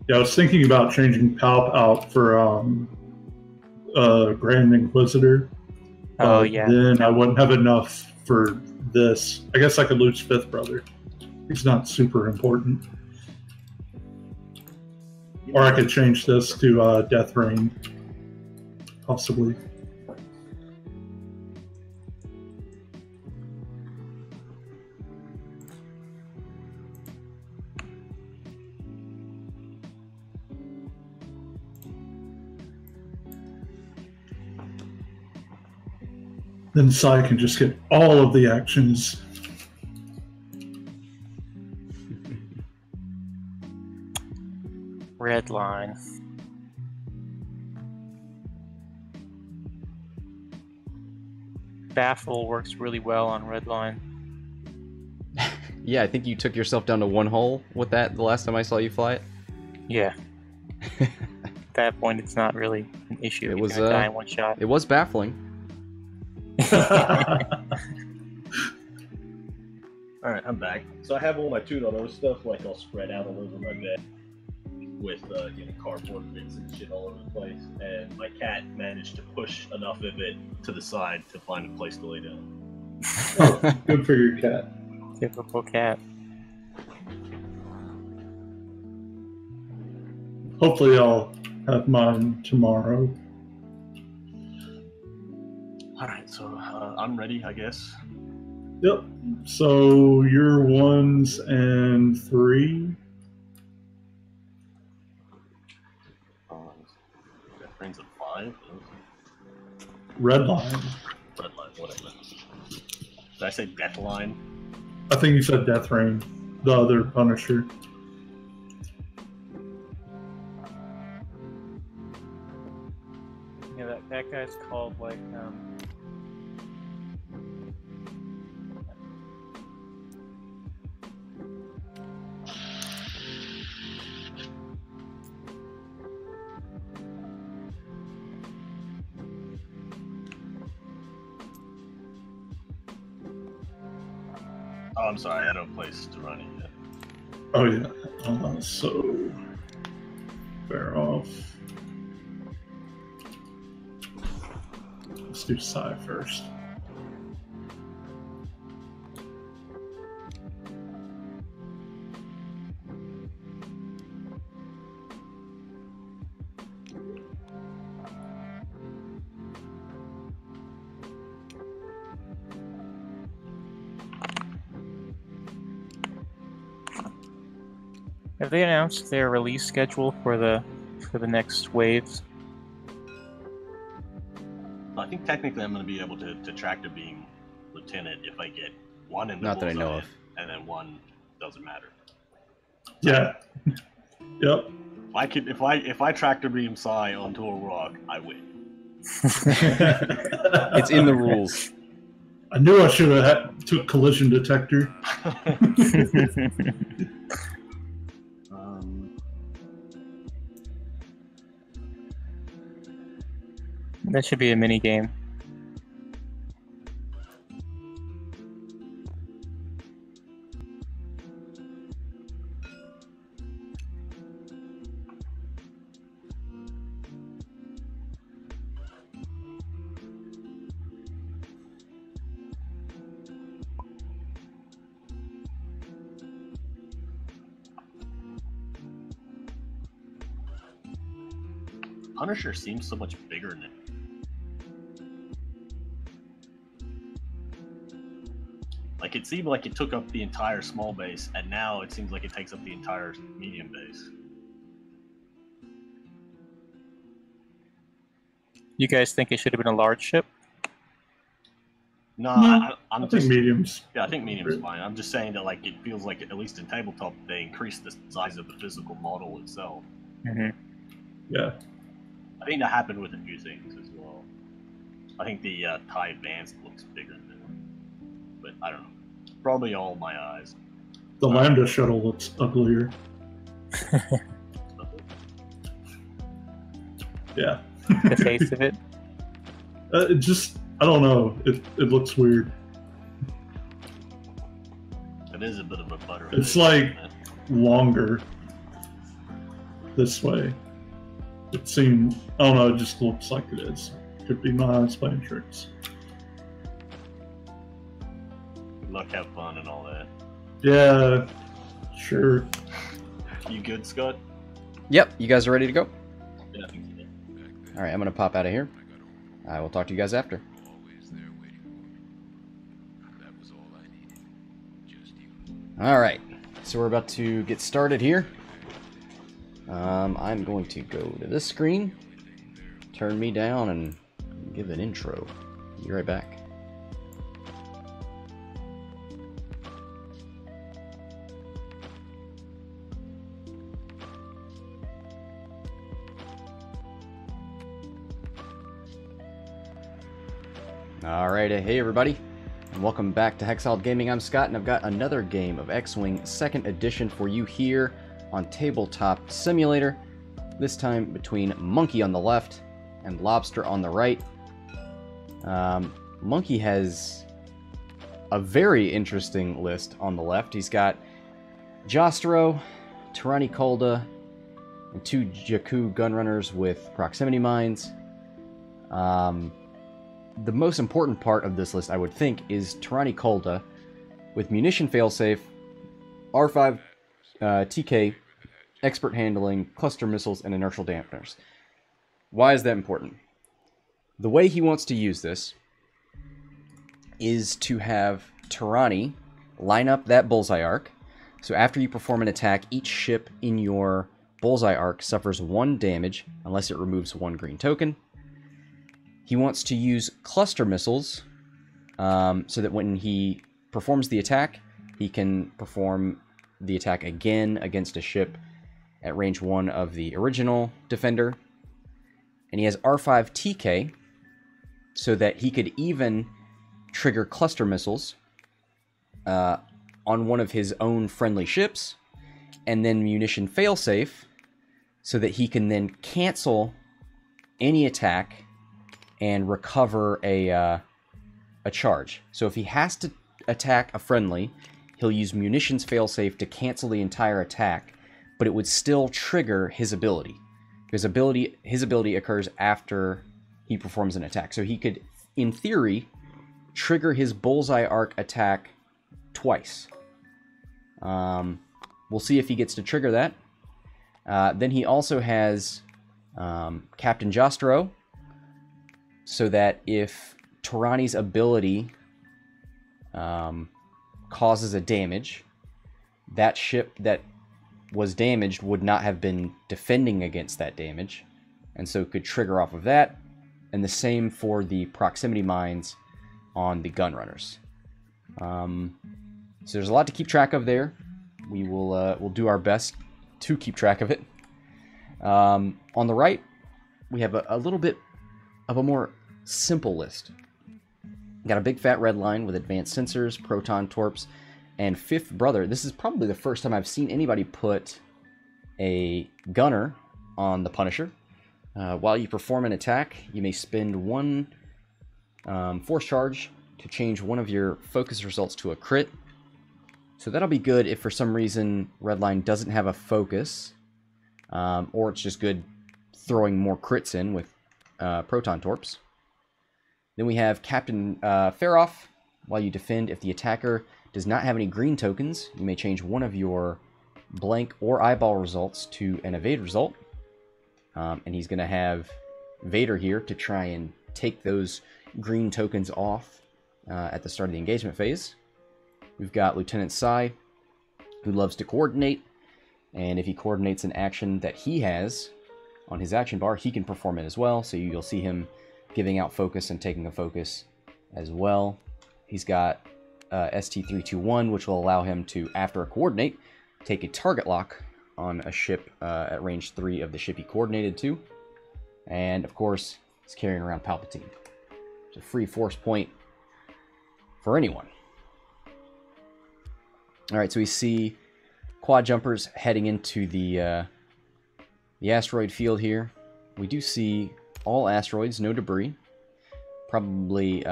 Yeah, I was thinking about changing Palp out for Grand Inquisitor. Oh yeah. Then I wouldn't have enough for this. I guess I could lose Fifth Brother. He's not super important. Or I could change this to Death Rain. Possibly. Then Sai can just get all of the actions. Red line. Baffle works really well on red line. Yeah, I think you took yourself down to 1 hole with that the last time I saw you fly it. Yeah. At that point, it's not really an issue. It You're was gonna die in one shot. It was baffling. Alright, I'm back. So I have all my 2.0 stuff like all spread out all over my bed with cardboard bits and shit all over the place, and my cat managed to push enough of it to the side to find a place to lay down. Oh, good for your cat. Typical cat. Hopefully I'll have mine tomorrow. Alright, so I'm ready, I guess. Yep. So you're 1s and 3. That brings a 5. Red line. Red line, whatever. Did I say death line? I think you said Death Rain, the other Punisher. Yeah, that guy's called like Oh, I'm sorry, I had no place to run it yet. Oh yeah. So fair off. Let's do Psy first. Have they announced their release schedule for the next waves? I think technically I'm going to be able to tractor beam Lieutenant if I get one in the Not that I know of. and then one doesn't matter. Yeah. Yep. If I tractor beam Psy onto a rock, I win. It's in the rules. I knew I should have took collision detector. That should be a mini game. Punisher seems so much bigger than it. Like, it seemed like it took up the entire small base, and now it seems like it takes up the entire medium base. You guys think it should have been a large ship? No, No, I'm I just... think mediums. Yeah, I think medium's fine. I'm just saying that, like, it feels like, at least in Tabletop, they increased the size of the physical model itself. Mm-hmm. Yeah. I think that happened with a few things as well. I think the TIE Advanced looks bigger than, but I don't know. Probably all my eyes. The Lambda shuttle looks uglier. Yeah. The face of it? It just, I don't know. It looks weird. It is a bit of a butter. It's like longer this way. It seemed, I don't know, it just looks like it is. Could be my eyes playing tricks. Good luck, have fun, and all that. Yeah, sure. You good, Scott? Yep, you guys are ready to go? Yeah, I think you did. Alright, I'm going to pop out of here. I will talk to you guys after. Alright, so we're about to get started here. I'm going to go to this screen, turn me down, and give an intro. Be right back. Alright, hey everybody, and welcome back to Hexaled Gaming. I'm Scott, and I've got another game of X-Wing 2nd Edition for you here on Tabletop Simulator, this time between Monkey on the left and Lobster on the right. Monkey has a very interesting list on the left. He's got Jostro, Tyranny Kolda, and 2 Jakku gunrunners with proximity mines. The most important part of this list, I would think, is Tyranny Kolda with munition failsafe, R5 TK, expert handling, cluster missiles, and inertial dampeners. Why is that important? The way he wants to use this is to have Tyranny line up that bullseye arc. So after you perform an attack, each ship in your bullseye arc suffers 1 damage unless it removes 1 green token. He wants to use cluster missiles so that when he performs the attack, he can perform the attack again against a ship at range 1 of the original defender. And he has R5 TK so that he could even trigger cluster missiles on one of his own friendly ships, and then munition failsafe so that he can then cancel any attack and recover a charge. So if he has to attack a friendly, he'll use munitions failsafe to cancel the entire attack, but it would still trigger his ability. His ability occurs after he performs an attack. So he could, in theory, trigger his bullseye arc attack twice. We'll see if he gets to trigger that. Then he also has Captain Jostro, so that if Tyranny's ability causes a damage, that ship that was damaged would not have been defending against that damage, and so could trigger off of that. And the same for the proximity mines on the gun runners. So there's a lot to keep track of there. We'll do our best to keep track of it. On the right, we have a little bit of a more simple list. Got a big fat red line with advanced sensors, proton torps, and fifth brother. This is probably the first time I've seen anybody put a gunner on the Punisher. While you perform an attack, you may spend one force charge to change one of your focus results to a crit. So that'll be good if for some reason Redline doesn't have a focus, or it's just good throwing more crits in with proton torps. Then we have Captain Faroff. While you defend, if the attacker does not have any green tokens, you may change one of your blank or eyeball results to an evade result. And he's going to have Vader here to try and take those green tokens off at the start of the engagement phase. We've got Lieutenant Sai, who loves to coordinate, and if he coordinates an action that he has on his action bar, he can perform it as well, so you'll see him giving out focus and taking a focus as well. He's got ST-321, which will allow him to, after a coordinate, take a target lock on a ship at range 3 of the ship he coordinated to. And, of course, he's carrying around Palpatine. It's a free force point for anyone. Alright, so we see quad jumpers heading into the asteroid field here. We do see all asteroids, no debris. Probably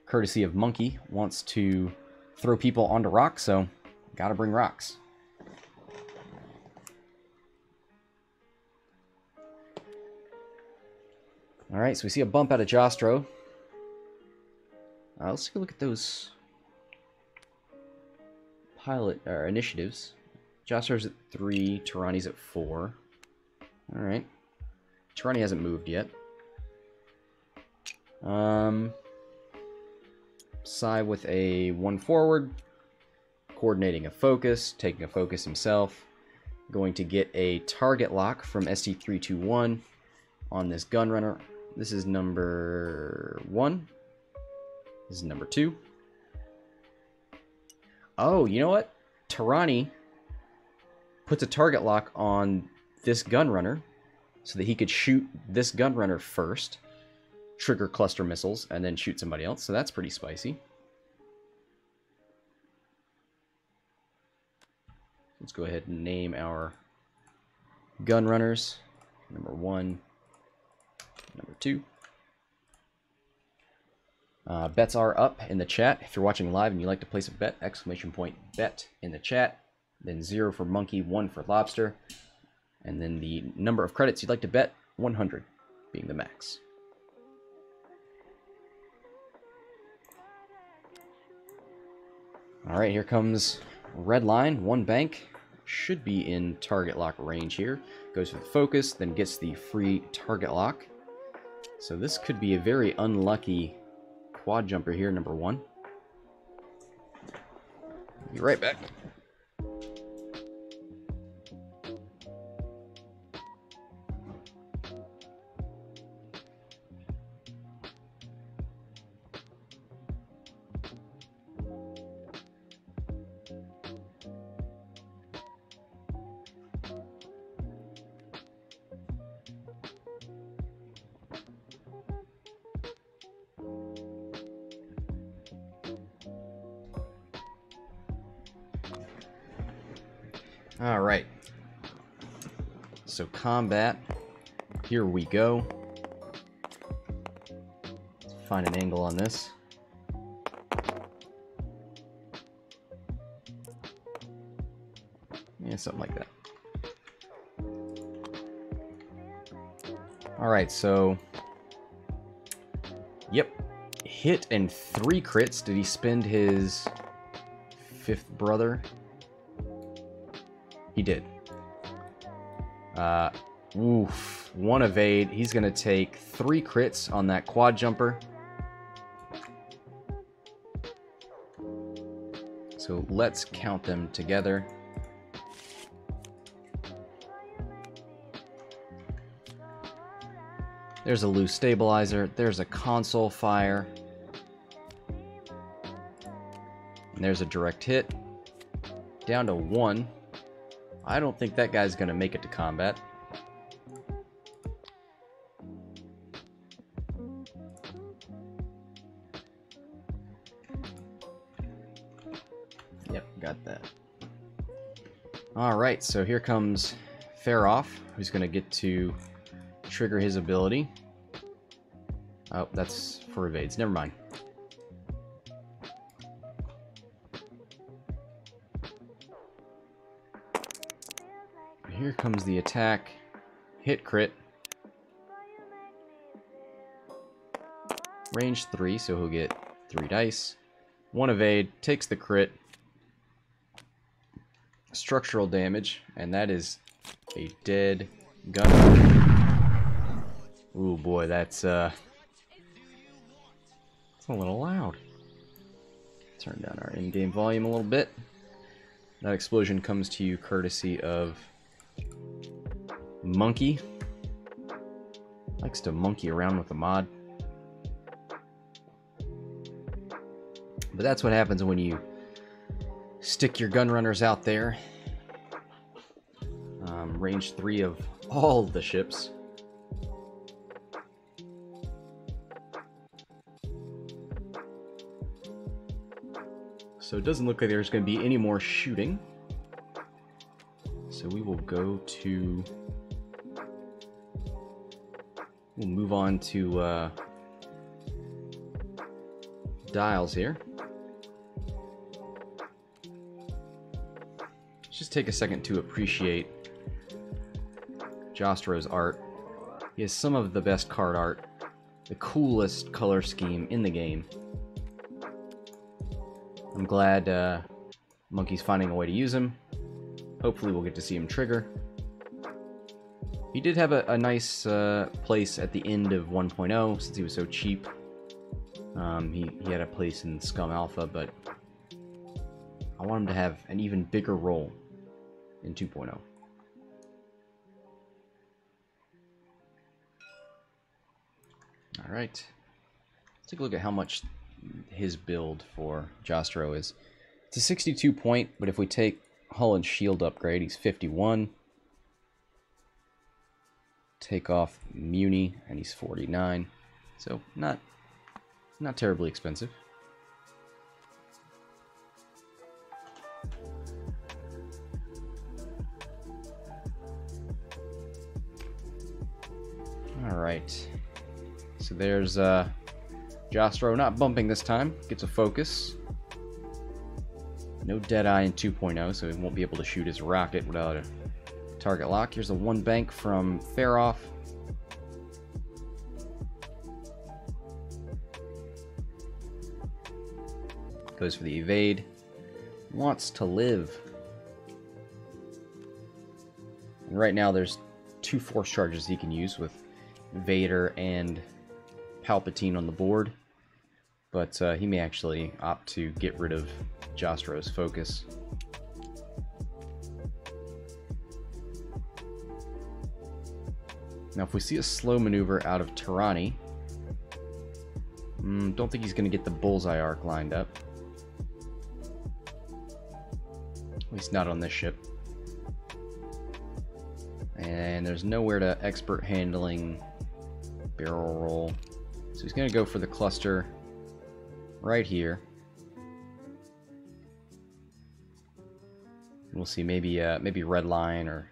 courtesy of Monkey, wants to throw people onto rocks, so gotta bring rocks. Alright, so we see a bump out of Jostro. Let's take a look at those pilot or initiatives. Jostro's at 3, Tirani's at 4. Alright. Tirani hasn't moved yet. Sai with a 1 forward, coordinating a focus, taking a focus himself, going to get a target lock from ST-321 on this gun runner. This is number 1. This is number 2. Oh, you know what? Tirani puts a target lock on this gun runner so that he could shoot this gun runner first, trigger cluster missiles, and then shoot somebody else. So that's pretty spicy. Let's go ahead and name our gun runners. Number 1, number 2. Bets are up in the chat. If you're watching live and you'd like to place a bet, exclamation point bet in the chat. Then 0 for Monkey, 1 for Lobster. And then the number of credits you'd like to bet, 100 being the max. Alright, here comes red line, 1 bank. Should be in target lock range here. Goes for the focus, then gets the free target lock. So this could be a very unlucky quad jumper here, number 1. Be right back. Alright, so combat, here we go. Let's find an angle on this. Yeah, something like that. Alright, so, yep, hit and 3 crits. Did he spend his 5th brother? He did. Oof. 1 evade. He's going to take 3 crits on that quad jumper. So let's count them together. There's a loose stabilizer. There's a console fire. And there's a direct hit. Down to 1. I don't think that guy's going to make it to combat. Yep, got that. Alright, so here comes Faroff, who's going to get to trigger his ability. Oh, that's for evades. Never mind. Here comes the attack. Hit crit. Range 3, so he'll get 3 dice. 1 evade, takes the crit. Structural damage, and that is a dead gun. Ooh boy, that's a little loud. Turn down our in-game volume a little bit. That explosion comes to you courtesy of Monkey. Likes to monkey around with the mod. But that's what happens when you stick your gun runners out there. Range 3 of all the ships. So it doesn't look like there's going to be any more shooting. So we will go to... We'll move on to dials here. Just take a second to appreciate Jostro's art. He has some of the best card art, the coolest color scheme in the game. I'm glad Monkey's finding a way to use him. Hopefully we'll get to see him trigger. He did have a nice place at the end of 1.0 since he was so cheap. He had a place in Scum Alpha, but I want him to have an even bigger role in 2.0. Alright. Let's take a look at how much his build for Jostro is. It's a 62 point, but if we take hull and shield upgrade, he's 51. Take off Muni, and he's 49. So, not terribly expensive. Alright. So there's Jostro not bumping this time. Gets a focus. No Deadeye in 2.0, so he won't be able to shoot his rocket without a target lock. Here's a 1 bank from Faroff. Goes for the evade. Wants to live. And right now there's 2 force charges he can use with Vader and Palpatine on the board. But he may actually opt to get rid of Jostro's focus. Now if we see a slow maneuver out of Tirani, don't think he's going to get the bullseye arc lined up. At least not on this ship. And there's nowhere to expert handling barrel roll. So he's going to go for the cluster right here. We'll see, maybe red line or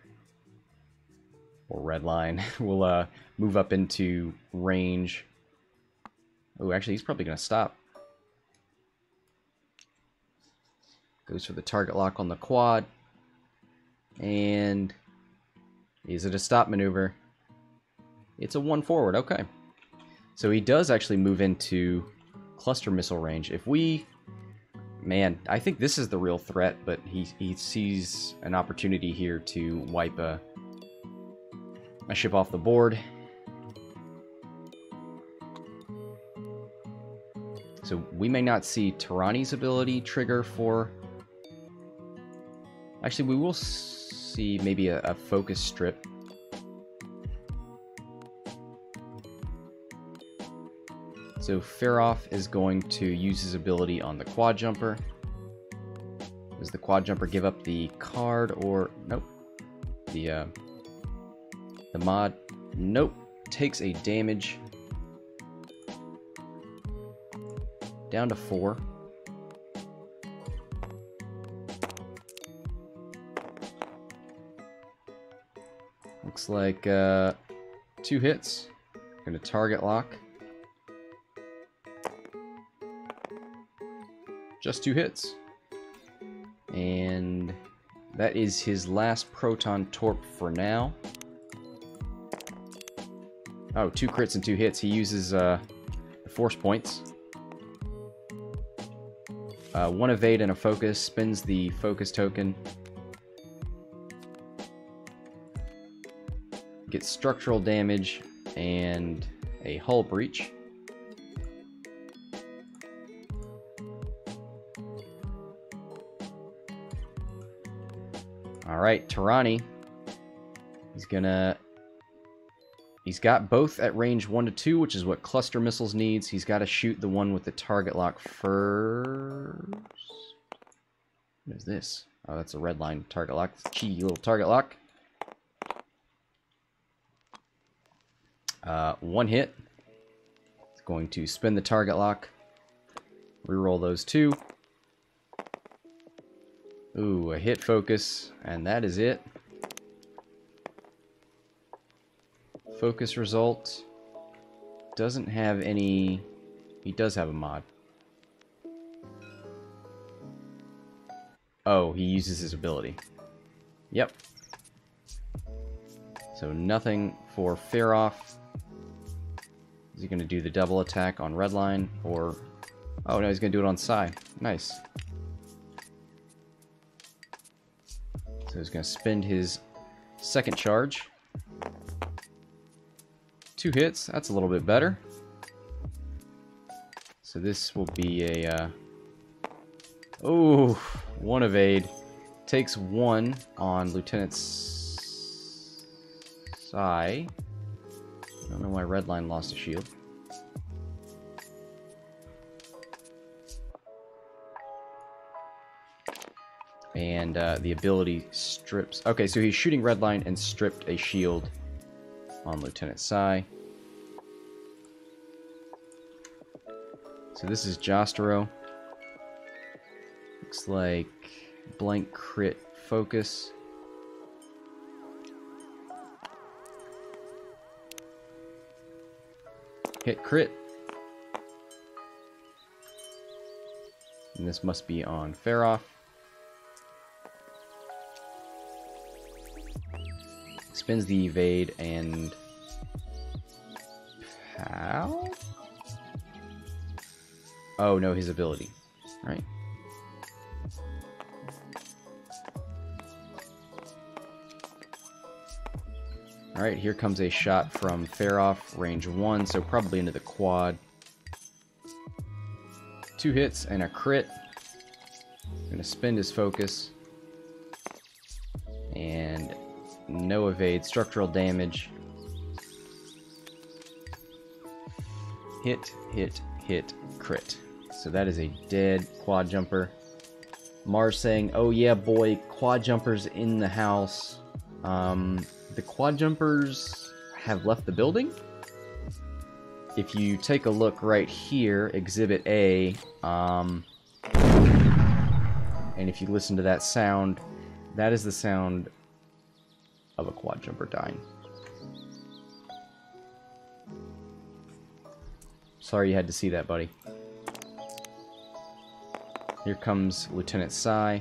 red line will move up into range. Oh, actually, he's probably going to stop. Goes for the target lock on the quad. And is it a stop maneuver? It's a 1 forward, okay. So he does actually move into cluster missile range. If we... Man, I think this is the real threat, but he sees an opportunity here to wipe a ship off the board. So we may not see Tirani's ability trigger for... Actually, we will see maybe a focus strip. So Feroff is going to use his ability on the quad jumper. Does the quad jumper give up the card or nope? The mod, nope. Takes a damage down to 4. Looks like 2 hits. Gonna target lock. Just 2 hits. And that is his last Proton Torp for now. Oh, 2 crits and 2 hits. He uses the force points. 1 evade and a focus. Spins the focus token. Gets structural damage and a hull breach. Alright, Tarani. He's got both at range 1 to 2, which is what cluster missiles needs. He's got to shoot the one with the target lock first. What is this? Oh, that's a red line target lock. It's a cheeky little target lock. 1 hit. It's going to spin the target lock. Reroll those 2. Ooh, a hit focus, and that is it. Focus result doesn't have any. He does have a mod. Oh, he uses his ability. Yep. So nothing for Feroff. Is he going to do the double attack on Redline? Or... oh no, he's going to do it on Psy. Nice. So he's going to spend his second charge. 2 hits, that's a little bit better. So this will be a... oh, 1 evade. Takes 1 on Lieutenant Psy. I don't know why Redline lost a shield. And the ability strips... okay, so he's shooting Redline and stripped a shield on Lieutenant Psy. So this is Jostero. Looks like blank crit focus. Hit crit. And this must be on Feroff. Spins the evade and... how? Oh no, his ability. Right. Alright, here comes a shot from Feroff, range 1, so probably into the quad. 2 hits and a crit. Gonna spend his focus. And no evade, structural damage. Hit, hit, hit, crit. So that is a dead quad jumper. Mars saying, oh yeah boy, quad jumpers in the house. The quad jumpers have left the building. If you take a look right here, Exhibit A, and if you listen to that sound, that is the sound of a quad jumper dying. Sorry you had to see that, buddy. Here comes Lieutenant Psy.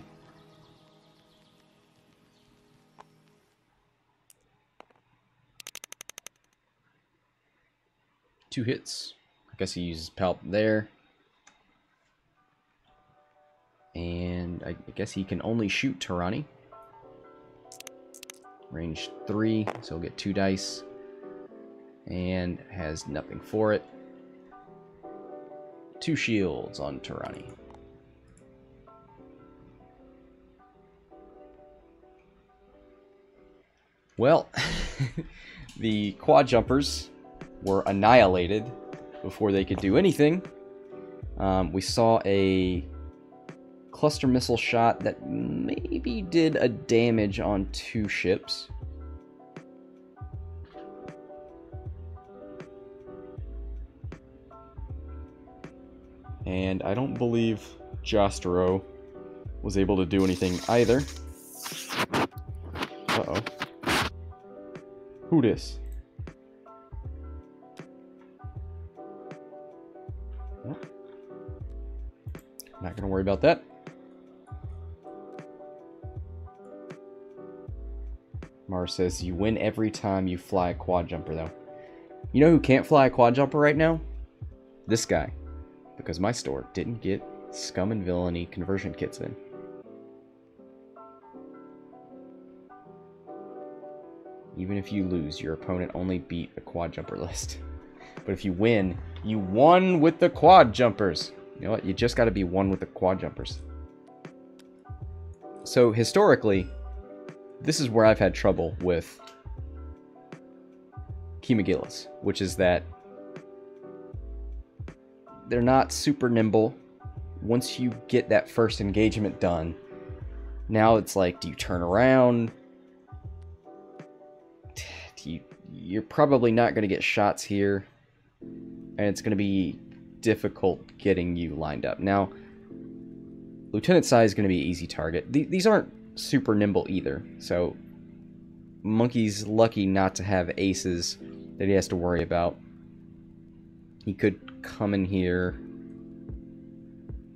Two hits. I guess he uses Palp there. And I guess he can only shoot Tarani. Range 3, so he'll get 2 dice. And has nothing for it. 2 shields on Tarani. Well, the quad jumpers were annihilated before they could do anything, we saw a cluster missile shot that maybe did a damage on 2 ships. And I don't believe Jostro was able to do anything either. Uh-oh. Who dis? Well, not gonna worry about that. Mars says you win every time you fly a quad jumper, though. You know who can't fly a quad jumper right now? This guy. Because my store didn't get Scum and Villainy conversion kits in. Even if you lose, your opponent only beat a quad jumper list. But if you win, you won with the quad jumpers. You know what? You just got to be one with the quad jumpers. So historically, this is where I've had trouble with Key-McGillis, which is that they're not super nimble. Once you get that first engagement done, now it's like, do you turn around? You're probably not going to get shots here, and it's going to be difficult getting you lined up. Now, Lieutenant Sai is going to be an easy target. These aren't super nimble either, so Monkey's lucky not to have aces that he has to worry about. He could come in here.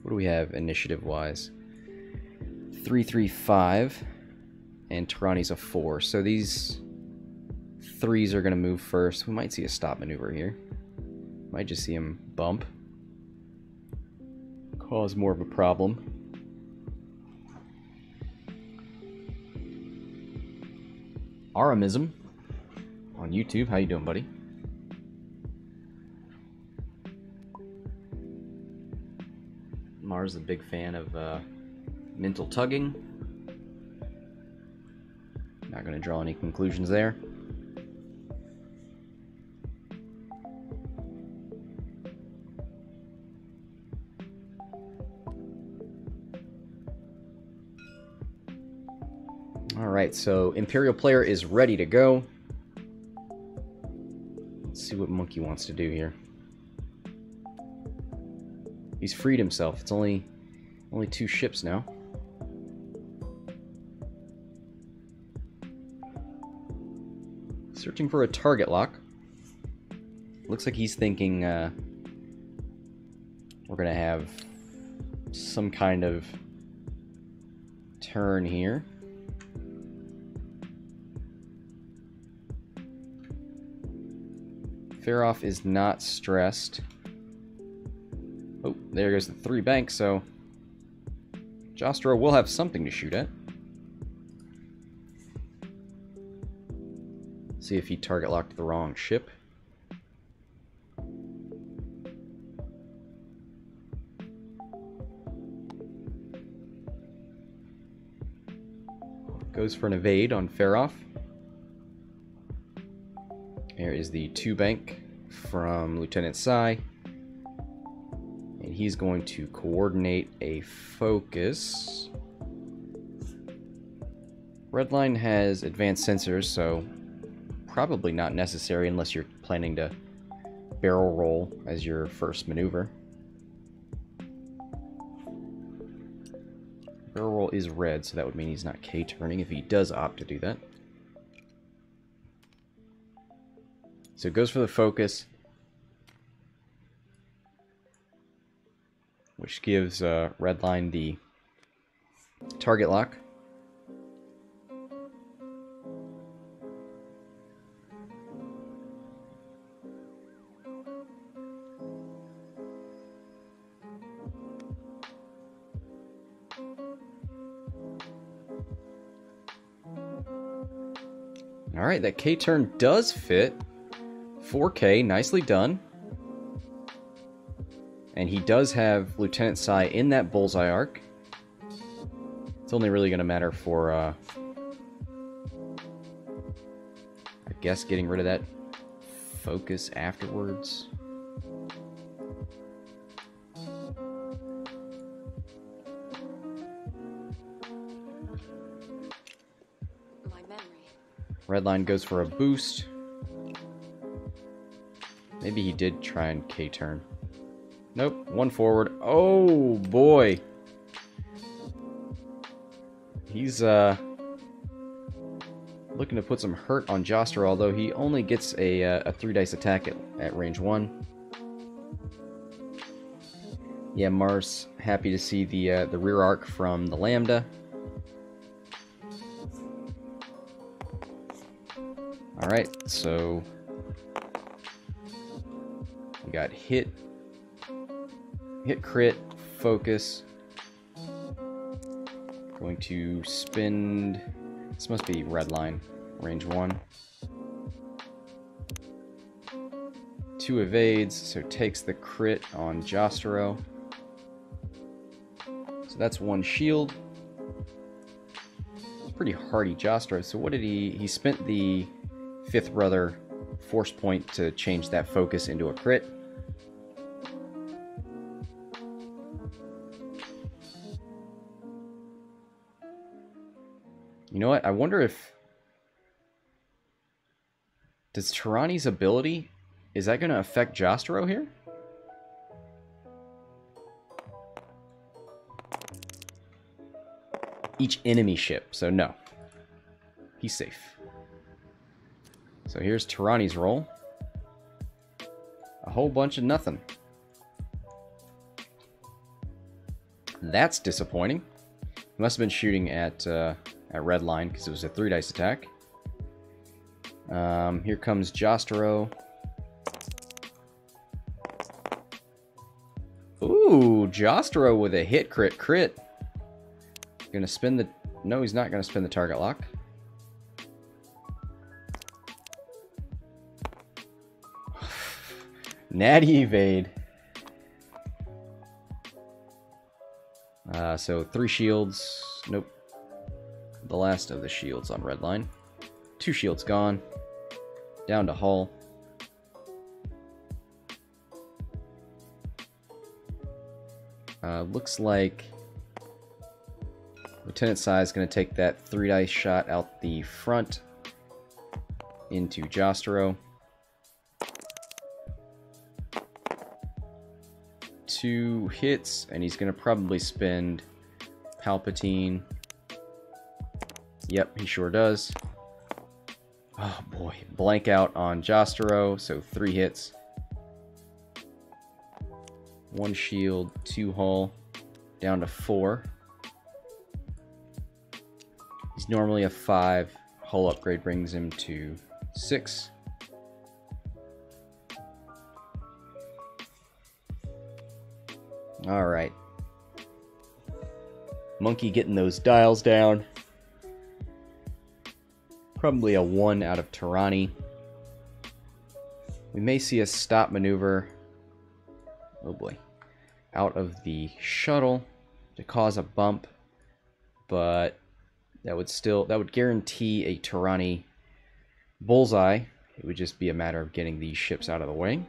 What do we have initiative-wise? 3-3-5, and Tarani's a 4. So these 3s are going to move first. We might see a stop maneuver here. Might just see him bump. Cause more of a problem. Aramism on YouTube. How you doing, buddy? Mars is a big fan of mental tugging. Not going to draw any conclusions there. Alright, so Imperial player is ready to go. Let's see what Monkey wants to do here. He's freed himself. It's only 2 ships now. Searching for a target lock. Looks like he's thinking we're going to have some kind of turn here. Faroff is not stressed. Oh, there goes the 3 bank, so Jostro will have something to shoot at. See if he target locked the wrong ship. Goes for an evade on Faroff. There is the 2 bank from Lieutenant Sai. And he's going to coordinate a focus. Redline has advanced sensors, so probably not necessary unless you're planning to barrel roll as your first maneuver. Barrel roll is red, so that would mean he's not K-turning if he does opt to do that. So it goes for the focus, which gives Redline the target lock. Alright, that K-turn does fit. 4K, nicely done. And he does have Lieutenant Sai in that bullseye arc. It's only really going to matter for, I guess, getting rid of that focus afterwards. Redline goes for a boost. Maybe he did try and K-turn. Nope, one forward. Oh, boy. He's looking to put some hurt on Jostro, although he only gets a 3-dice attack at range 1. Yeah, Mars, happy to see the rear arc from the Lambda. Alright, so we got hit, crit, focus. Going to spend, this must be Redline, range 1. 2 evades, so takes the crit on Jostro. So that's 1 shield. It's pretty hardy Jostro. So what did he spent the 5th brother force point to change that focus into a crit. You know what? I wonder if... Does Tirani's ability... Is that going to affect Jostro here? Each enemy ship, so no. He's safe. So here's Tirani's roll. A whole bunch of nothing. That's disappointing. He must have been shooting at Redline because it was a 3-dice attack. Here comes Jostro. Ooh, Jostro with a hit crit. Gonna spin the... No, he's not gonna spin the target lock. Natty evade. So 3 shields. Nope. The last of the shields on Redline. 2 shields gone. Down to hull. Looks like Lieutenant Sai is going to take that 3-dice shot out the front into Jostro. 2 hits, and he's going to probably spend Palpatine. Yep, he sure does. Oh boy, blank out on Jostro, so 3 hits. 1 shield, 2 hull, down to 4. He's normally a 5. Hull upgrade brings him to 6. Alright. Monkey getting those dials down. Probably a 1 out of Tirani. We may see a stop maneuver. Oh boy. Out of the shuttle to cause a bump. But that would guarantee a Tirani bullseye. It would just be a matter of getting these ships out of the way.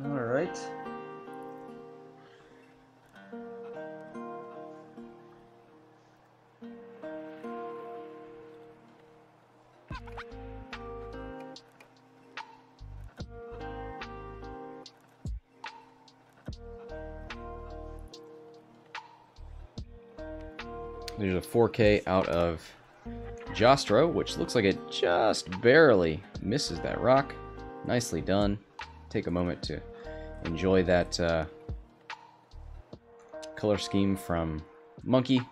All right. There's a 4K out of Jostro, which looks like it just barely misses that rock. Nicely done. Take a moment to enjoy that color scheme from Monkey.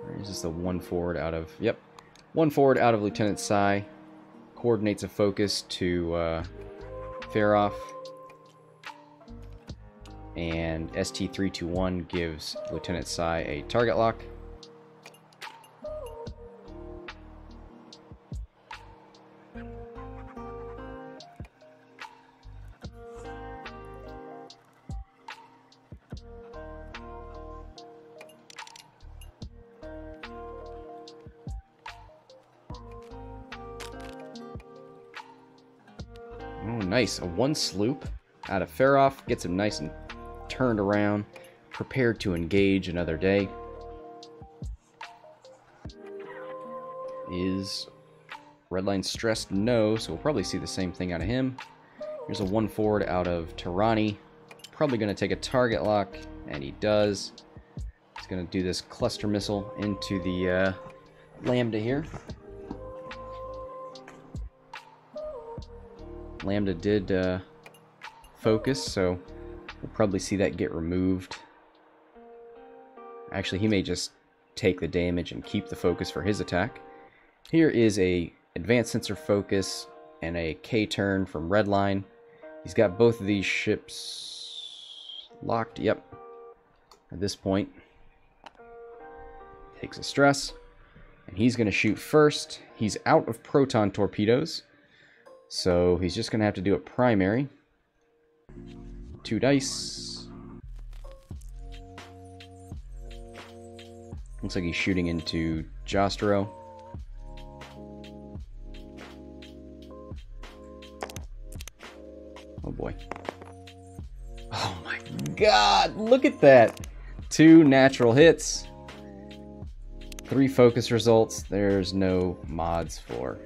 There's just the 1 forward out of... Yep. 1 forward out of Lieutenant Sai. Coordinates a focus to Faroff. And ST-321 gives Lieutenant Sai a target lock. nice. A 1 sloop out of Feroff. Gets him nice and turned around. Prepared to engage another day. Is Redline stressed? No, so we'll probably see the same thing out of him. Here's a 1 forward out of Tirani. Probably going to take a target lock, and he does. He's going to do this cluster missile into the Lambda here. Lambda did focus, so we'll probably see that get removed. Actually, he may just take the damage and keep the focus for his attack. Here is a advanced sensor focus and a K turn from Redline. He's got both of these ships locked. Yep. At this point, takes a stress, and he's going to shoot first. He's out of proton torpedoes, so he's just going to have to do a primary. 2 dice. Looks like he's shooting into Jostro. Oh boy. Oh my god, look at that. 2 natural hits. 3 focus results. There's no mods for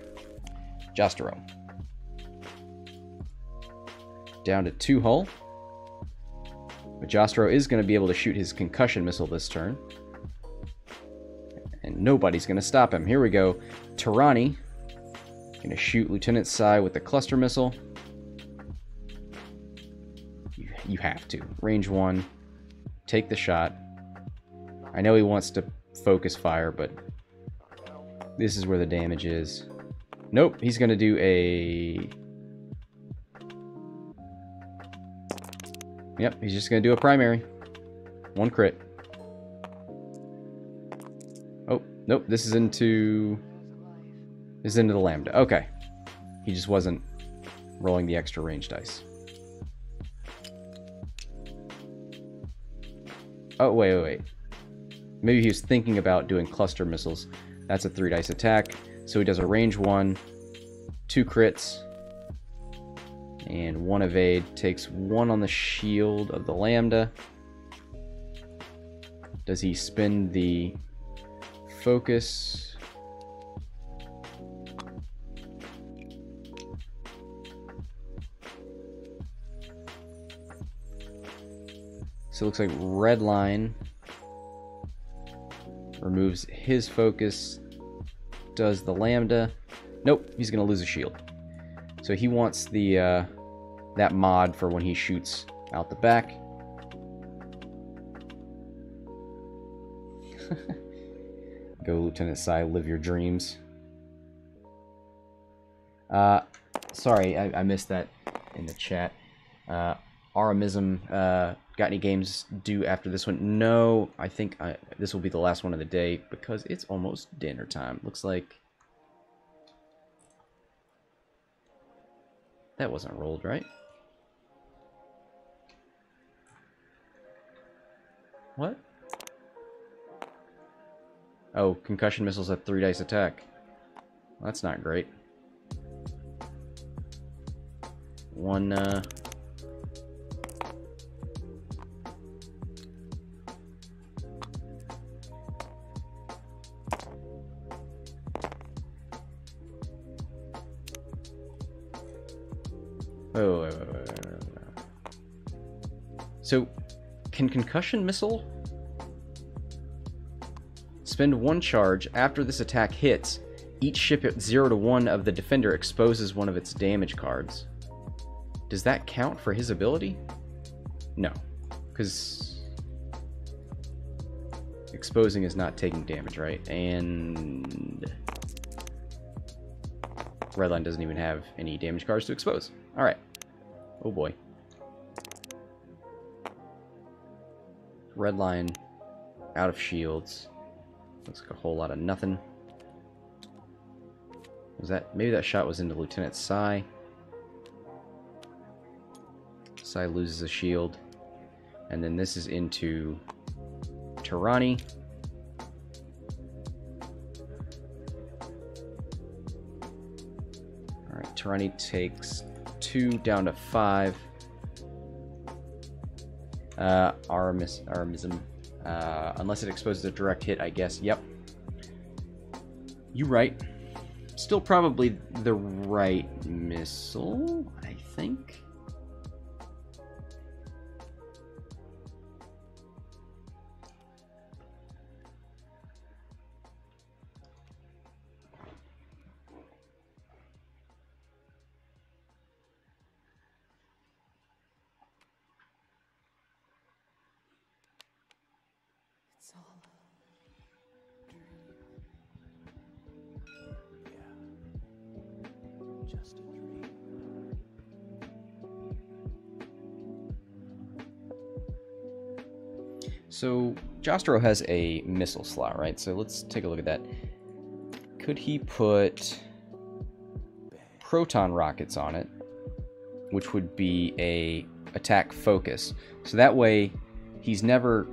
Jostro. Down to 2 hull. But Jostro is going to be able to shoot his concussion missile this turn. And nobody's going to stop him. Here we go. Tirani going to shoot Lieutenant Sai with the cluster missile. You have to. Range 1. Take the shot. I know he wants to focus fire, but this is where the damage is. Nope, he's going to do a... Yep, he's just going to do a primary. 1 crit. Oh, nope, this is into... This is into the Lambda. Okay. He just wasn't rolling the extra range dice. Oh, wait. Maybe he was thinking about doing cluster missiles. That's a 3 dice attack. So he does a range 1, 2 crits, and 1 evade. Takes 1 on the shield of the Lambda. Does he spin the focus? So it looks like Redline removes his focus, does the Lambda. Nope, he's going to lose a shield. So he wants the that mod for when he shoots out the back. Go, Lieutenant Sai, live your dreams. Sorry, I missed that in the chat. Aramism, got any games due after this one? No, I think this will be the last one of the day because it's almost dinner time. Looks like that wasn't rolled, right? What? Oh, concussion missiles at 3 dice attack. Well, that's not great. 1, Oh, wait. So, can concussion missile spend 1 charge after this attack hits? Each ship at 0 to 1 of the defender exposes one of its damage cards. Does that count for his ability? No, because exposing is not taking damage, right? And Redline doesn't even have any damage cards to expose. All right. Oh boy. Redline out of shields. Looks like a whole lot of nothing. Was that maybe that shot was into Lieutenant Sai? Sai loses a shield, and then this is into Tirani. All right, Tirani takes 2 down to 5. Aramism. Unless it exposes a direct hit, I guess. Yep. You right. Still probably the right missile, I think. So Jostro has a missile slot, right? So let's take a look at that. Could he put proton rockets on it, which would be a attack focus? So that way he's not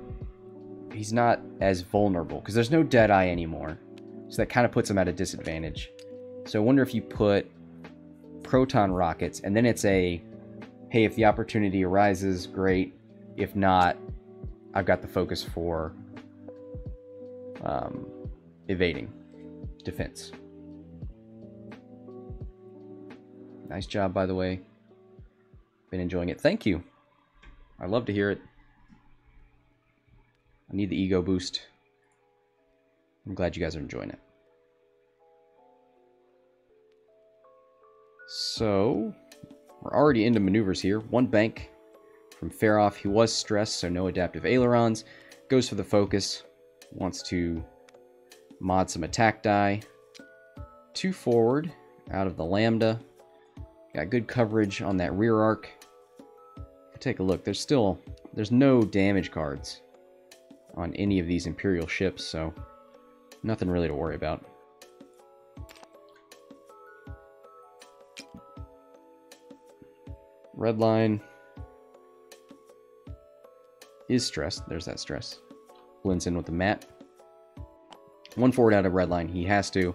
as vulnerable because there's no Deadeye anymore. So that kind of puts him at a disadvantage. So I wonder if you put proton rockets and then it's a, hey, if the opportunity arises, great. If not, I've got the focus for evading defense. Nice job, by the way. Been enjoying it. Thank you. I love to hear it. I need the ego boost. I'm glad you guys are enjoying it. So, we're already into maneuvers here. One bank from Faroff. He was stressed, so no adaptive ailerons. Goes for the focus. Wants to mod some attack die. 2 forward out of the Lambda. Got good coverage on that rear arc. Take a look. There's no damage cards on any of these Imperial ships, so nothing really to worry about. Red line is stressed. There's that stress. Blends in with the map. 1 forward out of red line. He has to.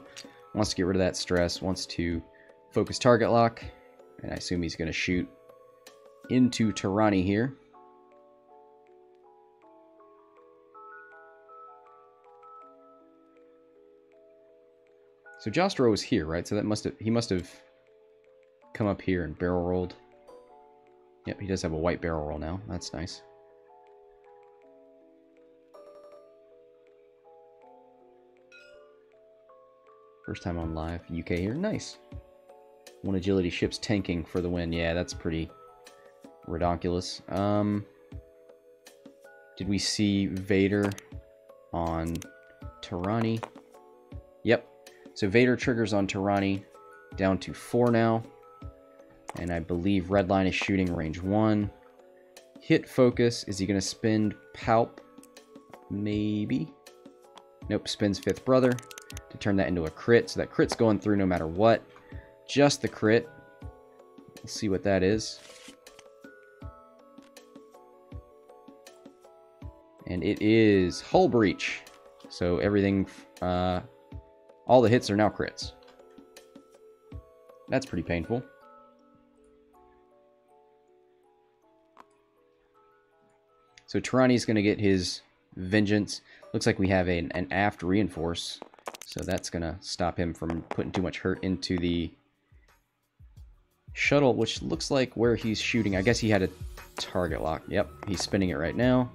Wants to get rid of that stress. Wants to focus target lock. And I assume he's going to shoot into Tirani here. So Jostro is here, right? So that he must have come up here and barrel rolled. Yep, he does have a white barrel roll now. That's nice. First time on live. UK here. Nice. 1 agility ship's tanking for the win. Yeah, that's pretty redonkulous. Did we see Vader on Tirani? Yep. So Vader triggers on Tirani. Down to 4 now. And I believe Redline is shooting range 1. Hit focus. Is he going to spend Palp? Maybe. Nope, spins Fifth Brother to turn that into a crit. So that crit's going through no matter what. Just the crit. Let's see what that is. And it is Hull Breach. So everything, all the hits are now crits. That's pretty painful. So Tirani's going to get his vengeance. Looks like we have an aft reinforce. So that's going to stop him from putting too much hurt into the shuttle, which looks like where he's shooting. I guess he had a target lock. Yep, he's spinning it right now.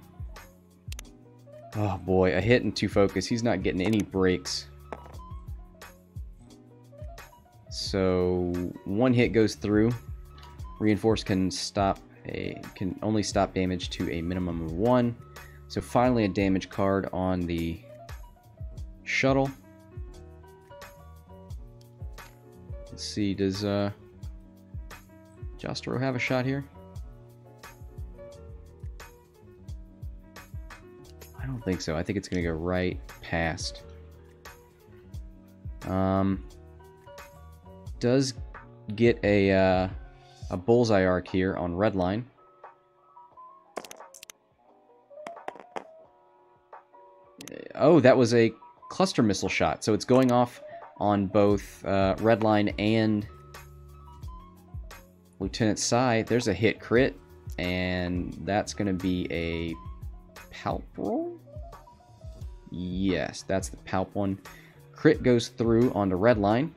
Oh boy, a hit and 2 focus. He's not getting any breaks. So 1 hit goes through. Reinforce can only stop damage to a minimum of 1. So finally a damage card on the shuttle. Let's see, does Jostro have a shot here? I don't think so. I think it's going to go right past. Does get a bullseye arc here on red line. Oh, that was a cluster missile shot. So it's going off on both red line and Lieutenant Sai, there's a hit crit, and that's going to be a palp roll? Yes, that's the palp one. Crit goes through on the red line,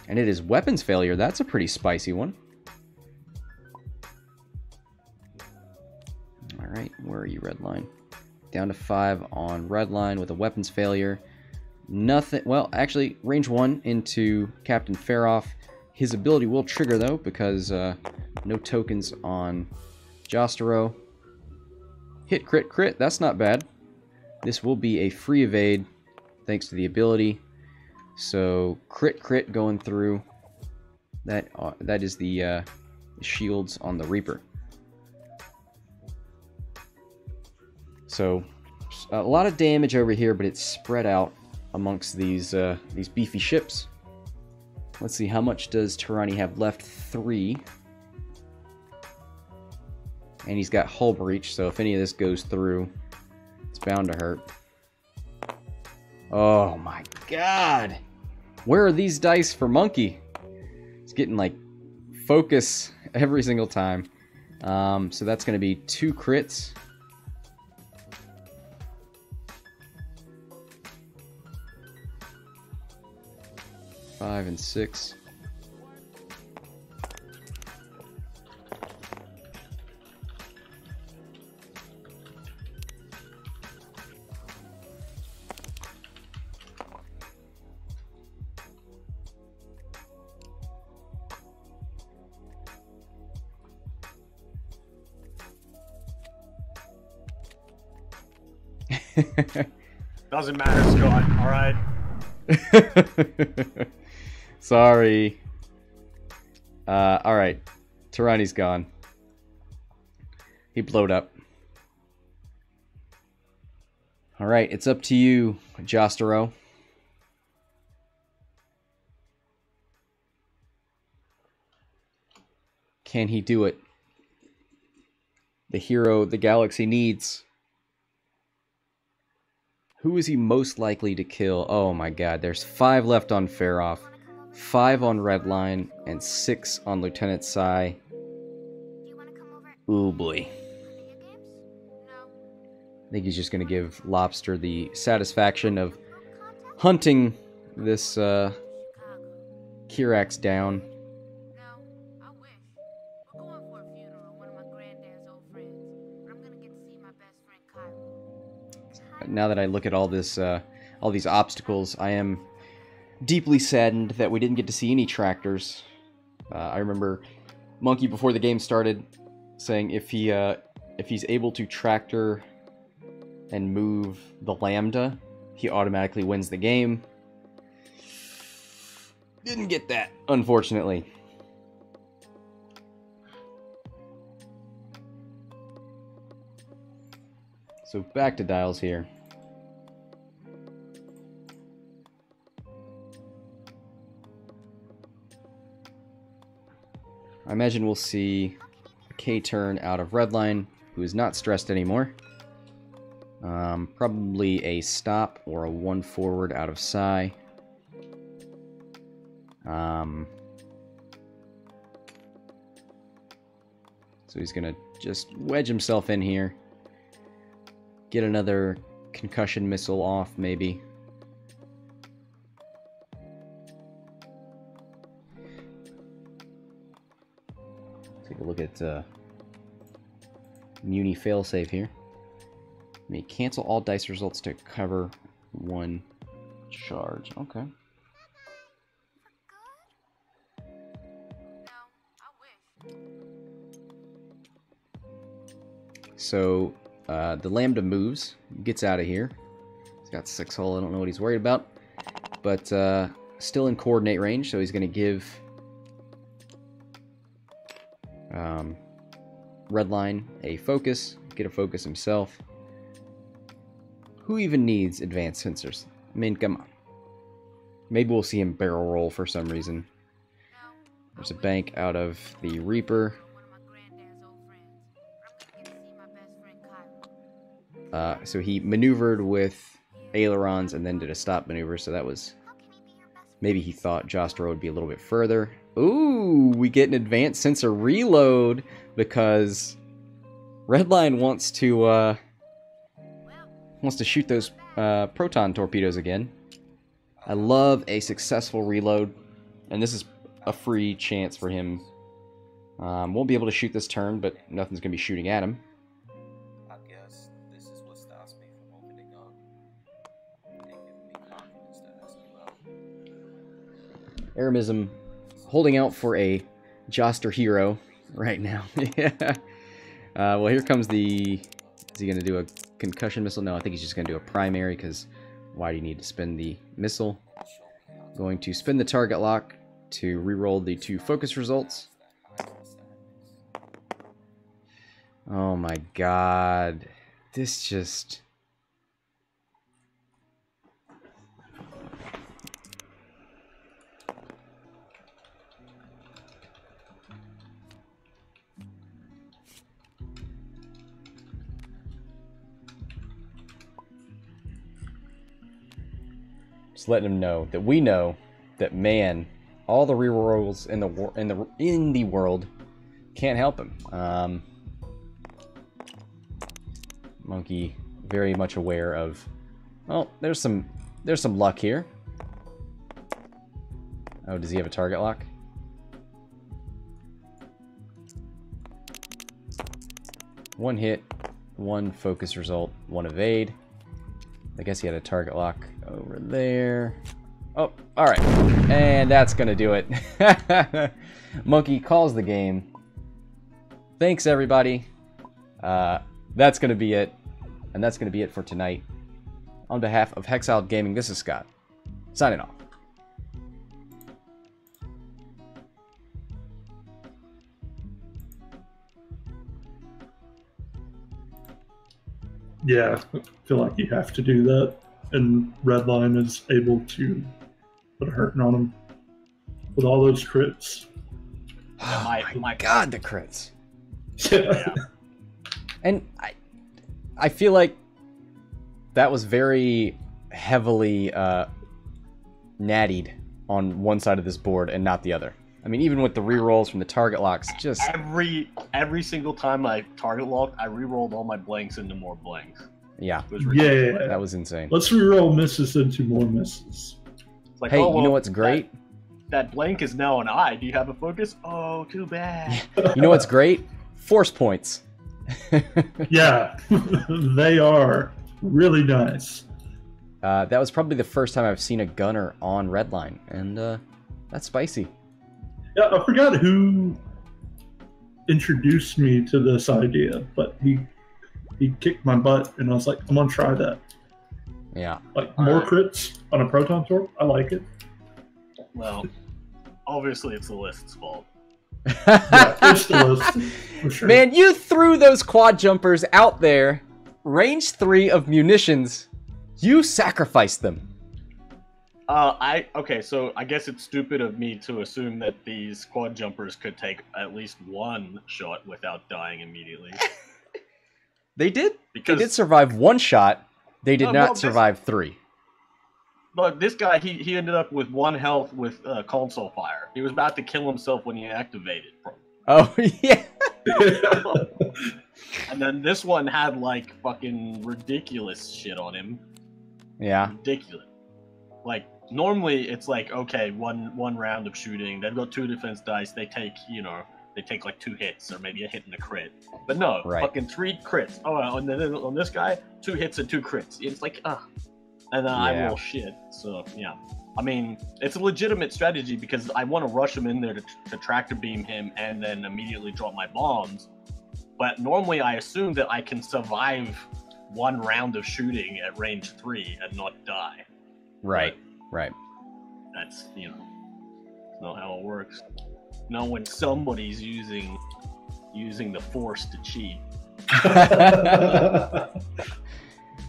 and it is weapons failure. That's a pretty spicy one. Alright, where are you, red line? Down to 5 on red line with a weapons failure. Nothing, well, actually, range 1 into Captain Faroff. His ability will trigger, though, because no tokens on Jostero. Hit, crit, crit, that's not bad. This will be a free evade, thanks to the ability. So, crit, crit going through. That is the shields on the Reaper. So, a lot of damage over here, but it's spread out amongst these beefy ships. Let's see, how much does Tirani have left? 3. And he's got hull breach, so if any of this goes through, it's bound to hurt. Oh my god! Where are these dice for Monkey? It's getting like focus every single time. So that's going to be 2 crits. Five and 6. Doesn't matter, Scott. All right. Sorry. Alright. Tirani's gone. He blowed up. Alright, it's up to you, Jostero. Can he do it? The hero the galaxy needs. Who is he most likely to kill? Oh my god, there's 5 left on Faroff, 5 on Redline, and 6 on Lieutenant Sai. Ooh boy. I think he's just going to give Lobster the satisfaction of hunting this Kirax down. Now that I look at all this, all these obstacles, I am deeply saddened that we didn't get to see any tractors. I remember Monkey before the game started saying if he's able to tractor and move the Lambda, he automatically wins the game. Didn't get that, unfortunately. So back to dials here. I imagine we'll see a K-turn out of Redline, who is not stressed anymore. Probably a stop or a 1 forward out of Sai. So he's gonna just wedge himself in here. Get another concussion missile off, maybe. Take a look at Muni failsafe here. May cancel all dice results to cover 1 charge. Okay. So the Lambda moves, gets out of here. He's got 6 hull. I don't know what he's worried about, but still in coordinate range. So he's going to give Redline a focus, get a focus himself. Who even needs advanced sensors? I mean, come on. Maybe we'll see him barrel roll for some reason. There's a bank out of the Reaper. So he maneuvered with ailerons and then did a stop maneuver, so that was Maybe he thought Jostro would be a little bit further. Ooh, we get an advanced sensor reload because Redline wants to shoot those proton torpedoes again. I love a successful reload, and this is a free chance for him. Won't be able to shoot this turn, but nothing's going to be shooting at him. I guess this is what stops me from opening up and giving me confidence to ask you out. Aramism holding out for a Joster hero right now. Yeah. Well, here comes the... Is he going to do a concussion missile? No, I think he's just going to do a primary, because why do you need to spin the missile? Going to spin the target lock to reroll the 2 focus results. Oh my god. This just... Just letting him know that we know that, man, all the rerolls in the world can't help him. Monkey very much aware of. Oh, there's some luck here. Oh, does he have a target lock? One hit, 1 focus result, 1 evade. I guess he had a target lock over there. Oh, alright. And that's gonna do it. Monkey calls the game. Thanks, everybody. That's gonna be it. And that's gonna be it for tonight. On behalf of Hexiled Gaming, this is Scott. Signing off. Yeah, I feel like you have to do that, and Redline is able to put a hurting on him with all those crits. Oh my god, the crits. Yeah. And I feel like that was very heavily nattied on one side of this board and not the other. I mean, even with the rerolls from the target locks, just... Every single time I target locked, I rerolled all my blanks into more blanks. Yeah. It was ridiculous. Yeah. That was insane. Let's reroll misses into more misses. It's like, hey, oh, well, you know what's great? That blank is now an eye. Do you have a focus? Oh, too bad. You know what's great? Force points. Yeah, they are really nice. That was probably the first time I've seen a gunner on Redline, and that's spicy. Yeah, I forgot who introduced me to this idea, but he kicked my butt, and I was like, I'm gonna try that. Yeah. Like, more crits on a proton torp? I like it. Well, obviously it's the list's fault. Yeah, it's the list, for sure. Man, you threw those quad jumpers out there, range 3 of munitions. You sacrificed them. Okay, so I guess it's stupid of me to assume that these quad jumpers could take at least 1 shot without dying immediately. They did. Because they did survive 1 shot. They did not survive 3. But this guy, he ended up with 1 health with console fire. He was about to kill himself when he activated. Oh, yeah. And then this one had, like, fucking ridiculous shit on him. Yeah. Ridiculous. Like, normally it's like, okay, one round of shooting, they've got 2 defense dice, they take, they take like 2 hits or maybe a hit and a crit. But no, fucking 3 crits. Oh, and then on this guy, 2 hits and 2 crits. It's like, and then I roll shit. So, yeah. I mean, it's a legitimate strategy because I want to rush him in there to tractor beam him and then immediately drop my bombs. But normally I assume that I can survive 1 round of shooting at range 3 and not die. Right, right. That's, not how it works. Not when somebody's using the Force to cheat.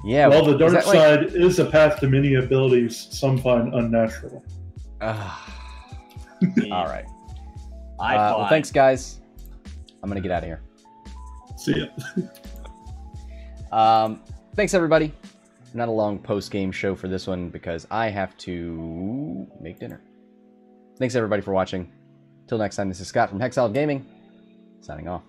Yeah. Well, the dark side is a path to many abilities some find unnatural. All right. Well, thanks, guys. I'm gonna get out of here. See ya. Thanks, everybody. not a long post-game show for this one because I have to make dinner. Thanks everybody for watching. Till next time, this is Scott from Hexile Gaming, signing off.